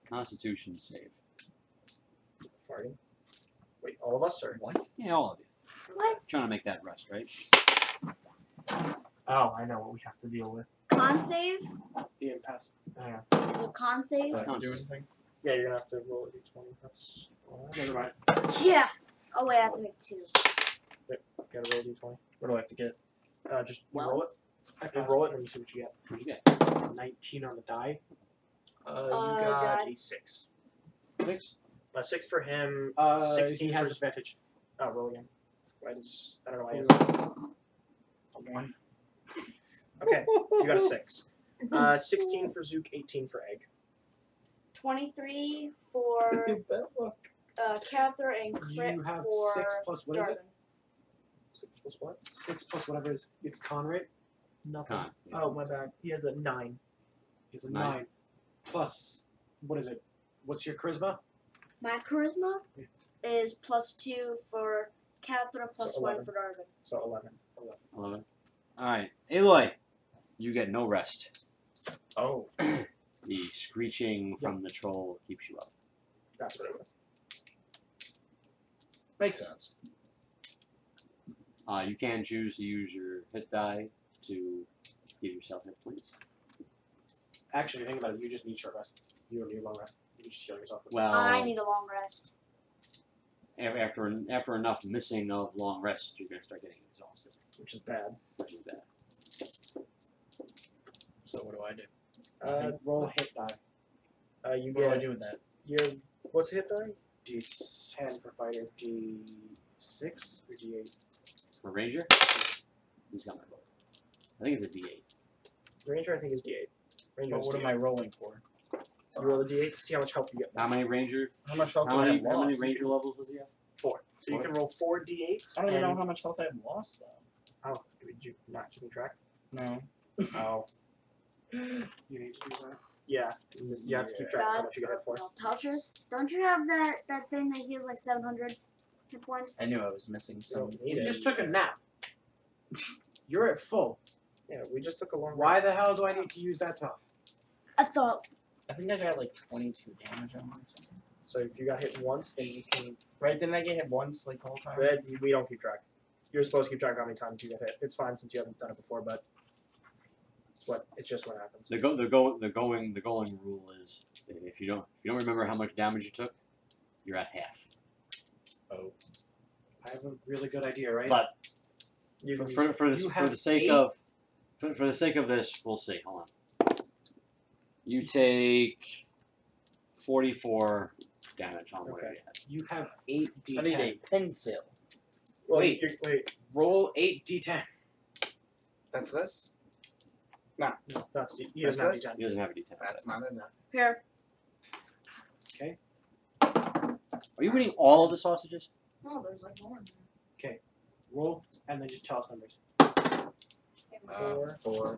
Constitution save. Farting. Wait, all of us, or What? Yeah, all of you. What? Trying to make that rest, right? Oh, I know what we have to deal with. Con save? Ian, pass. Is it con save? Do Concept. anything? Yeah, you're gonna have to roll a d20. That's Never mind. Yeah. Oh wait, I have to make 2. gotta roll a d20. What do I have to get? Just Well, roll it. I Just passed. roll it, and then you see what you get. What'd you get? 19 on the die. You got got a 6. 6. A 6 for him. 16 16 has for- advantage. Oh, roll again. Why does I don't know why. He has One. Okay, you got a 6. 16 for Zook, 18 for Egg. 23 for Cather and crit You have for 6 plus what is it? Jarvan. 6 plus what? 6 plus whatever is its con rate. Nothing. Con. Yeah. Oh, my bad. He has a 9. Is a 9. 9. Plus, what is it? What's your charisma? My charisma Yeah. is +2 for Cather, plus So 1 11. for Jarvan. So 11. 11. Alright. Aloy, you get no rest. Oh. The screeching from the troll keeps you up. That's what it was. Makes sense. You can choose to use your hit die to give yourself hit points. Actually, think about it. You just need short rests. You don't need long rest. You just heal yourself. Well, I need a long rest. after enough missing of long rests, you're going to start getting exhausted, Which is bad. which is bad. So what do I do? Roll a hit die. You What do I get do with that? your what's a hit die? D10 for fighter. D6 or D8? For Ranger, he's got my book. I think it's a D8. Ranger, I think is D8. Ranger But is what am D8. I rolling for? You roll a D8 to see how much health you get. How many Ranger? How much health How do I many, have how many lost? Ranger levels does he have? 4. So you can roll 4 D8s. I don't even and- know how much health I have lost though. Oh, did you not keep track? No. Oh. You need to do that. Yeah. You have to keep track of how much you get hit for. Paletris, don't you have that thing that heals like 700 hit points? I knew I was missing You some. don't need You it. just took a nap. You're at full. Yeah, we just took a long Why rest. the hell do I need to use that spell? I thought I think I got like 22 damage on it or something. So if you got hit once, then you can. Right? Didn't I get hit once like the whole time? We don't keep track. You're supposed to keep track of how many times you get hit. It's fine since you haven't done it before, but it's just what happens. The going rule is if you don't remember how much damage you took, you're at half. Oh. I have a really good idea, right? But You can for the sake of this, we'll see. Hold on. You take 44 damage on whatever Okay. you had. You have 8 D10. I need a pencil. well, Wait. wait. Roll 8 D10. That's this? No, that's he doesn't have That's D10. He doesn't have a D10. That's not enough. here. Are you eating all of the sausages? Oh, there's like more. Roll, and then just tell us numbers. 4, 4.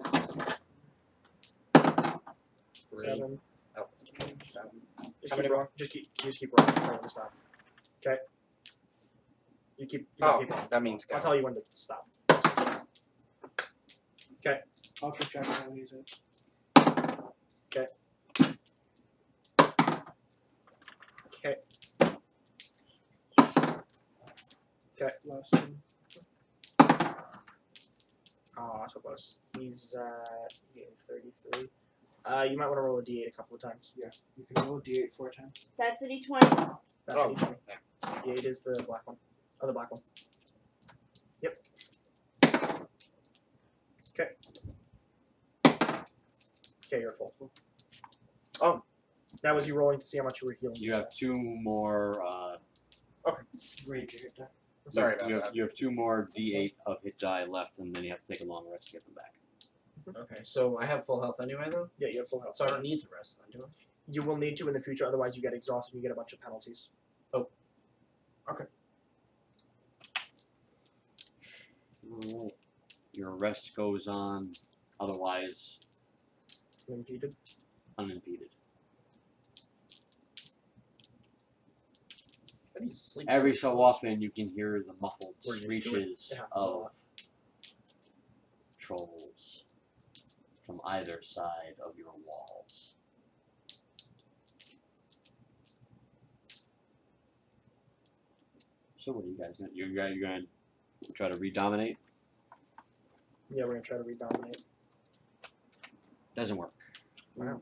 3. 7. Oh, 7. Just How keep many rolling. Just keep rolling. Tell when to stop. Okay. You keep rolling. That means go. I'll tell you when to stop. I'll keep track of how many is it. Okay. Last one. Oh, that's so close. He's 33. You might want to roll a d8 a couple of times. Yeah, you can roll D8 4 times. That's a D20. That's Oh, a d20. D8 is the black one. Oh, the black one. Yep. Okay. Okay, you're full. Oh. That was you rolling to see how much you were healing. You have 2 more. Rage hit die. Sorry about you have, that. You have 2 more D8 of hit die left, and then you have to take a long rest to get them back. Okay, so I have full health anyway, though? Yeah, you have full health. So I don't need to rest then, do I? You will need to in the future, otherwise you get exhausted and you get a bunch of penalties. Alright. Your rest goes on, otherwise Unimpeded. unimpeded. I need to sleep. Every so often, you can hear the muffled We're used to it. screeches Yeah. of trolls from either side of your walls. So what are you guys gonna? You're gonna try to redominate? Yeah, we're gonna try to redominate. Doesn't work. Wow.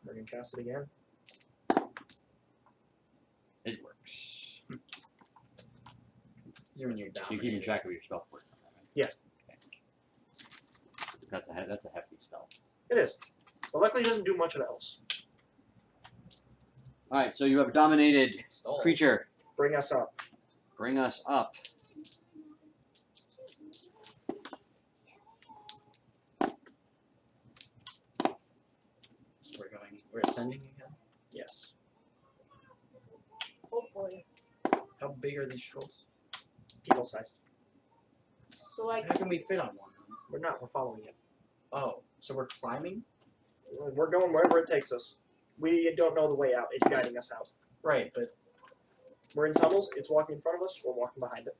We're gonna cast it again. It works. You're in your down. You're keeping track of your spell points on that, right? Yeah. Okay. That's a hefty spell. It is. But luckily it doesn't do much else. All right. So you have a dominated Stalls. creature. Bring us up. Bring us up. So we're ascending again? Yes. Oh boy. How big are these trolls? People size. So like How can we fit on one? We're not, we're following it. Oh, so we're climbing? We're going wherever it takes us. We don't know the way out. It's guiding us out. Right, but We're in tunnels. It's walking in front of us. We're walking behind it.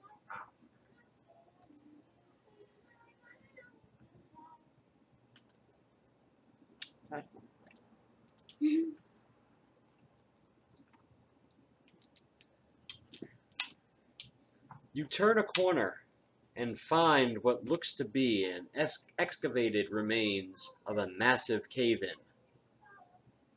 That's You turn a corner and find what looks to be an excavated remains of a massive cave-in.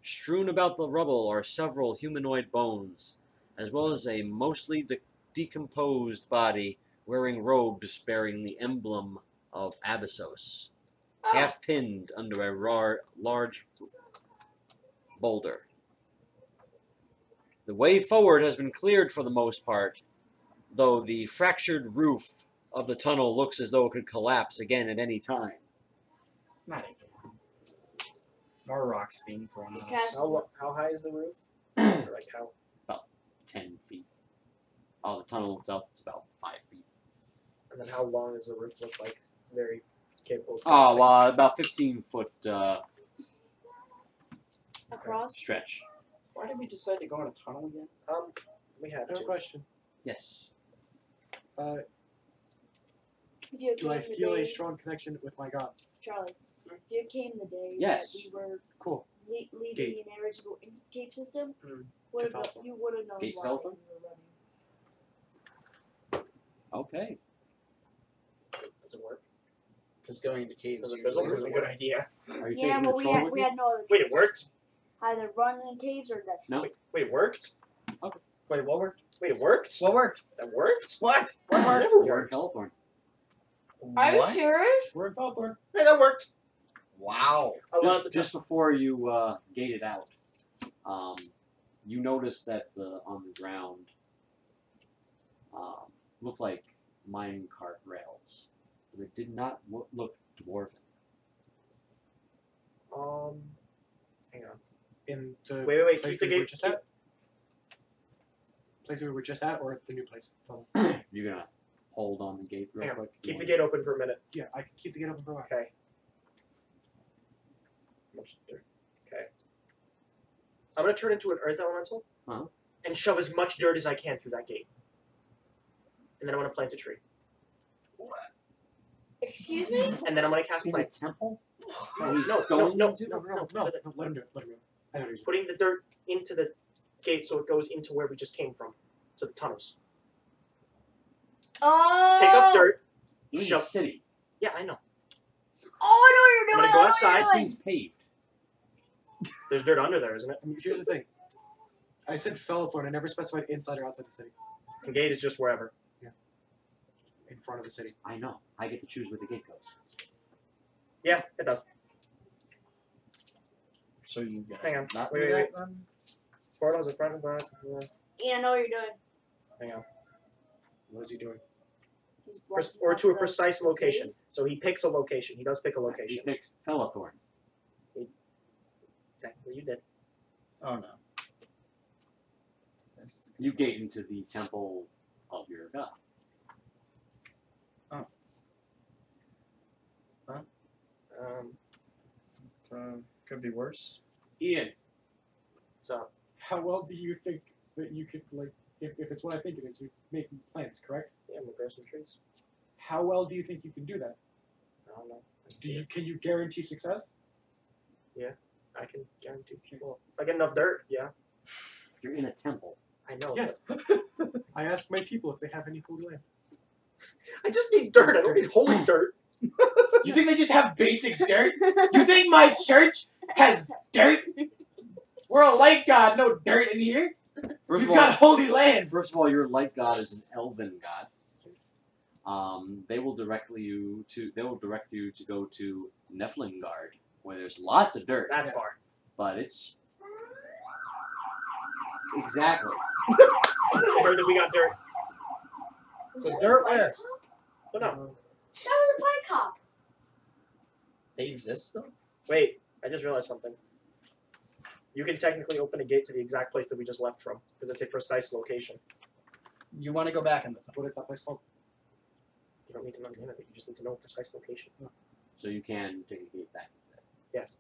Strewn about the rubble are several humanoid bones, as well as a mostly decomposed body wearing robes bearing the emblem of Abyssos, half pinned under a large boulder. The way forward has been cleared for the most part, though the fractured roof of the tunnel looks as though it could collapse again at any time. not again. More rocks being thrown at us. Cast- How high is the roof? Or like how? 10 feet. Oh, the tunnel itself is about 5 feet. And then how long does the roof look like? Very capable. Of Oh, collapsing? about 15-foot across. stretch. Why did we decide to go in a tunnel again? We had no to. question. Yes. If you Do I agree with feel a me. strong connection with my god? Charlie, there came the day Yes. that we were Cool. leaving Gate. an area to go into the cave system. Mm. Felethorne. You would have known Gate why Felethorne? we were running. Okay. Does it work? Because going into caves Does it usually fizzle? isn't Does a it good work? idea. Are you Yeah, taking but the we troll had with we you? had no other Wait, choice. it worked? Either run in caves or die. No. Wait, it worked? Wait, what worked? Wait, it worked? What worked? That worked? What? What What? never You're in worked? Felethorne. Are you What? serious? We're in Felethorne. Hey, that worked. Wow. A lot of the Just before you gated out, you notice that on the ground looked like mine cart rails. But it did not look dwarven. Hang on. In the Wait. place Keep the we were gate. just at? Place we were just at, or the new place? You're gonna hold on the gate real Hang on. quick. Keep the gate open for a minute. Yeah, I can keep the gate open for a while. Okay. Much dirt. Okay. I'm gonna turn into an earth elemental. Uh-huh. And shove as much dirt as I can through that gate. And then I'm gonna plant a tree. Excuse me? And then I'm gonna cast In the plant. temple? No, He's no, going no, into? No, let him do it. Let him do it. I know what he's doing. Putting the dirt into the gate so it goes into where we just came from. To the tunnels. Oh! Take up dirt. You're in the Shove. city. Yeah, I know. Oh, I know what I'm you're doing. gonna go I know what outside. you're This doing. thing's paved. There's dirt under there, isn't it? I mean, here's the thing. I said Felethorne. I never specified inside or outside the city. The gate is just wherever. In front of the city. I know. I get to choose where the gate goes. Yeah, it does. So you got Hang on. not Wait, do wait, that then? Portals in front of that. Yeah, I know what you're doing. Hang on. What is he doing? He's blocking Or off to a the precise location. cave. So he picks a location. He does pick a You location. picked Felethorne. Exactly, you did. Oh no. This is You gate into the temple of your god. Could be worse. Ian. So How well do you think that you could, like, if it's what I think it is, you're making plans, correct? yeah, I'm gonna grow some trees. How well do you think you can do that? I don't know. Can you guarantee success? I can guarantee people. If I get enough dirt, yeah. You're in a temple. I know. Yes. I ask my people if they have any holy land. but I just need dirt. I don't need holy dirt. You think they just have basic dirt? You think my church has dirt? We're a light god, no dirt in here. First We've of all, got holy land. First of all, your light god is an elven god. They will direct you to go to Neflingard, where there's lots of dirt. That's Yes. far. But it's exactly. I heard that we got dirt. Was So that dirt a pine where? cop? But no. That was a pine cop. They exist still? Wait, I just realized something. You can technically open a gate to the exact place that we just left from, because it's a precise location. You want to go back in the time? What is that place called? You don't need to know the name of it, you just need to know a precise location. So you can take a gate back. Yes.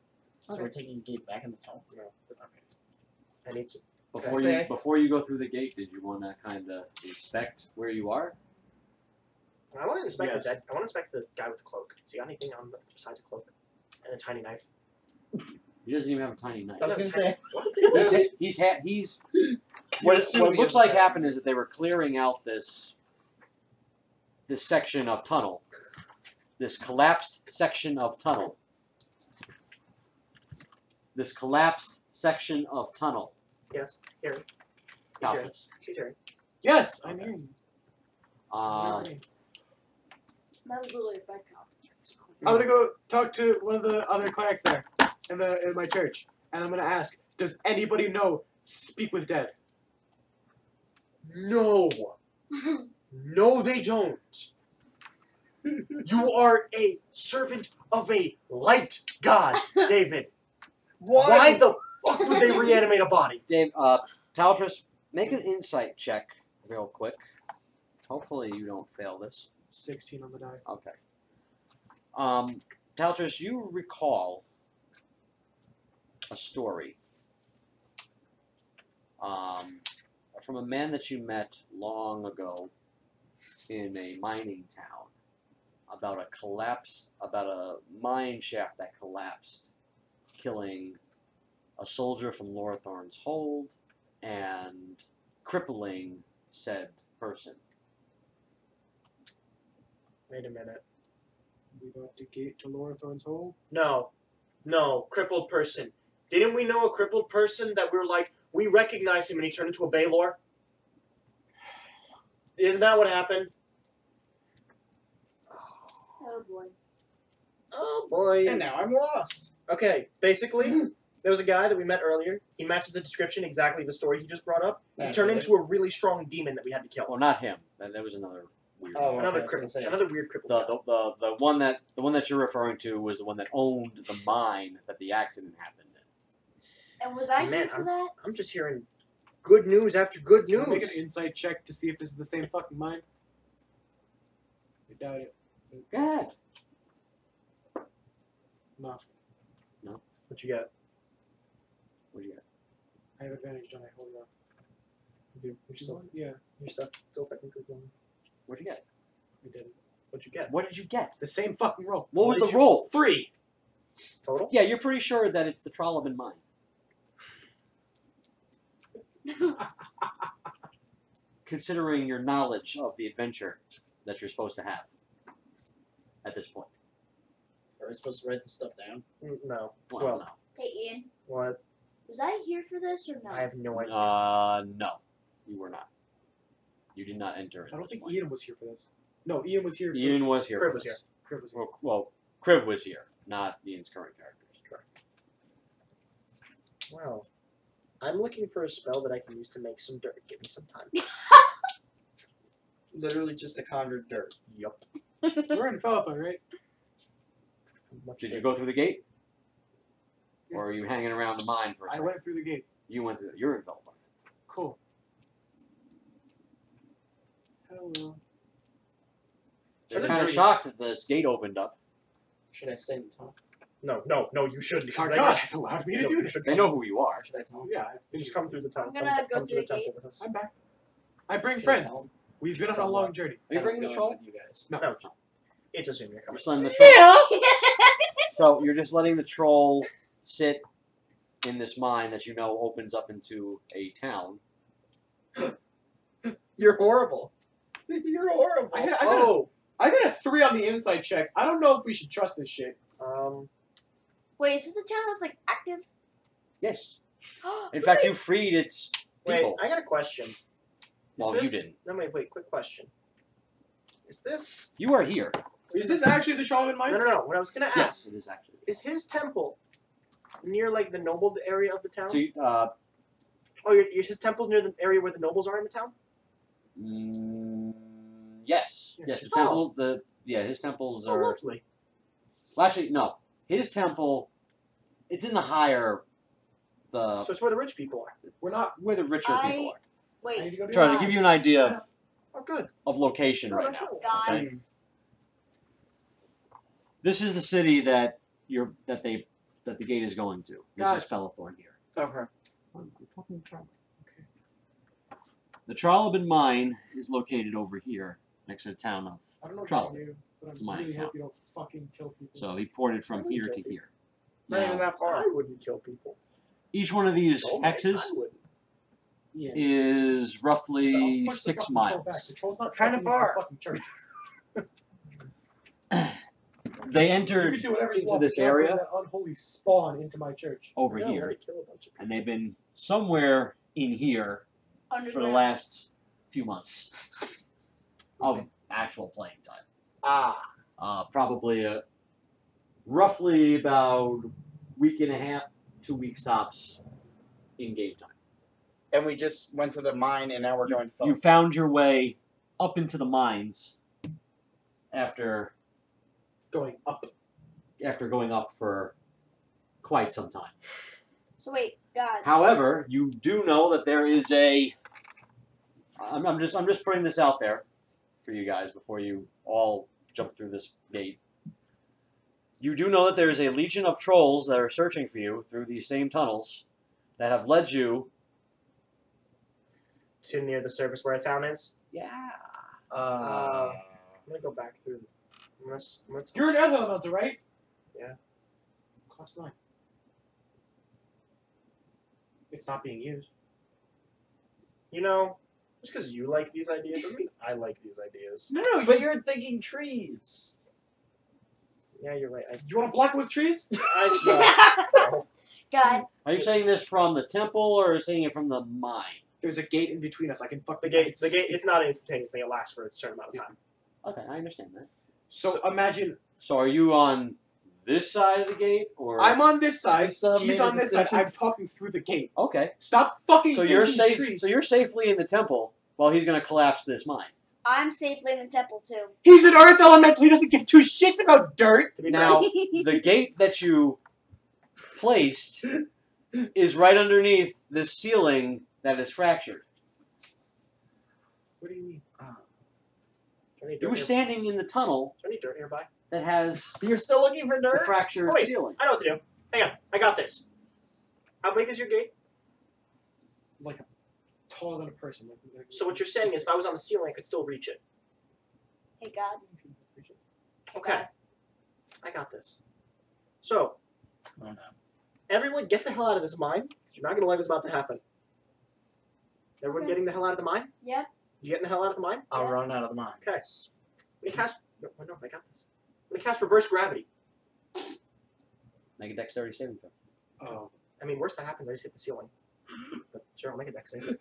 So we're taking a gate back in the tunnel? No. Okay. I need to. Before you go through the gate, did you want to kind of inspect where you are? I want to inspect Yes. the dead. I want to inspect the guy with the cloak. Does he got anything on besides a cloak? And a tiny knife. He doesn't even have a tiny knife. I was gonna say. He's what looks like happened is that they were clearing out this section of tunnel, this collapsed section of tunnel, this collapsed section of tunnel. Yes. Here. He's here. Couches. He's here. Yes, I'm hearing you. That was really a pine cop. I'm gonna go talk to one of the other clerics there in my church, and I'm gonna ask, does anybody know speak with dead? No. No, they don't. You are a servant of a light god, David. Why the fuck would they reanimate a body? Dave, Paletris, make an insight check real quick. Hopefully you don't fail this. 16 on the die. Okay. Paletris, you recall a story from a man that you met long ago in a mining town. about a mine shaft that collapsed, killing a soldier from Lorlathorne's hold and crippling said person. Wait a minute. We got the gate to Lorlathorne's hole. No, crippled person. Didn't we know a crippled person that we were like, we recognize him and he turned into a Baylor? Isn't that what happened? Oh boy. Oh boy. And now I'm lost. Okay, basically, there was a guy that we met earlier. He matches the description exactly of the story he just brought up. He turned Naturally. into a really strong demon that we had to kill. Well, not him. There was another weird. Oh, one. okay, Another I was gonna say, another weird crippled guy. The one that you're referring to was the one that owned the mine that the accident happened in. And was I Man, here for that? I'm just hearing good news after good Can we news. make an insight check to see if this is the same fucking mine? I doubt it. Go ahead. No. What you got? What do you got? I have advantage, don't I? Hold on. You're still, Yeah, you're still technically going. What'd you get? we did. What'd you get? What did you get? The same fucking roll. What was Did the you- roll? 3. Total? Yeah, you're pretty sure that it's the Trollopin mine. Considering your knowledge of the adventure that you're supposed to have at this point. Are we supposed to write this stuff down? No. Well, Well, no. Hey Ian, What? was I here for this or no? I have no idea. No, you were not. You did not enter. I don't this think point. Ian was here for this. No, Ian was here. Ian was here. Crib for was this. Crib was here. Well, Kriv was here, not Ian's current characters. Wow. I'm looking for a spell that I can use to make some dirt. Give me some time. Literally just to conjure dirt. Yup. We're in Felethorne, right? Did you go through the gate, or are you hanging around the mine for a I second? went through the gate. You went through. You're in Felethorne. Cool. Hello. They're Sure. kind of shocked that this gate opened up. Should I stay in the tunnel? No, you shouldn't. because Our they God just- has allowed me to no, do you this. should They come- know who you are. Should I tell him? Yeah, You just come through the tunnel. I'm gonna go come to through the the temple with us. I'm back. I bring Should I friends. tell him? We've been on a Tell long him. journey. Are you bringing the I'm troll? going with you guys. No, it's assuming you're You're coming. just letting the troll. Yeah. So you're just letting the troll sit in this mine that you know opens up into a town. You're horrible. You're horrible. I got a 3 on the inside check. I don't know if we should trust this shit. Wait, is this the town that's like active? Yes. In fact, you freed its Wait, people. I got a question. Well, Is you this- didn't. No, wait, quick question. Is this... You are here. Is this actually the Charlemagne mine? No. What I was going to ask, Yes, it is actually. is his temple near, like, the noble area of the town? So, His temple's near the area where the nobles are in the town? yes, Yeah. yes. The temple. His temples Oh, are. lovely. Well, actually, no. His temple. It's in the higher. So it's where the rich people are. We're not. Where the richer people are. I need Wait, to go do Trying that. to give you an idea of, Oh, good. location No, right that's now. not- God. Okay? This is the city that the gate is going to. This Got is Felethorne here. Okay. I'm talking Trollopin. The Trollopin mine is located over here, next to the town of. I don't know what Trollopin. you do, but I It's mine really account. hope you don't fucking kill people. So he ported I from wouldn't here kill to people. here. Not even Now, that far. I wouldn't kill people. each one of these Oh, man, hexes I wouldn't. Yeah. is I'll roughly push the 6 fucking troll miles. back. The troll's not Kinda fucking into this far. fucking church. They You entered can do whatever you into want, this but don't bring area that unholy spawn into my church. over No, here, I'd kill a bunch of people. and they've been somewhere in here for the underground. last few months of actual playing time. Probably roughly about week and a half, 2 weeks tops in game time. And we just went to the mine, and now we're going to You Felethorne. found your way up into the mines after Going up. going up for quite some time. So wait, God. However, you do know that there is a. I'm just putting this out there for you guys before you all jump through this gate. You do know that there is a legion of trolls that are searching for you through these same tunnels that have led you. To near the surface where a town is. Yeah. I'm gonna go back through. You're an earth elemental, right? Yeah. Class 9. It's not being used. You know, just because you like these ideas doesn't mean I like these ideas. No, But you're thinking trees. Yeah, you're right. you want to block it with trees? No. God. Are you saying this from the temple or are you saying it from the mine? There's a gate in between us. I can fuck The gate, it's not an instantaneous thing. It lasts for a certain amount of time. Okay, I understand that. So imagine So are you on this side of the gate or? I'm on this side. We still He's made a on this side. decision. I'm talking through the gate. Okay. Stop fucking. So you're thinking safe. trees. So you're safely in the temple while he's gonna collapse this mine. I'm safely in the temple too. He's an earth elemental. He doesn't give two shits about dirt. To be Now fair, the gate that you placed is right underneath this ceiling that is fractured. What do you mean? is there any You dirt were near- standing in the tunnel is there any dirt nearby? that has You're still looking for the dirt? fractured Oh, wait. ceiling. I know what to do. Hang on, I got this. How big is your gate? Like taller than a person. Like, So what you're saying is, if I was on the ceiling, I could still reach it. Hey God. Okay, I got this. So Oh, no. everyone, get the hell out of this mine, because you're not gonna like what's about to happen. Everyone Okay. getting the hell out of the mine? Yep. You getting the hell out of the mine? I'll Yeah. run out of the mine. Okay. Let me cast. No, I got this. Let me cast reverse gravity. Make a dexterity saving throw. Oh. I mean, worst that happens, I just hit the ceiling. But sure, I'll make a dex save.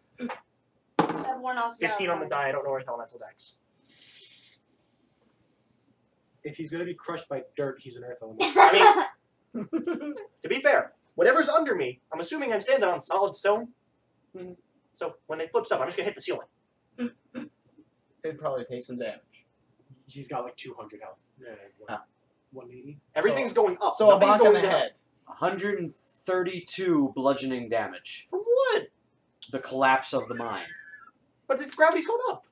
Everyone else. is 15 out on the already. die. I don't know where his elemental dex. If he's gonna be crushed by dirt, he's an earth elemental. I mean, to be fair, whatever's under me, I'm assuming I'm standing on solid stone. Mhm. So when it flips up, I'm just gonna hit the ceiling. It'd probably take some damage. He's got like 200 health. Yeah. Ah. 180. Everything's going up. So a Nothing's bonk in going the down. head. 132 bludgeoning damage. From what? The collapse of the mine. But the gravity's going up.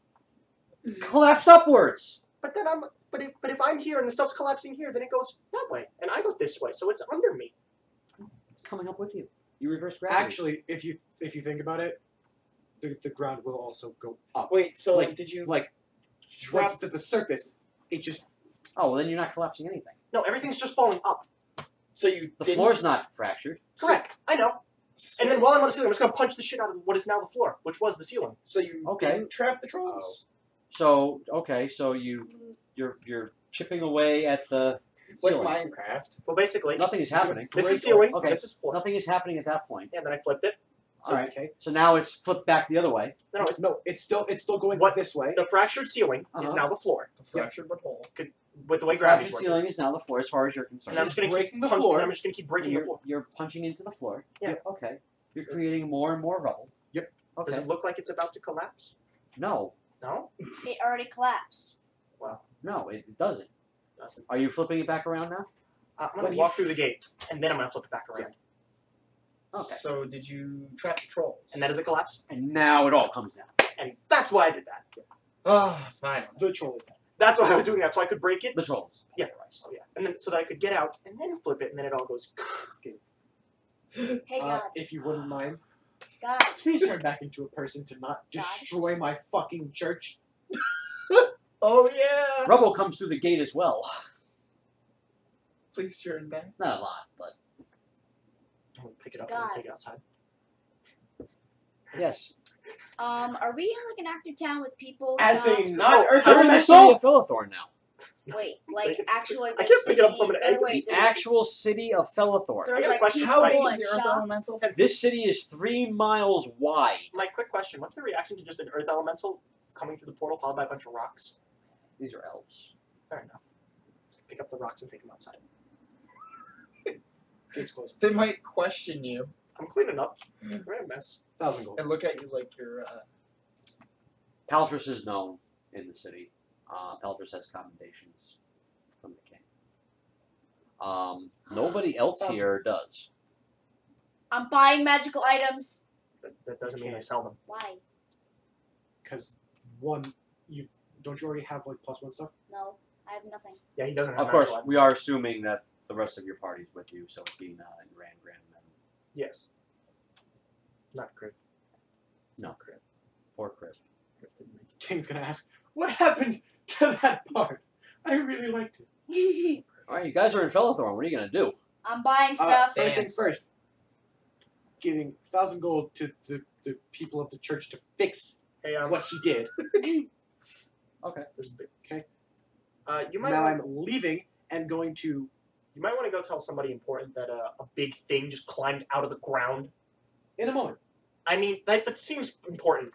Collapsed upwards. But then but if I'm here and the stuff's collapsing here, then it goes that way, and I go this way, so it's under me. It's coming up with you. You reverse gravity. Actually, if you think about it, the ground will also go up. Wait, so Like, did you Like once it's at the surface, it just Oh, well, then you're not collapsing anything. No, everything's just falling up. so you The didn't- floor's not fractured. Correct. I know. And then while I'm on the ceiling, I'm just gonna punch the shit out of what is now the floor, which was the ceiling. So you Okay. didn't trap the trolls? So okay, so you're chipping away at the Like ceiling. Minecraft. Well, basically, Nothing is happening. this Break is ceiling. Okay. This is floor. Nothing is happening at that point. And then I flipped it. All right. okay. So now it's flipped back the other way. No, it's No, it's still going What- this way. the fractured ceiling is Uh-huh. now the floor The fractured but whole. with the way The gravity's fractured working. ceiling is now the floor, as far as you're concerned. And I'm just gonna breaking keep the punch- floor. and I'm just gonna keep breaking the you're, floor. you're punching into the floor. Yeah. Okay. You're creating more and more rubble. Yep. Okay. Does it look like it's about to collapse? No, No. It already collapsed. no, it doesn't. Doesn't. Are you flipping it back around now? I'm gonna When you- walk through the gate, and then I'm gonna flip it back around. Okay. So did you trap the trolls? And that is a collapse. And now it all comes down. And that's why I did that. Ah, fine. The troll is that. That's why I was doing that, so I could break it. The trolls. Yeah. Oh yeah. And then so that I could get out and then flip it, and then it all goes. Hey God. If you wouldn't mind, God. please turn back into a person to not destroy my fucking church. Oh yeah. Rubble comes through the gate as well. Please turn back. Not a lot, but I'm gonna pick it up and God. take it outside. yes. Are we in like an active town with people? As a jobs? non-earth You're in the city elemental. of Felethorne now. Wait, like actual like I can't pick it up city- from an egg. Wait, The there's- actual city of Felethorne. there's I got a like question. people How big is and the Earth shops. Elemental? This city is 3 miles wide. My quick question: what's the reaction to just an earth elemental coming through the portal, followed by a bunch of rocks? These are elves. Fair enough. Pick up the rocks and take them outside. Gates closed. They might question you I'm cleaning up. We're in a mess. 1,000 gold. and look at you like you're. Paletris is known in the city. Paletris has commendations from the king. Nobody else here does. I'm buying magical items. That doesn't mean I sell them. Why? Because one, don't you already have like +1 stuff? No, I have nothing. Yeah, he doesn't have. Of course, magical items. we are assuming that the rest of your party's with you, so Athena and Rangrim and Yes. Not Criv. no, Poor Chris. Criv didn't make it. King's gonna ask, what happened to that part? I really liked it. Alright, you guys are in Felethorne. What are you gonna do? I'm buying stuff. First things Dance. first. Giving 1,000 gold to the people of the church to fix Hey, what he did. Okay. This is big. Okay. You might Now want, I'm leaving and going to. you might want to go tell somebody important that a big thing just climbed out of the ground. In a moment. I mean, that seems important.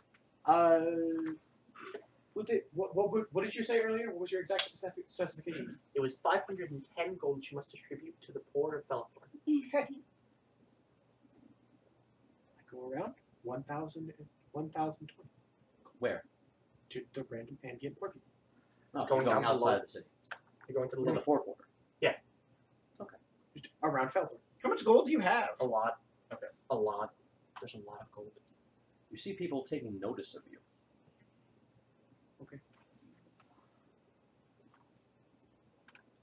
What did you say earlier? What was your exact specifications? It was 510 gold that you must distribute to the poor of Felethorne. Okay. I go around 1,020 Where? to the random ambient poor people. No, Going you're down going to outside low. of the city. You're going to the In the limit. poor quarter. Just around Felthorne. How much gold do you have? A lot. Okay. A lot. There's a lot of gold. You see people taking notice of you. Okay.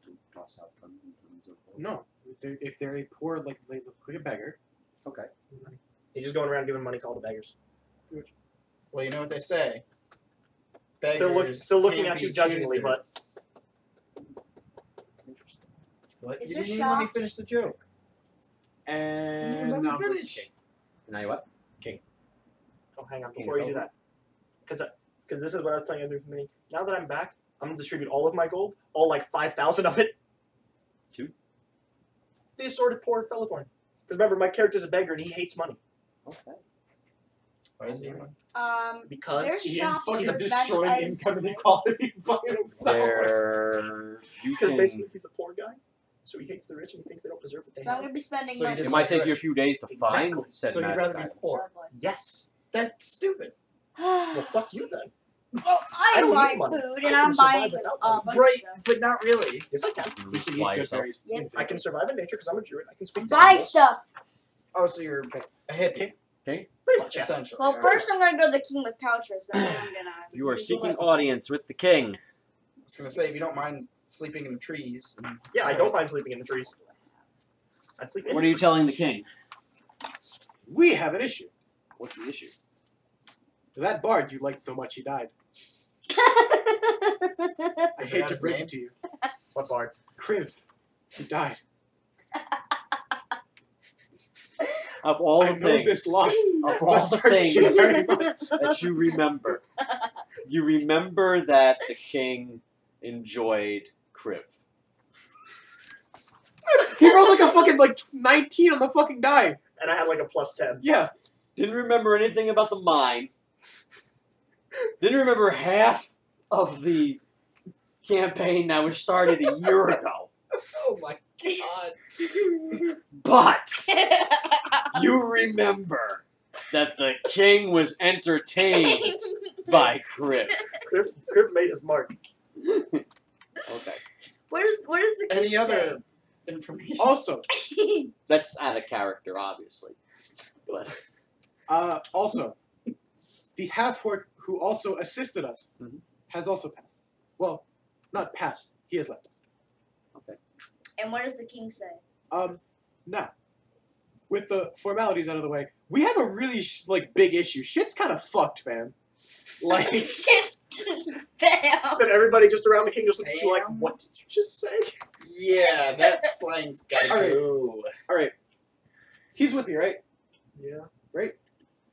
To toss out tons and tons of gold. No, if they're a poor, like they look like a beggar. Okay. He's just going around giving money to all the beggars. Well, you know what they say. Still looking can't at you be judgingly, but choosers. What? Is You there didn't even let me shops? finish the joke. And let now me I'm going to finish. King. Now you what? oh, hang on King before of you do that, because this is what I was planning on doing for me. Now that I'm back, I'm gonna distribute all of my gold, all like 5,000 of it. To? The assorted poor Felethorne. Because remember, my character's a beggar and he hates money Okay. Why is he? because There's he shops Fucking for destroying magic items income somewhere. inequality by himself. There. You because can. basically he's a poor guy, so he hates the rich and he thinks they don't deserve what they So I'm have. gonna be spending So you money. just It might like take you a rich. few days to find Exactly. said So you'd magic rather be items. poor. Yes. That's stupid. Well, fuck you then. Well, I I don't buy need money. food I and can I'm survive buying without a money. bunch Right, of stuff. but not really. Yes, I can. You can Fly eat good yourself. berries. Yep. I can survive in nature because I'm a druid. I can speak to Buy animals. stuff. Oh, so you're a hippie, Pretty much, yeah. essentially. Well, right? first I'm gonna go to the King with Paletris, and then I'm gonna. You are seeking audience with the king. I was gonna say, if you don't mind sleeping in the trees. Then Yeah, I don't mind sleeping in the trees. I'd sleep in What the are you trees. telling the king? We have an issue. What's the issue? That bard you liked so much he died. I hate forgot to his break name. it to you. What bard? Kriv. He died. Of all I the know things, this loss of all must the hurt you things very much. that you remember that the king enjoyed Kriv. He rolled like a fucking 19 on the fucking die. And I had like a +10. Yeah. Didn't remember anything about the mine. Didn't remember half of the campaign that was started a year ago. Oh my god. But you remember that the king was entertained by Kriv. Crib made his mark. Okay. What does the king Any other information? Also, say? That's out of character, obviously. But also, the half-orc who also assisted us Mhm. has also passed. Well, not passed. He has left us. And what does the king say? Now, with the formalities out of the way, we have a really big issue. Shit's kind of fucked, fam. Like, Bam. Then everybody just around the king just looked at you like, Bam. what did you just say? Yeah, that slang's gotta Alright. go. all right, he's with me, right? Yeah.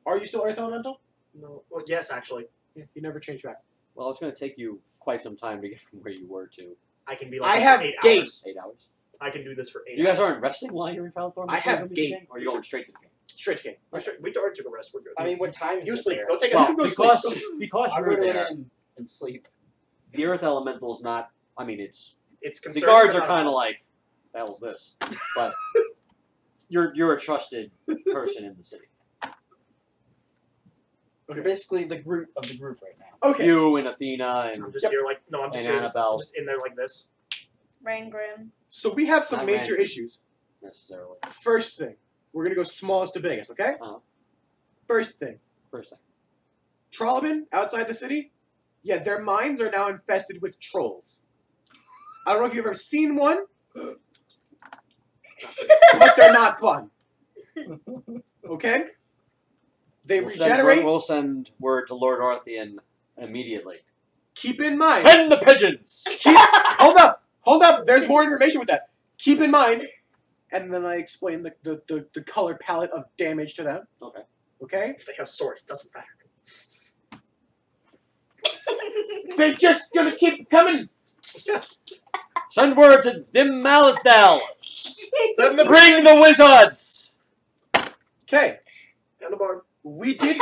Are you still Earth Elemental? No. Well, yes, actually. Yeah, you never changed back. well, it's going to take you quite some time to get from where you were to I can be like I this have for 8 gate. hours. 8 hours. I can do this for 8 You guys hours. aren't resting while you're in Felethorne? I before have you go to the gate. king? Or are you going straight to the king? Straight to game. We already took a rest. We're good. I mean, what time is You it sleep. there? Go take a Well, you can go because sleep. because I'll you're go there, in and sleep. the Earth Elemental's not. I mean, it's It's the concerning. guards but are not- kind of like, "The hell's this?" But you're a trusted person in the city. You're basically the group of the group right now. Okay. You and Athena and I'm just here like, no, I'm just And here. Anabelle. I'm just in there like this. Rangrim. So we have some Not major random. issues. necessarily. First thing, we're gonna go smallest to biggest, okay? Uh-huh. First thing, First thing. Trollman outside the city, yeah, their mines are now infested with trolls. I don't know if you've ever seen one, but they're not fun. Okay? They regenerate. We'll send word to Lord Arthian immediately Keep in mind. Send the pigeons! Hold up. There's more information with that. Keep in mind, and then I explain the color palette of damage to them. Okay. Okay. They have swords. Doesn't matter. They're just gonna keep coming. Send word to Dim Malisdale! Send them. Bring the wizards! Okay. And the barn. We did.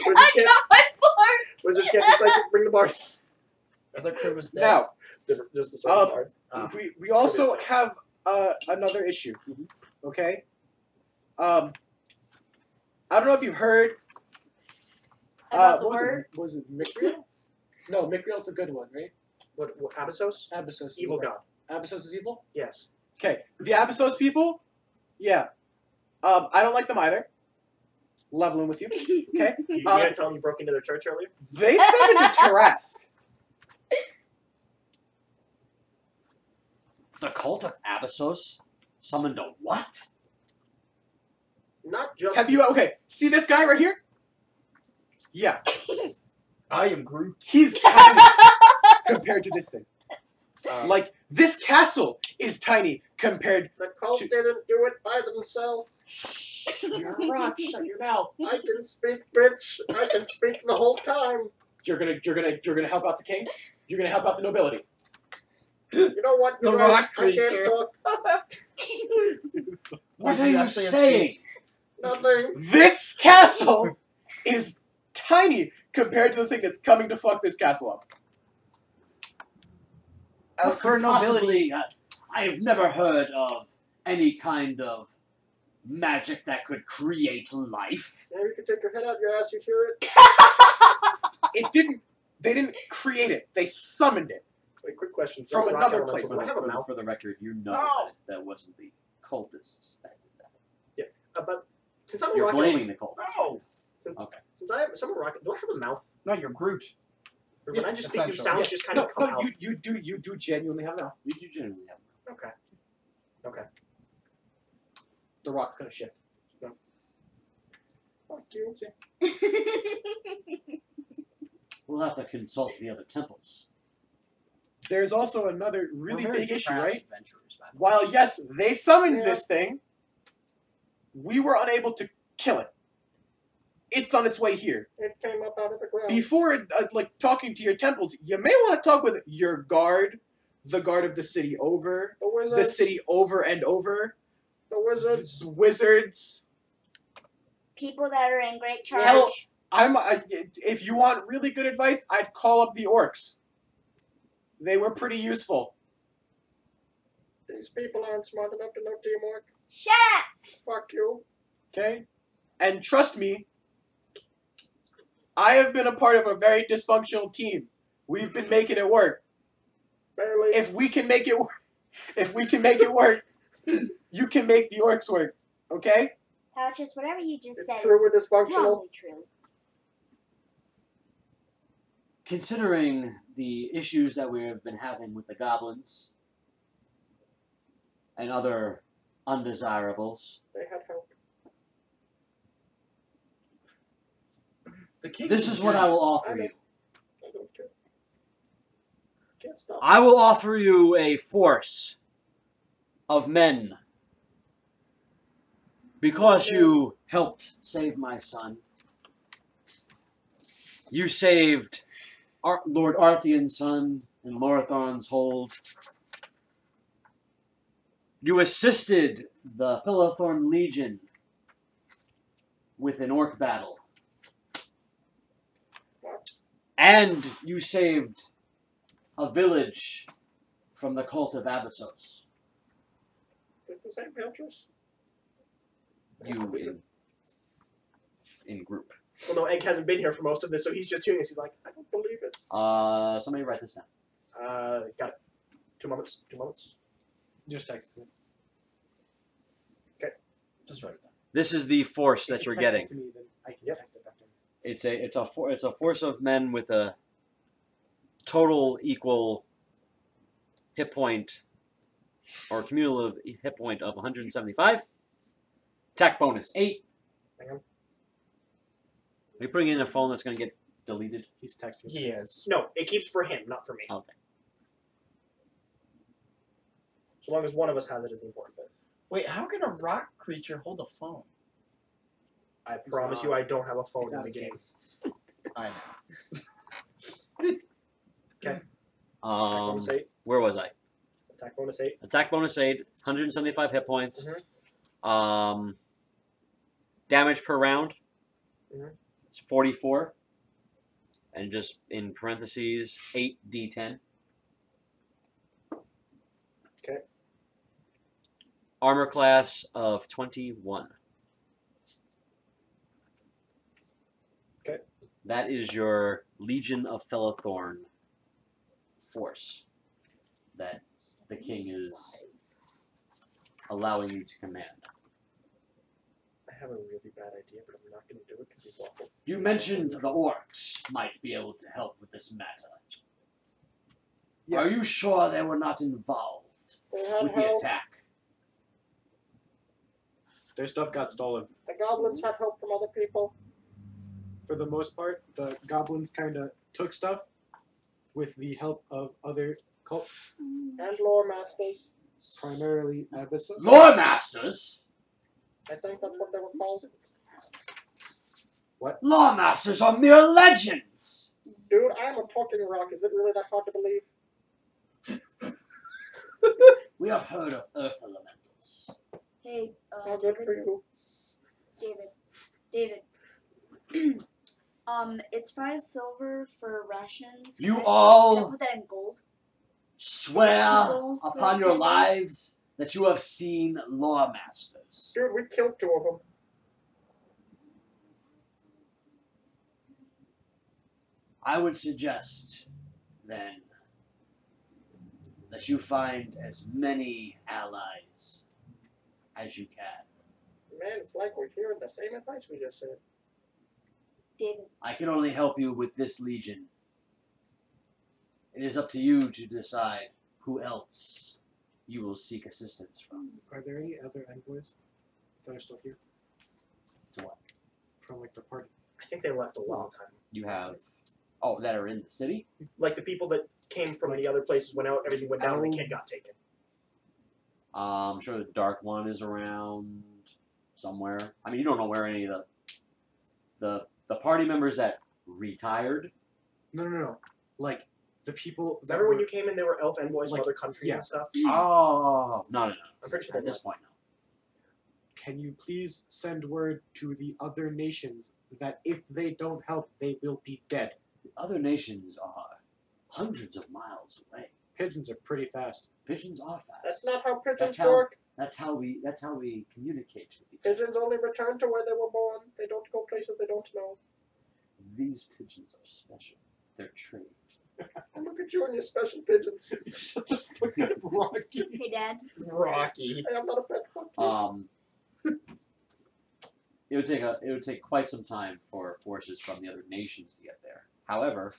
Wizards can't. my board. Wizards can't be psychic. Bring the barn. I thought Crib was dead. Now, Different. Just the sword barn. we also have another issue. Okay. I don't know if you've heard. About the what word? Was it Mikriel? No, Mikriel's the good one, right? What Abyssos? Abyssos. Evil god. Abyssos is evil? Yes. Okay. The Abyssos people? Yeah. I don't like them either. Leveling with you. Okay. You can't tell them you broke into their church earlier? They summoned a Tarask. The cult of Abyssos summoned a what? Not just. Have you okay, see this guy right here? Yeah. I am Groot. He's tiny compared to this thing. Like, this castle is tiny compared The cult didn't do it by themselves. You're a rock, shut your mouth. I can speak, bitch. I can speak the whole time. You're gonna help out the king? You're gonna help out the nobility. You know what? The You're right. rock I can't creature. talk. What Did are you you actually have saying? speech? Nothing. This castle is tiny compared to the thing that's coming to fuck this castle up. For nobility. Possibly, I have never heard of any kind of magic that could create life. Maybe you could take your head out your ass. You'd hear it. They didn't create it. They summoned it. Wait, quick question. From rock another elemental, place. Do I have a mouth? For the record, you know No. that wasn't the cultists that did that. But since I'm a You're rock blaming the elemental, No. since I'm a rocket, do I have a mouth? No, you're Groot. Or when Yeah, I just speak, you essentially. sounds just kind of come out. you do genuinely have enough. You genuinely have. Okay. The rock's gonna shift. Fuck you. We'll have to consult the other temples. There's also another really We're very big issue, crass right? adventurers, man. While yes, they summoned Yeah. this thing, we were unable to kill it. It's on its way here. It came up out of the ground. Before, like, talking to your temples, you may want to talk with your guard, the guard of the city over, The wizards. the city over and over, The wizards. wizards. People that are in great charge. Hell, if you want really good advice, I'd call up the orcs. They were pretty useful. These people aren't smart enough to know teamwork. Shut up! Fuck you. Okay? And trust me, I have been a part of a very dysfunctional team. We've been making it work. Barely. If we can make it work, you can make the orcs work. Okay? Pouches, whatever you just It's said true, we're is dysfunctional. probably true. Considering the issues that we have been having with the goblins and other undesirables, They had help. The king this is what I will offer you. I don't care. Can't stop. I will offer you a force of men. Because you helped save my son, you saved Lord Artheon's son in Lorlathorne's hold. You assisted the Felethorne Legion with an orc battle. And you saved a village from the cult of Abyssos. It's the same Paletris? You in group. Well, no, Egg hasn't been here for most of this, so he's just hearing this. He's like, I don't believe it. Somebody write this down. Got it. 2 moments. 2 moments. Just text it. Just write it down. This is the force that If you're you text getting. it to me, then I can Yep. text it back to him. It's a force of men with a total equal hit point or cumulative hit point of 175. Attack bonus 8. Hang on. We bring in a phone that's going to get deleted? He's texting. He is. No, it keeps for him, not for me. Okay. So long as one of us has it is the important bit. Wait, how can a rock creature hold a phone? I promise you I don't have a phone It's in out the of game. I know. Attack Um, bonus 8. where was I? Attack bonus 8. Attack bonus 8, 175 hit points. Mhm. Damage per round. Mhm. It's 44. And just in parentheses, 8d10. Okay. Armor class of 21. Okay. That is your Legion of Felethorne force that the king is allowing you to command. I have a really bad idea, but I'm not going to do it because he's lawful. You mentioned the orcs might be able to help with this matter. Yeah. Are you sure they were not involved They had with the help. attack? Their stuff got stolen. The goblins had help from other people. For the most part, the goblins kind of took stuff with the help of other cults, And lore masters. primarily Abyssus. Lore Masters? I think that's what they were called. Lore Masters are mere legends! Dude, I'm a talking rock. Is it really that hard to believe? We have heard of earth elementals. Hey, How good for you. David. It's 5 silver for rations. You Can I all put that in gold? swear Gold for upon your 10 days? lives that you have seen Lore Masters. Dude, we killed 2 of them. I would suggest, then, that you find as many allies as you can. Man, it's like we're hearing the same advice we just said. David. I can only help you with this legion. It is up to you to decide who else you will seek assistance from. Are there any other envoys that are still here? To what? From like the party? I think they left a long time. You have, that are in the city? Like the people that came from the other places went out, everything went down, and the kid got taken. I'm sure the Dark One is around somewhere. I mean, you don't know where any of the party members that retired. No. Like the people. That Remember when were- you came in, there were elf envoys Like, from other countries yeah. and stuff? Oh, no. I'm pretty sure At they this point, no. Can you please send word to the other nations that if they don't help, they will be dead? The other nations are hundreds of miles away. Pigeons are pretty fast. Pigeons are fast. That's not how pigeons That's how- work. That's how we communicate with each other. Pigeons only return to where they were born. They don't go places they don't know. These pigeons are special. They're trained. And look at you and your special pigeons. Shut the fuck up, Rocky. Hey, Dad. Rocky. I am not a pet. Fuck you. It would take quite some time for forces from the other nations to get there. However,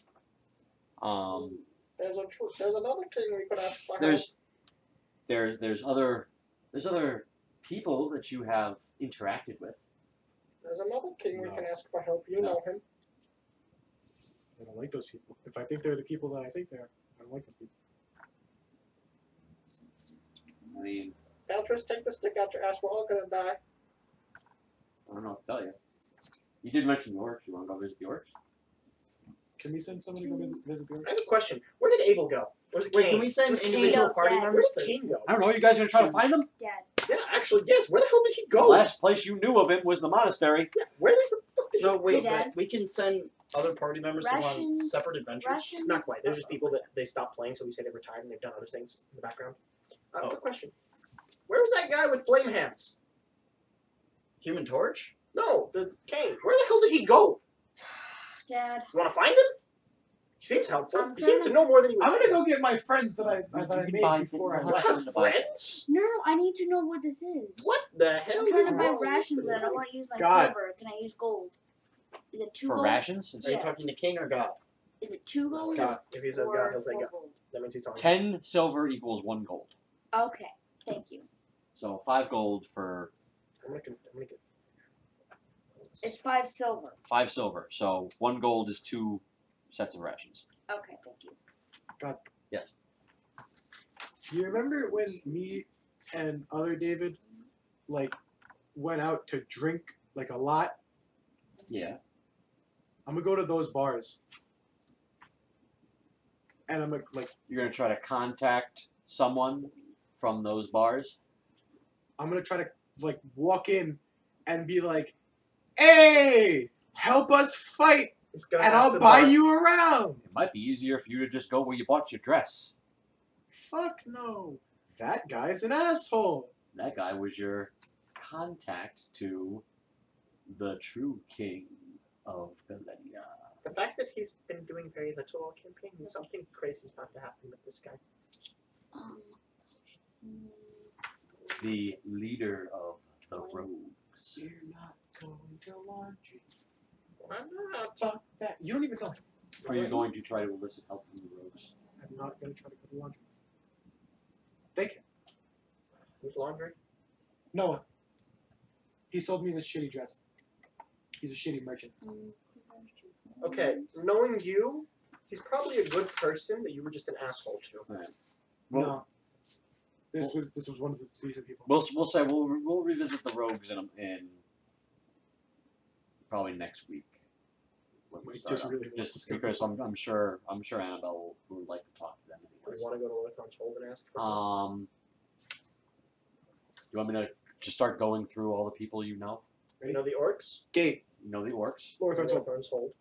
There's another king we could ask for help. there's other people that you have interacted with. There's another king we No. can ask for help. You know him. I don't like those people. If I think they're the people that I think they are, I don't like those people. I mean, Paletris, take the stick out your ass. We're all gonna die. I don't know what to tell you. You did mention the orcs. You want to go visit the orcs? Can we send someone to go visit the I have a question. Where did Abel go? Where's the Wait, king? can we send Where's King? individual Dad. party Dad. members Where's to... King go? I don't know. You guys gonna try to find them? Dad. Yeah, actually, yes. Where the hell did he The go? last place you knew of him was the monastery. Yeah, where the fuck did No, he wait, Hey, Dad. but we can send other party members to go on Rations. separate adventures. Rations. Not quite. There's just people that they stopped playing, so we say they retired and they've done other things in the background. Quick question. Where was that guy with flame hands? Human Torch? No, the king. Where the hell did he go? Dad. You want to find him? He seems helpful. I'm He seems to trying know more than he was. I'm gonna go get my friends that I can made buy before I things. left. Have friends? No, I need to know what this is. What the hell? I'm trying to is buy wrong with rations you? and I don't want to use my God. silver. Can I use gold? Is it 2 For gold? rations? Are you Yeah. talking to King or God? Is it 2 gold? God. If he says or God, he'll say 4 God. gold? That means he's talking. 10 silver equals 1 gold. Okay, thank you. So 5 gold for I'm gonna get. It's 5 silver. 5 silver. So 1 gold is 2 sets of rations. Okay, thank you. Yes. You remember when me and other David, like, went out to drink, like, a lot? Yeah. I'm gonna go to those bars. And I'm gonna, like, You're gonna try to contact someone from those bars. I'm gonna try to, like, walk in and be like, hey, help us fight, He's gonna and ask I'll the buy bar- you around. It might be easier for you to just go where you bought your dress. Fuck no. That guy's an asshole. That guy was your contact to the true king of Galenia. The fact that he's been doing very little all campaign means something crazy is about to happen with this guy. The leader of the rogues. You're not going to laundry. Why not? Fuck that. You don't even know. Are you going to try to elicit help from the rogues? I'm not gonna try to go to laundry. They can. Who's laundry? No one. He sold me this shitty dress. He's a shitty merchant. Okay, knowing you, he's probably a good person that you were just an asshole to. No. This was one of the decent people. We'll revisit the rogues in probably next week when we He start just up. really wants to Just skip because the I'm sure Anabelle would like to talk to them. Do you want to go to Lorlathorne's hold and ask for You want me to just start going through all the people you know? You know the orcs? Gate. You know the orcs? Lorlathorne's hold.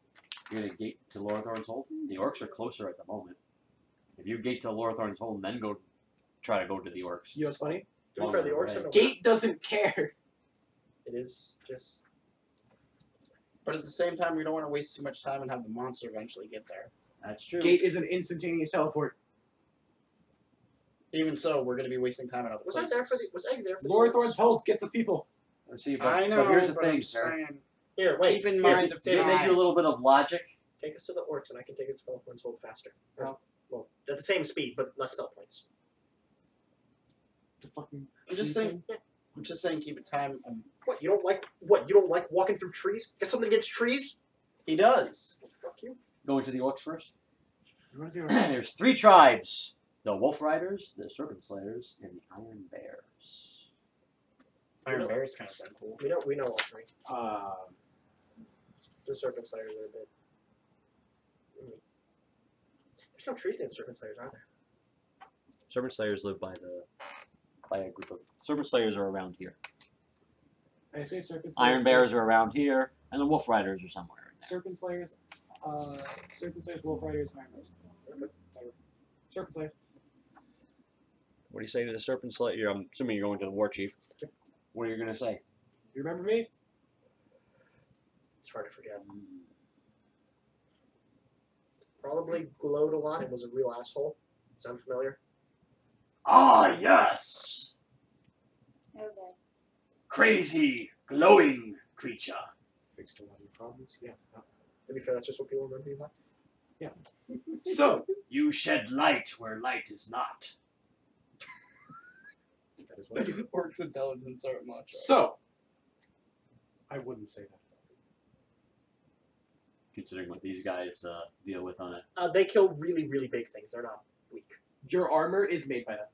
You're gonna gate to Lorlathorne's hold? The orcs are closer at the moment. If you gate to Lorlathorne's hold and then go try to go to the orcs. You know what's funny? To be fair, the orcs are no Gate doesn't care. It is just... But at the same time, we don't want to waste too much time and have the monster eventually get there. That's true. Gate is an instantaneous teleport. Even so, we're going to be wasting time at other Was I places. there for the... Was Egg there for the Lorlathorne's orcs? hold gets us people. Let's see, I know, but here's the but thing, I'm just sir. saying, Here, wait. keep in Here, mind if Did it make you a little bit of logic? Take us to the orcs and I can take us to Felethorne's hold faster. Oh. Well, at the same speed, but less spell points. The fucking. I'm just saying, keep it time. What, you don't like... What, you don't like walking through trees? Got something against trees? He does. Well, fuck you. Going to the orcs first? You wanna do it? There's 3 tribes. The Wolf Riders, the Serpent Slayers, and the Iron Bears. Iron Bears kind of sound cool. We know all three. Uh, The Serpent Slayers are a bit... There's no trees named Serpent Slayers, are there? Serpent Slayers live by a group of... Serpent Slayers are around here. I say serpent. Iron Bears are around here, and the Wolf Riders are somewhere in there. Serpent Slayers. Serpent Slayers, Wolf Riders, Iron Bears. Whatever. Serpent Slayers. What do you say to the Serpent Slayer? I'm assuming you're going to the War Chief. What are you going to say? You remember me? It's hard to forget. Probably glowed a lot and was a real asshole. Sound familiar? Ah, yes! Okay. Crazy, glowing creature. Fixed a lot of your problems. Yeah. To be fair, that's just what people remember you by. So You shed light where light is not. That is what I do. Orcs' intelligence aren't much. So I wouldn't say that. Considering what these guys deal with on it. They kill really, really big things. They're not weak. Your armor is made by that.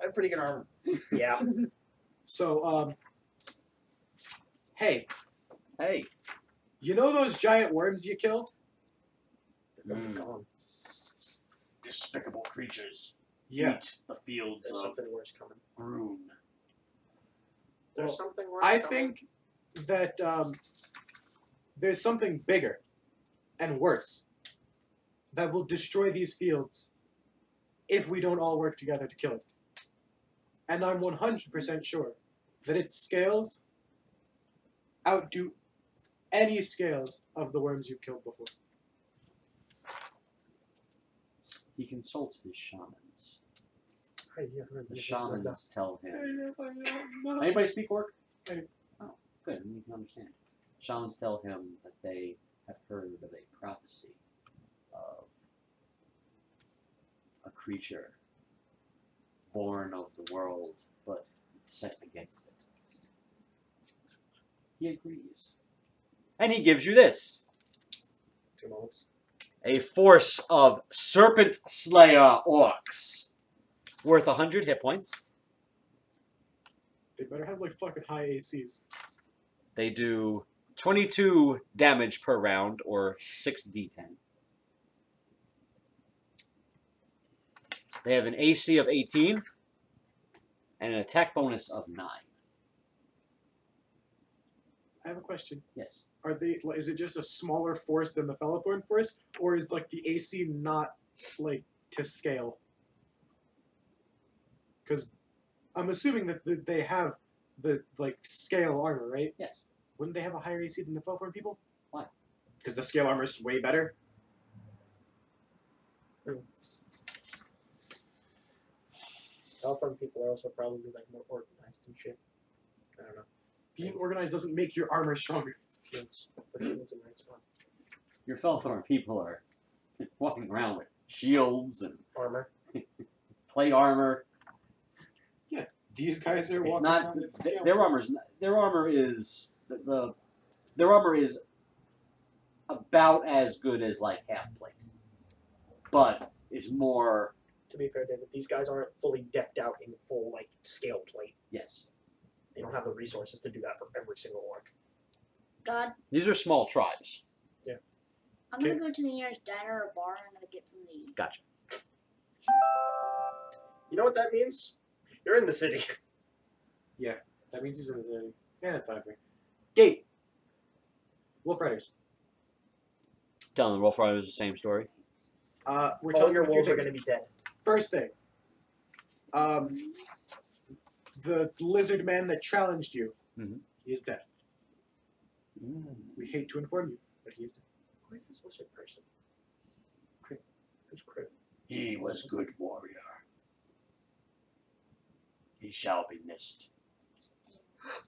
I have pretty good armor. Yeah. So hey, Hey. you know those giant worms you kill? They're gone. Despicable creatures. Yeah. Eat the fields There's of something worse coming. Groon. There's Well, something worse I coming. think that there's something bigger and worse that will destroy these fields if we don't all work together to kill it. And I'm 100% sure that its scales outdo any scales of the worms you've killed before. He consults his shamans. Hey, yeah, right, The yeah, shamans tell him. Anybody speak orc? Oh, good. You can understand. Shamans tell him that they have heard of a prophecy of a creature born of the world, but set against it. He agrees. And he gives you this. 2 moments. A force of Serpent Slayer Orcs. Worth 100 hit points. They better have like fucking high ACs. They do 22 damage per round, or 6d10. They have an AC of 18 and an attack bonus of 9. I have a question. Yes. Are they? Is it just a smaller force than the Felethorne force, or is like the AC not like to scale? Because I'm assuming that they have the like scale armor, right? Yes. Wouldn't they have a higher AC than the Felethorne people? Why? Because the scale armor is way better. Felethorne people are also probably like more organized and shit. I don't know. Being organized doesn't make your armor stronger. It's put it in the right spot. Your Felthorn people are walking around with shields and Armor. plate armor. These guys are It's walking not around with scale their armor's not, their armor is their armor is about as good as like half plate, but it's more. To be fair, David, these guys aren't fully decked out in full like scale plate. Yes, They don't have the resources to do that for every single orc. God, these are small tribes. I'm gonna go to the nearest diner or bar and I'm gonna get something to eat. Gotcha. You know what that means? You're in the city. That means he's in the city. Yeah, that's fine for me. Gate. Wolf Riders. Telling the Wolf Riders the same story. We're All telling your them a few wolves are things. going to be dead. First thing. The lizard man that challenged you, Mhm. he is dead. We hate to inform you, but he is dead. Who is this lizard person? Criv. Who's Criv? He was good warrior. He shall be missed.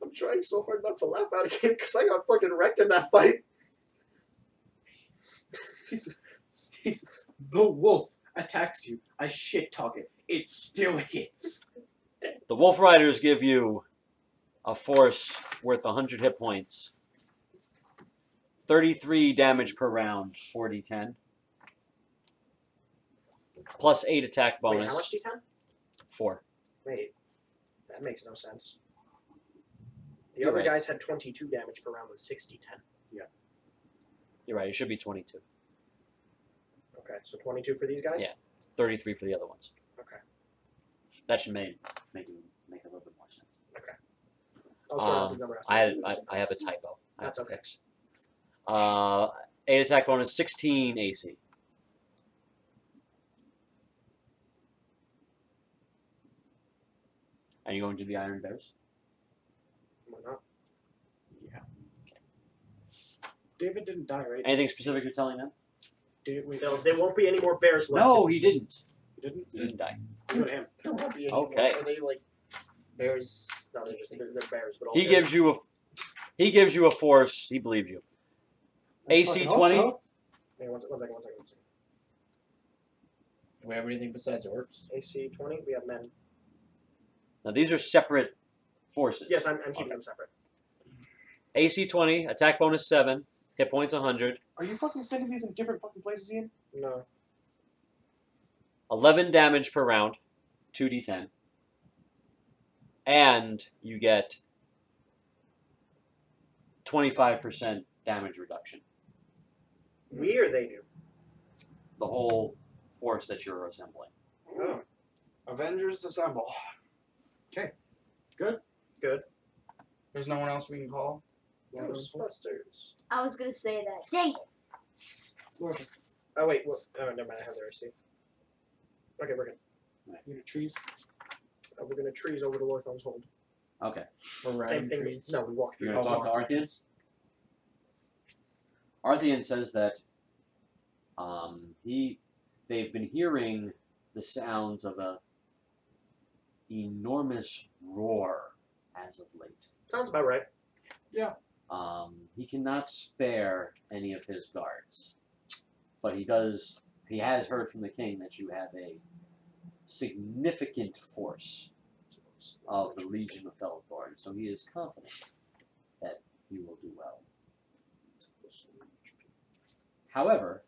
I'm trying so hard not to laugh out of him because I got fucking wrecked in that fight. He's the wolf attacks you. I shit talk it. It still hits. The Wolf Riders give you a force worth 100 hit points, 33 damage per round, 4d10, plus 8 attack bonus. Wait, how much D10? 4. Wait, that makes no sense. The You're other right. guys had 22 damage per round with 6 D10. You're right. It should be 22. Okay, so 22 for these guys? Yeah. 33 for the other ones. Okay. That should make a little bit more sense. I'll sort out these number after. I have a typo. I have That's to okay. fix. 8 attack bonus, 16 AC. And you going to the Iron Bears? Why not? Yeah. David didn't die, right? Anything specific you're telling them? Wait, There won't be any more bears left. No, in he this- didn't. he didn't? He didn't die. Go to him. There won't be any Okay. more. Are they like bears? No, they're bears, but all He bears. gives you a force. He believes you. AC Fucking hope 20. so. Hey, one second. Do we have anything besides orcs? AC 20, we have men. Now these are separate forces. Yes, I'm keeping them separate. AC 20, attack bonus 7, hit points 100, Are you fucking sending these in different fucking places, Ian? No. 11 damage per round, 2d10, and you get 25% damage reduction. We or they do? The whole force that you're assembling. Oh. Avengers assemble. Good. There's no one else we can call? Ghostbusters. I was gonna say that. Dang it! Oh, wait. What? Oh, never mind. I have their AC. Okay, we're good. You know, trees. We're going to trees over to Lorlathorne's hold. Okay. We're Same riding thing. trees. No, we walk You're through. going to talk to Arthian? Arthian says that they've been hearing the sounds of a enormous roar as of late. Sounds about right. He cannot spare any of his guards, but he has heard from the king that you have a significant force of the Legion of Felethorne, so he is confident that you do well. However,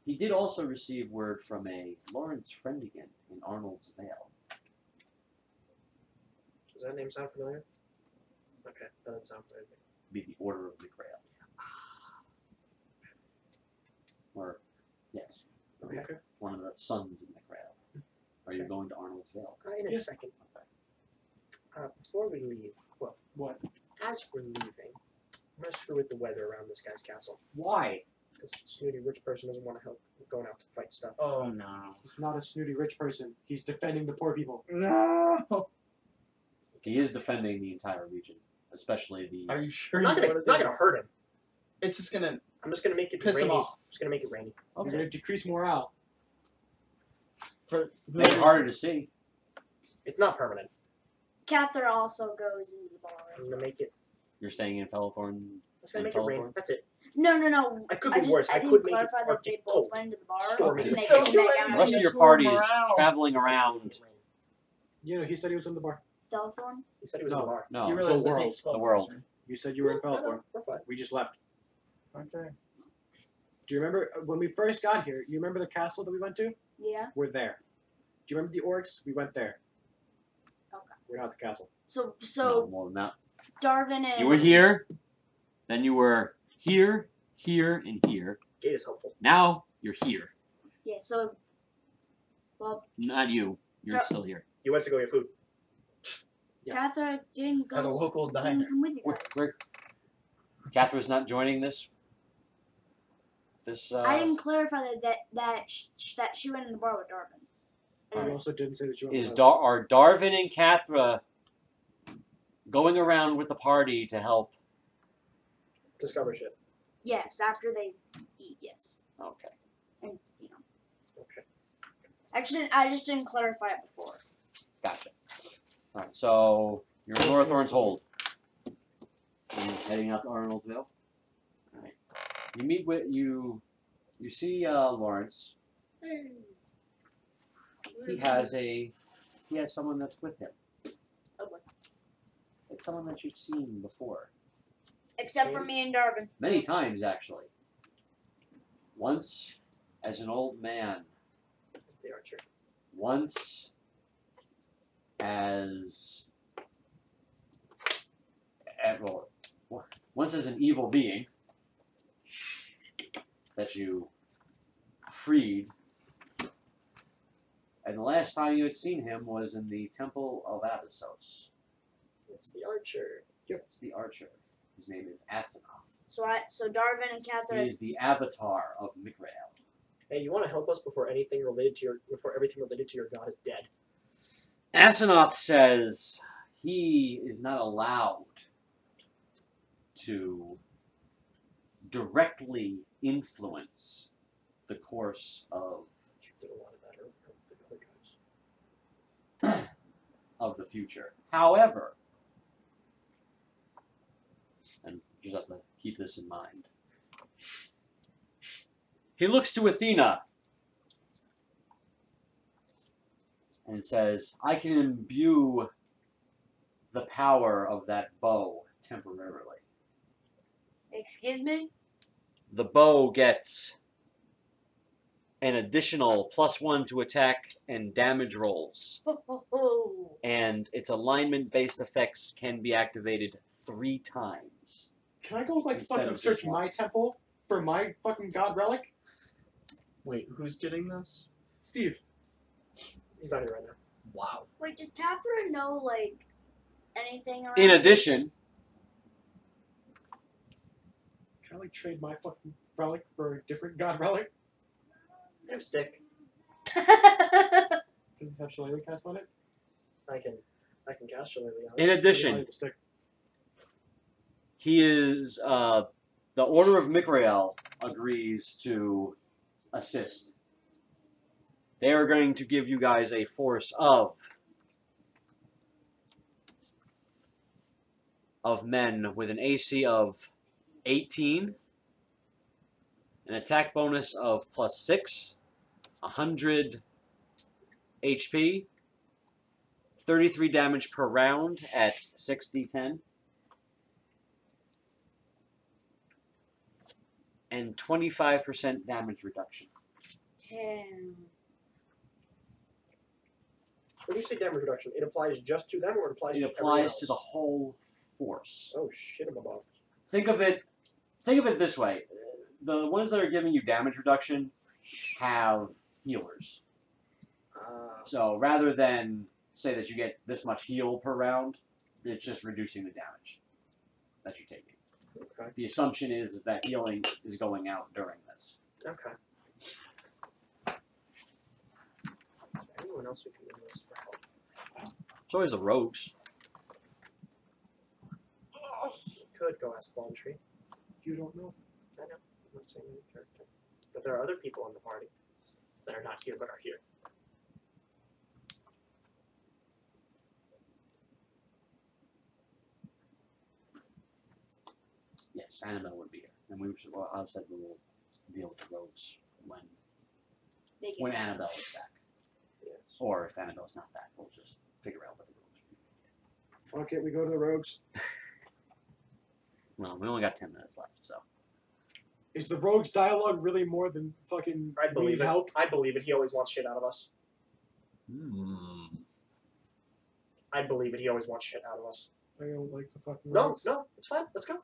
he did also receive word from a Lawrence Friendigan in Arnold's Vale. Does that name sound familiar? Okay, that doesn't sound familiar. Be the Order of McRail. Or, yes, Okay. one of the sons of McRail. Are you going to Arnold's Vale? In a Yes. second. Before we leave, well, What? as we're leaving, I'm going to screw with the weather around this guy's castle. Why? Because snooty rich person doesn't want to help going out to fight stuff. Oh no. He's not a snooty rich person. He's defending the poor people. No. He is defending the entire region, especially the... Are you sure? It's not you gonna, wanna it's not take gonna hurt him. It's just gonna I'm just gonna make it piss rainy. him off. Just gonna make it rainy. You're going to decrease morale. For Make it harder to see. It's not permanent. Catherine also goes into the bar. I'm gonna make it. You're staying in Felethorne. I'm just gonna In make it rain. Felethorne? That's it. No. I could I be just worse. I I didn't could make it clarify that Arctic they both cold. went into the bar Stormy. and they Don't came do back it. out. The rest of your School party is morale. traveling around. You know, he said he was in the bar. Felethorne? He said he was in No. the bar. No, you realize the that world. takes 12 The world. hours, You said you were in No, Felethorne. we're fine. We just left. right? Okay. Do you remember when we first got here? You remember the castle that we went to? Yeah. We're there. Do you remember the orcs? We went there. Okay. We're not at the castle. So no, well, not. Darvin and You were here, then you were here, here, and here. Gate is helpful. Now you're here. Yeah, so well Not you. You're Dar- still here. You went to go get food. Yeah. Catherine didn't go At a local didn't diner. come with you guys. Catherine's not joining this. I didn't clarify that she went in the bar with Darvin. You also didn't say that you went Is with us. Are Darvin and Cathra going around with the party to help? Discover shit. Yes, after they eat, yes. Okay. And you know. Okay. Actually I just didn't clarify it before. Gotcha. Alright, so you're in Lorlathorne's hold. And you're heading out to Arnoldsville. Alright. You meet with you see Lawrence. He has someone that's with him. Oh boy. It's someone that you've seen before. Except for me and Darvin. Many times actually. Once as an old man. It's the archer. Once as once as an evil being that you freed, and the last time you had seen him was in the Temple of Abyssos. It's the archer. It's the archer. His name is Athena. So Darvin and He Catherine is the avatar of McRail. Hey, you want to help us before everything related to your god is dead? Asenath says he is not allowed to directly influence the course of You did a lot of that earlier with the other guys. of the future. However, and you just have to keep this in mind, he looks to Athena and says, I can imbue the power of that bow temporarily. Excuse me? The bow gets an additional +1 to attack and damage rolls. And its alignment-based effects can be activated 3 times. Can I go like Instead fucking of search just my once. temple for my fucking god relic? Wait, who's getting this? Steve. He's not here right now. Wow. Wait, does Catherine know like anything around In addition, Can I like trade my fucking relic for a different god relic? I have a stick. Does it have Shillelagh cast on it? I can cast Shillelagh on it. in I addition, have a stick. he is, the Order of Micrael agrees to assist. They are going to give you guys a force of men with an AC of 18, an attack bonus of +6, 100 HP, 33 damage per round at 6d10, and 25% damage reduction. Damn. When you say damage reduction, it applies just to them or it applies It to everyone applies else? to the whole force. Oh shit, I'm above. Think of it this way. The ones that are giving you damage reduction have healers. So rather than say that you get this much heal per round, it's just reducing the damage that you're taking. Okay. The assumption is that healing is going out during this. Okay. Anyone else we can use for help? It's always the rogues. Could go ask Lone Tree. You don't know. I know. I'm not saying any character. But there are other people in the party that are not here but are here. Yes, Anabelle would be here. And I said we will deal with the rogues They get when Anabelle is back. Yes. Or if Annabelle's not back, we'll just figure out what the rogues are. Fuck it, we go to the rogues. Well, we only got 10 minutes left, so. Is the rogues dialogue really more than fucking I believe need it. help? I believe it. He always wants shit out of us. I believe it. He always wants shit out of us. I don't like the fucking No, rogues. no, it's fine. Let's go.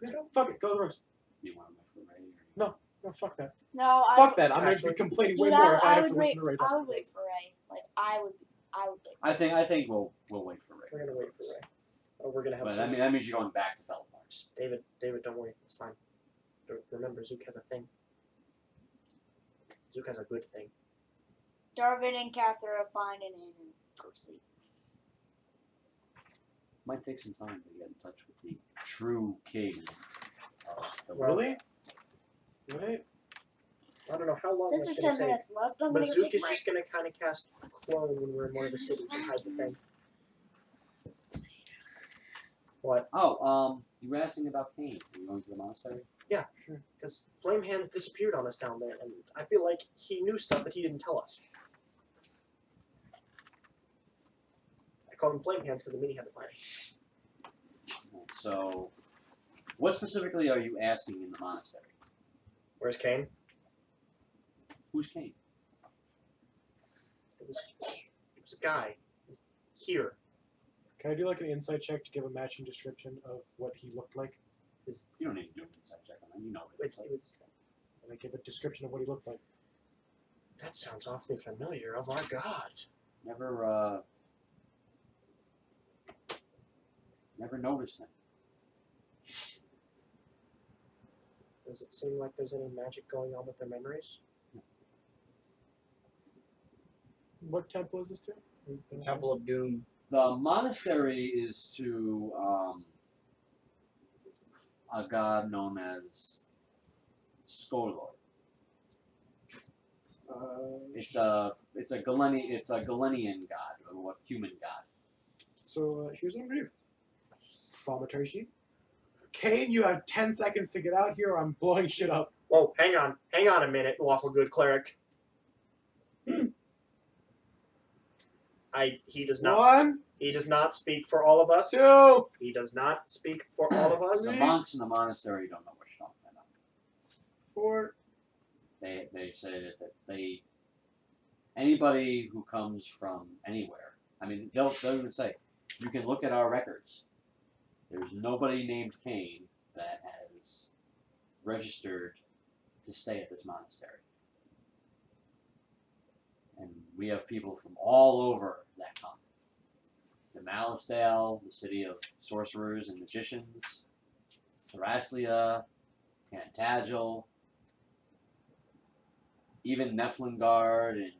Let's go. Fuck it, go to the rogues. You want to wait for Ray? No, fuck that. No, Fuck that. I'm gonna Actually- be complaining Dude, way more if I have would to wait. listen to Ray. I would wait for Ray. Like I would wait. I think we'll wait for Ray. We're gonna wait for Ray. Oh, we're gonna have But some. that means you're going back to Felethorne. Just David, don't worry. It's fine. Remember, Zook has a thing. Zook has a good thing. Darvin and Catherine are fine and go to sleep. Might take some time to get in touch with the true king of the Really? Right? I don't know how long Since that's there's 10 gonna take. minutes left, I'm But gonna go Zook take is a break. just gonna kind of cast clone when we're in one of the cities and hide the thing. What? Oh, you were asking about Cain. Are you going to the monastery? Yeah, sure. Because Flame Hands disappeared on us down there, and I feel like he knew stuff that he didn't tell us. I called him Flame Hands because the mini had the fire. So, what specifically are you asking in the monastery? Where's Kane? Who's Cain? It was a guy. He was here. Can I do like an insight check to give a matching description of what he looked like? You don't need to do an insight check on that. You know what it It is. was. And I give a description of what he looked like. That sounds awfully familiar. Of our god. Never noticed him. Does it seem like there's any magic going on with their memories? What temple is this to? Temple of Doom. The monastery is to a god known as Skolor. It's a Galenian god, or a human god. So here's what I'm gonna do. Thaumaturgy sheet. Kane, you have 10 seconds to get out here or I'm blowing shit up. Whoa, hang on a minute, lawful good cleric. He does not. 1, He does not speak for all of us. 2. He does not speak for all of us. The monks in the monastery don't know what you're talking about. 4. They say that anybody who comes from anywhere, I mean, they'll even say, you can look at our records. There's nobody named Cain that has registered to stay at this monastery. And we have people from all over that continent. The Malisdale, the city of sorcerers and magicians, Thraslia, Tantagel, even Neflingard and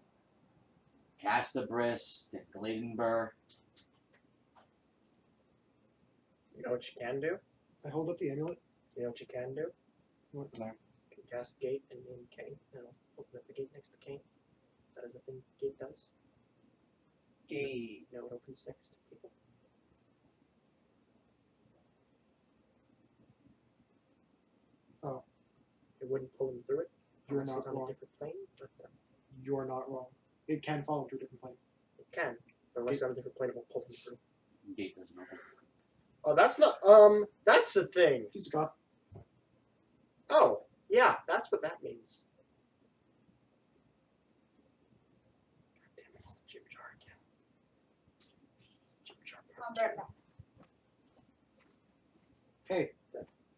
Castabrist and Gladenburg. You know what you can do? I hold up the amulet. You know what you can do? What? You can cast Gate and name Kane. And it'll open up the gate next to Kane. That is a thing Gate does. Gate. You know what opens next to people? Oh. It wouldn't pull him through it. You're unless not he's on wrong. a different plane, but You're not wrong. It can fall into a different plane. it can. But unless he's on a different plane, it won't pull him through. Gate doesn't open. Oh, that's not. That's the thing. He's a god. Oh, Yeah, that's what that means. God damn it, it's the Jim Jar again. It's the Jim Jar I'll part be right two. back. Hey.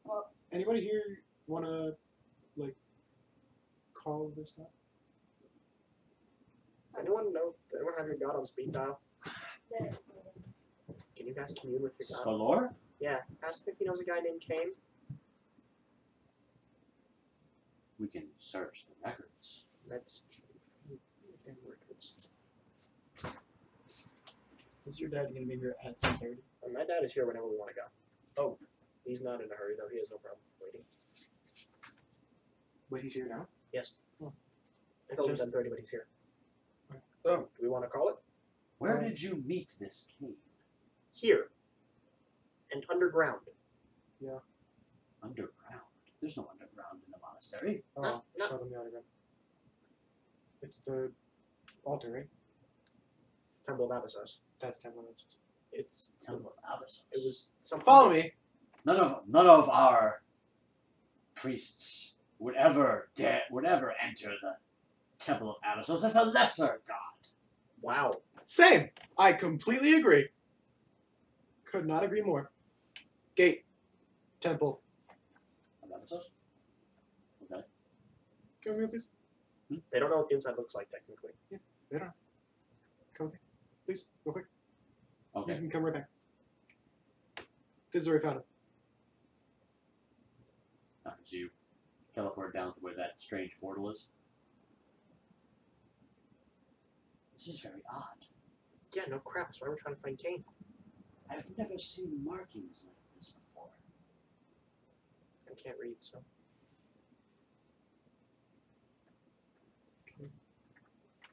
Well- Anybody here wanna like call this up? Does anyone know? Does anyone have your god on speed dial? There it is. Can you guys commune with your god? Solor? Yeah, ask him if he knows a guy named Kane. We can search the records. That's damn records. Is your dad gonna be here at 10:30? My dad is here whenever we want to go. Oh. He's not in a hurry though. He has no problem waiting. Wait, he's here now? I told him 10:30, but he's here. Oh. Do we want to call it? Where did you meet this king? Here. And underground. Underground. There's no underground in the monastery. Oh, No. show them the autograph. It's the altar, right? It's the Temple of Abyssos. That's 10 minutes. It's Temple of Abyssos. It was something. Follow me. None of our priests would ever enter the Temple of Abyssos as a lesser god. Wow. Same. I completely agree. Could not agree more. Gate. Temple. Of Abyssos? Okay. Come with me, please. They don't know what the inside looks like technically. They don't. Come with me. Please, real quick. You Okay. can come right back. This is where we found him. So you teleport down to where that strange portal is. This is very odd. Yeah, no crap. That's why we're trying to find Kane. I've never seen markings like this before. I can't read, so.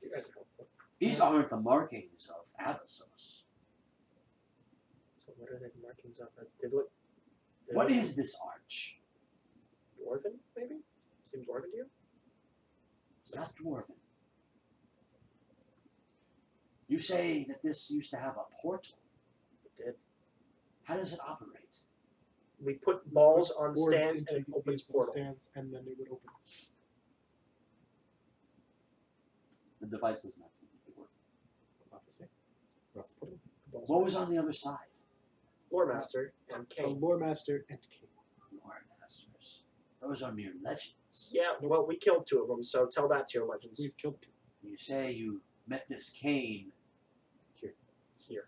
You guys are helpful. These aren't the markings of Abyssos. So what are the markings of it? Did look. What is this arch? Dwarven, maybe? Seems dwarven to you? It's not dwarven. You say that this used to have a portal. It did. How does it operate? We put balls on Boards stands into and it opens these portal. stands, and then it would open. The device does not seem to work. Obviously. Rough pudding. Balls What was on the other side? Lore Master and A Kane. lore master and king. Lord masters. Those are mere legends. Yeah, well, we killed 2 of them, so tell that to your legends. We've killed 2. You say you met this Cain Here.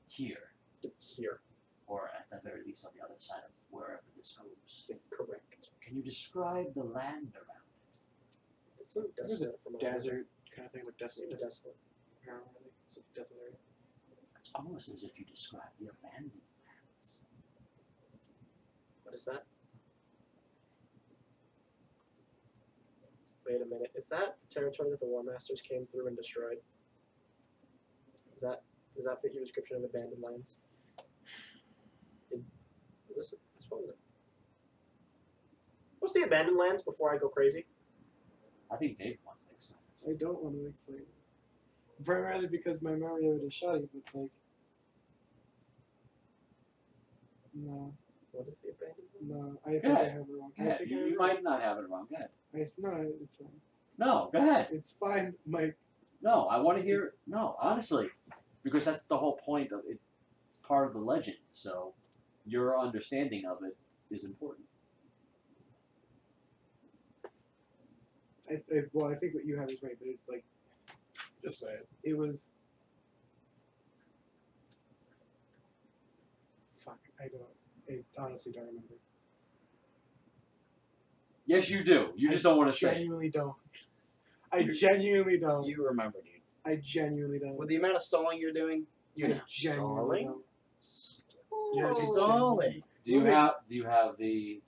here, Here. or at the very least on the other side of wherever this goes. Is correct. Can you describe the land around it? It's not There's a desolate from desert kind of thing, like It's desolate. desolate. No, really. It's a desolate area. It's almost as if you describe the abandoned lands. What is that? Wait a minute. Is that the territory that the War Masters came through and destroyed? Does that fit your description of abandoned lands? This wasn't it? What's the abandoned lands before I go crazy? I think Dave wants to explain it. I don't want to explain it. Primarily because my memory of it is shoddy, but like. No, What is the abandoned lands? no. I think Go I ahead. have it wrong. Go I ahead. think You, I have you it wrong. might not have it wrong. Go ahead. No, it's fine. No, go ahead. It's fine, Mike. No, I want to hear. No, honestly, because that's the whole point of it. It's part of the legend, so your understanding of it is important. Well, I think what you have is right, but it's like. Just say it. It was. Fuck, I honestly don't remember. Yes, you do. You just don't want to say it. Genuinely don't. I genuinely don't. You remember, dude. I genuinely don't. With the amount of stalling you're doing, you I know. genuinely don't. You're Stalling? stalling. Do you have the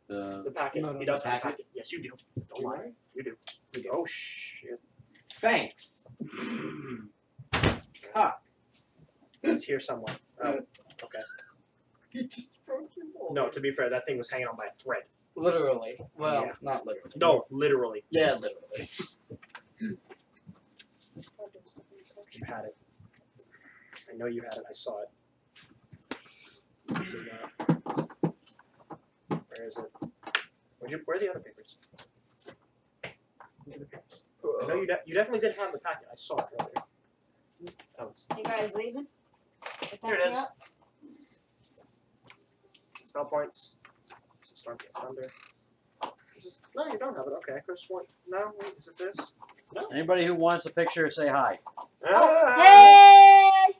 The packet. No, no, he does have a packet? packet. Yes, you do. Don't Do lie. I? You do. You do. Oh shit. Thanks. Ha. It's here somewhere. Oh, okay. He just broke your ball. No, to be fair, that thing was hanging on by a thread. Literally. Well, Yeah. not literally. No, literally. Yeah, literally. You had it. I know you had it. I saw it. This is not. Where is it? Where are the other papers? I know you definitely did have the packet. I saw it earlier. Oh, You guys leaving? Here it is. Spell points. Storm Gate Thunder. No, you don't have it. Okay, I could have sworn. No, wait, is it this? No. Anybody who wants a picture, say hi. Ah! Hey!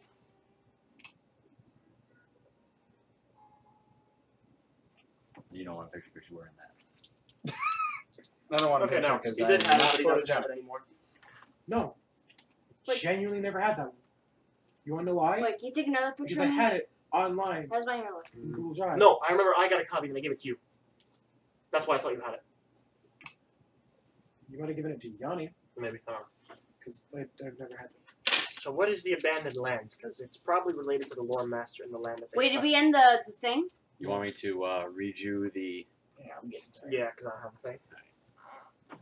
You don't want a picture because you're wearing that. I don't want to Okay, picture no. because He I'm did have it, not but he doesn't have photogenic. it anymore. No. Wait. Genuinely never had that one. You want to know why? Wait, can you take another picture Because I of me? had it online How's my hair look? in Google Drive. No, I remember I got a copy and I gave it to you. That's why I thought you had it. You might have given it to Yanni, Maybe. because I've never had it. So what is the abandoned lands? Because it's probably related to the lore master and the land that they Wait, did suck. we end the thing? You want me to read you the... Yeah, I'm getting tired. Yeah, because I don't have a thing.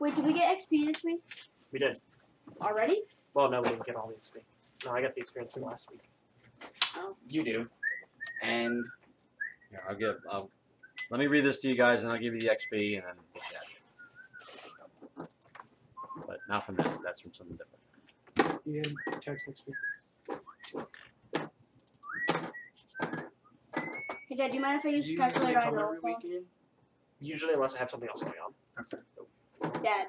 Wait, did we get XP this week We did. already? Well, no, we didn't get all the XP. No, I got the experience from last week. You do. And Here, let me read this to you guys, and I'll give you the XP, and then we'll chat. But not from that. That's from something different. Ian, text next week. Hey, Dad, do you mind if I use the Usually calculator on come your every phone? weekend. Usually, unless I have something else going on. Dad.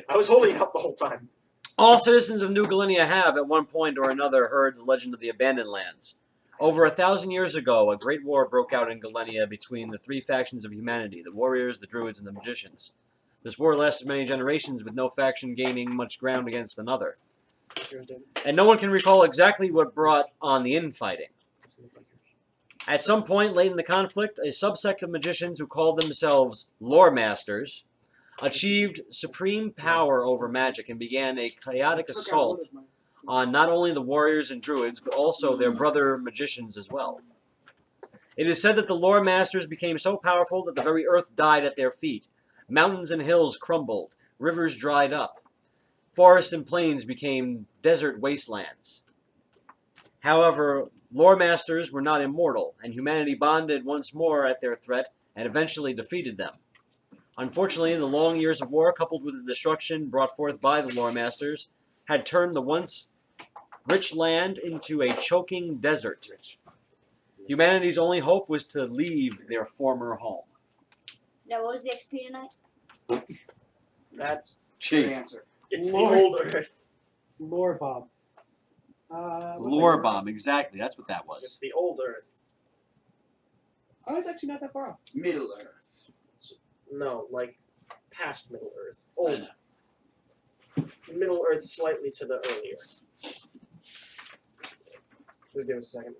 I was holding it up the whole time. All citizens of New Galenia have, at one point or another, heard the legend of the Abandoned Lands. Over 1,000 years ago, a great war broke out in Galenia between the three factions of humanity, the warriors, the druids, and the magicians. This war lasted many generations, with no faction gaining much ground against another. And no one can recall exactly what brought on the infighting. At some point late in the conflict, a subsect of magicians who called themselves lore masters achieved supreme power over magic and began a chaotic assault on not only the warriors and druids, but also their brother magicians as well. It is said that the lore masters became so powerful that the very earth died at their feet. Mountains and hills crumbled, rivers dried up, forests and plains became desert wastelands. However, lore masters were not immortal, and humanity bonded once more at their threat and eventually defeated them. Unfortunately, the long years of war, coupled with the destruction brought forth by the lore masters, had turned the once rich land into a choking desert. Humanity's only hope was to leave their former home. Now, what was the XP tonight? That's good answer. it's Lord. the old Earth. Lore Bob. Lore bomb, exactly. That's what that It's was. the old Earth. Oh, it's actually not that far off. Middle Earth. No, like past Middle Earth. I Old know. Middle Earth, slightly to the earlier. Just give us a second.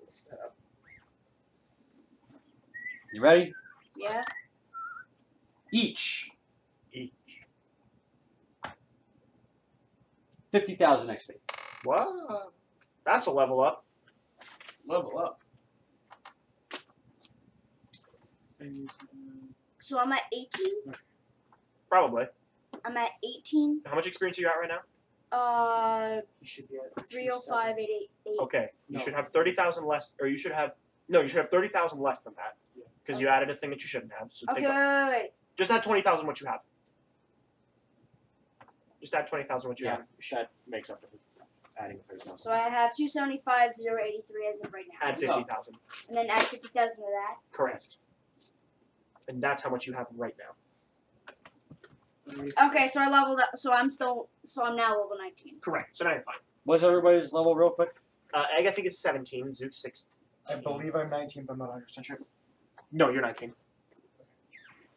You ready? Yeah. Each Each. 50,000 XP. Wow. That's a level up. Level up. So I'm at 18. Probably. I'm at 18. How much experience are you at right now? You should be at 305,888. Okay. You No. should have 30,000 less, or you should have, no, you should have 30,000 less than that. Yeah. Because you added a thing that you shouldn't have. So Okay, take wait. just add 20,000 what you have. Just add 20,000 what you Yeah, have. that makes up for adding 30,000. So I have 275,083 as of right now. Add 50,000. And then add 50,000 to that. Correct. And that's how much you have right now. Okay, so I leveled up. So I'm now level 19. Correct. So now you're fine. What's everybody's level real quick? Egg, I think, is 17. Zook, 6. I believe I'm 19, but I'm not 100% sure. No, you're 19.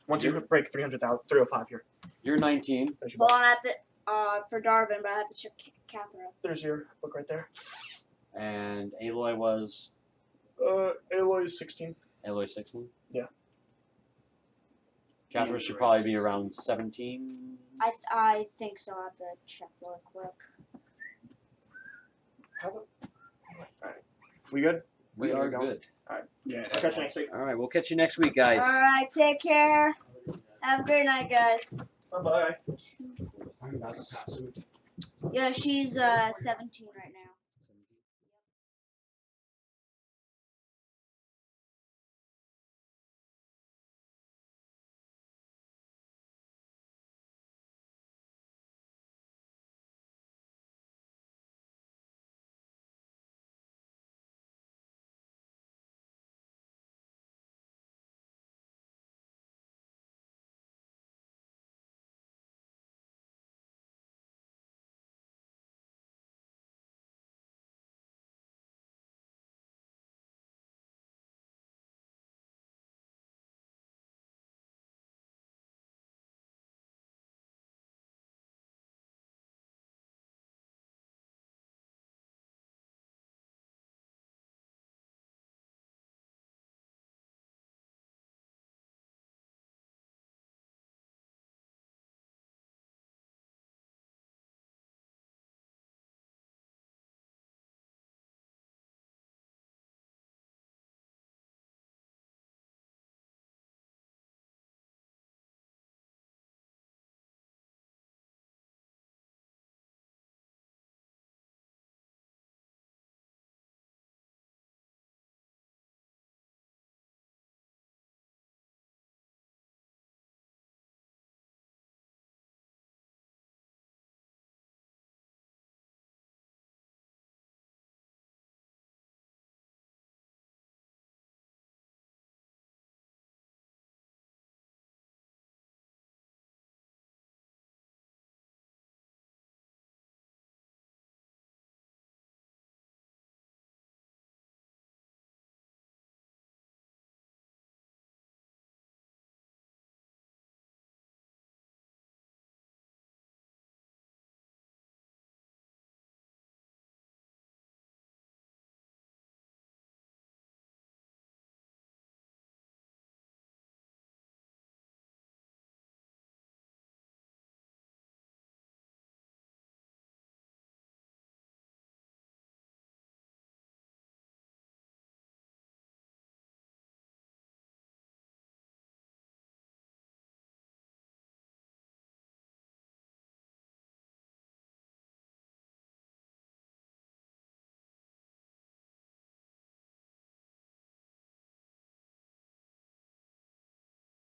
Once you break 305 here. You're 19. There's your Well, book. I'm at the for Darwin, but I have to check Catherine. There's your book right there. And Aloy was... Aloy is 16. Aloy 16? Yeah. Catherine should probably be around 17. I think so. I have to check really quick. We good? We There are we go. good. Yeah. I'll catch you next week. All right, we'll catch you next week, guys. All right, take care. Have a great night, guys. Bye-bye. I'm about to pass it. Yeah, she's 17 right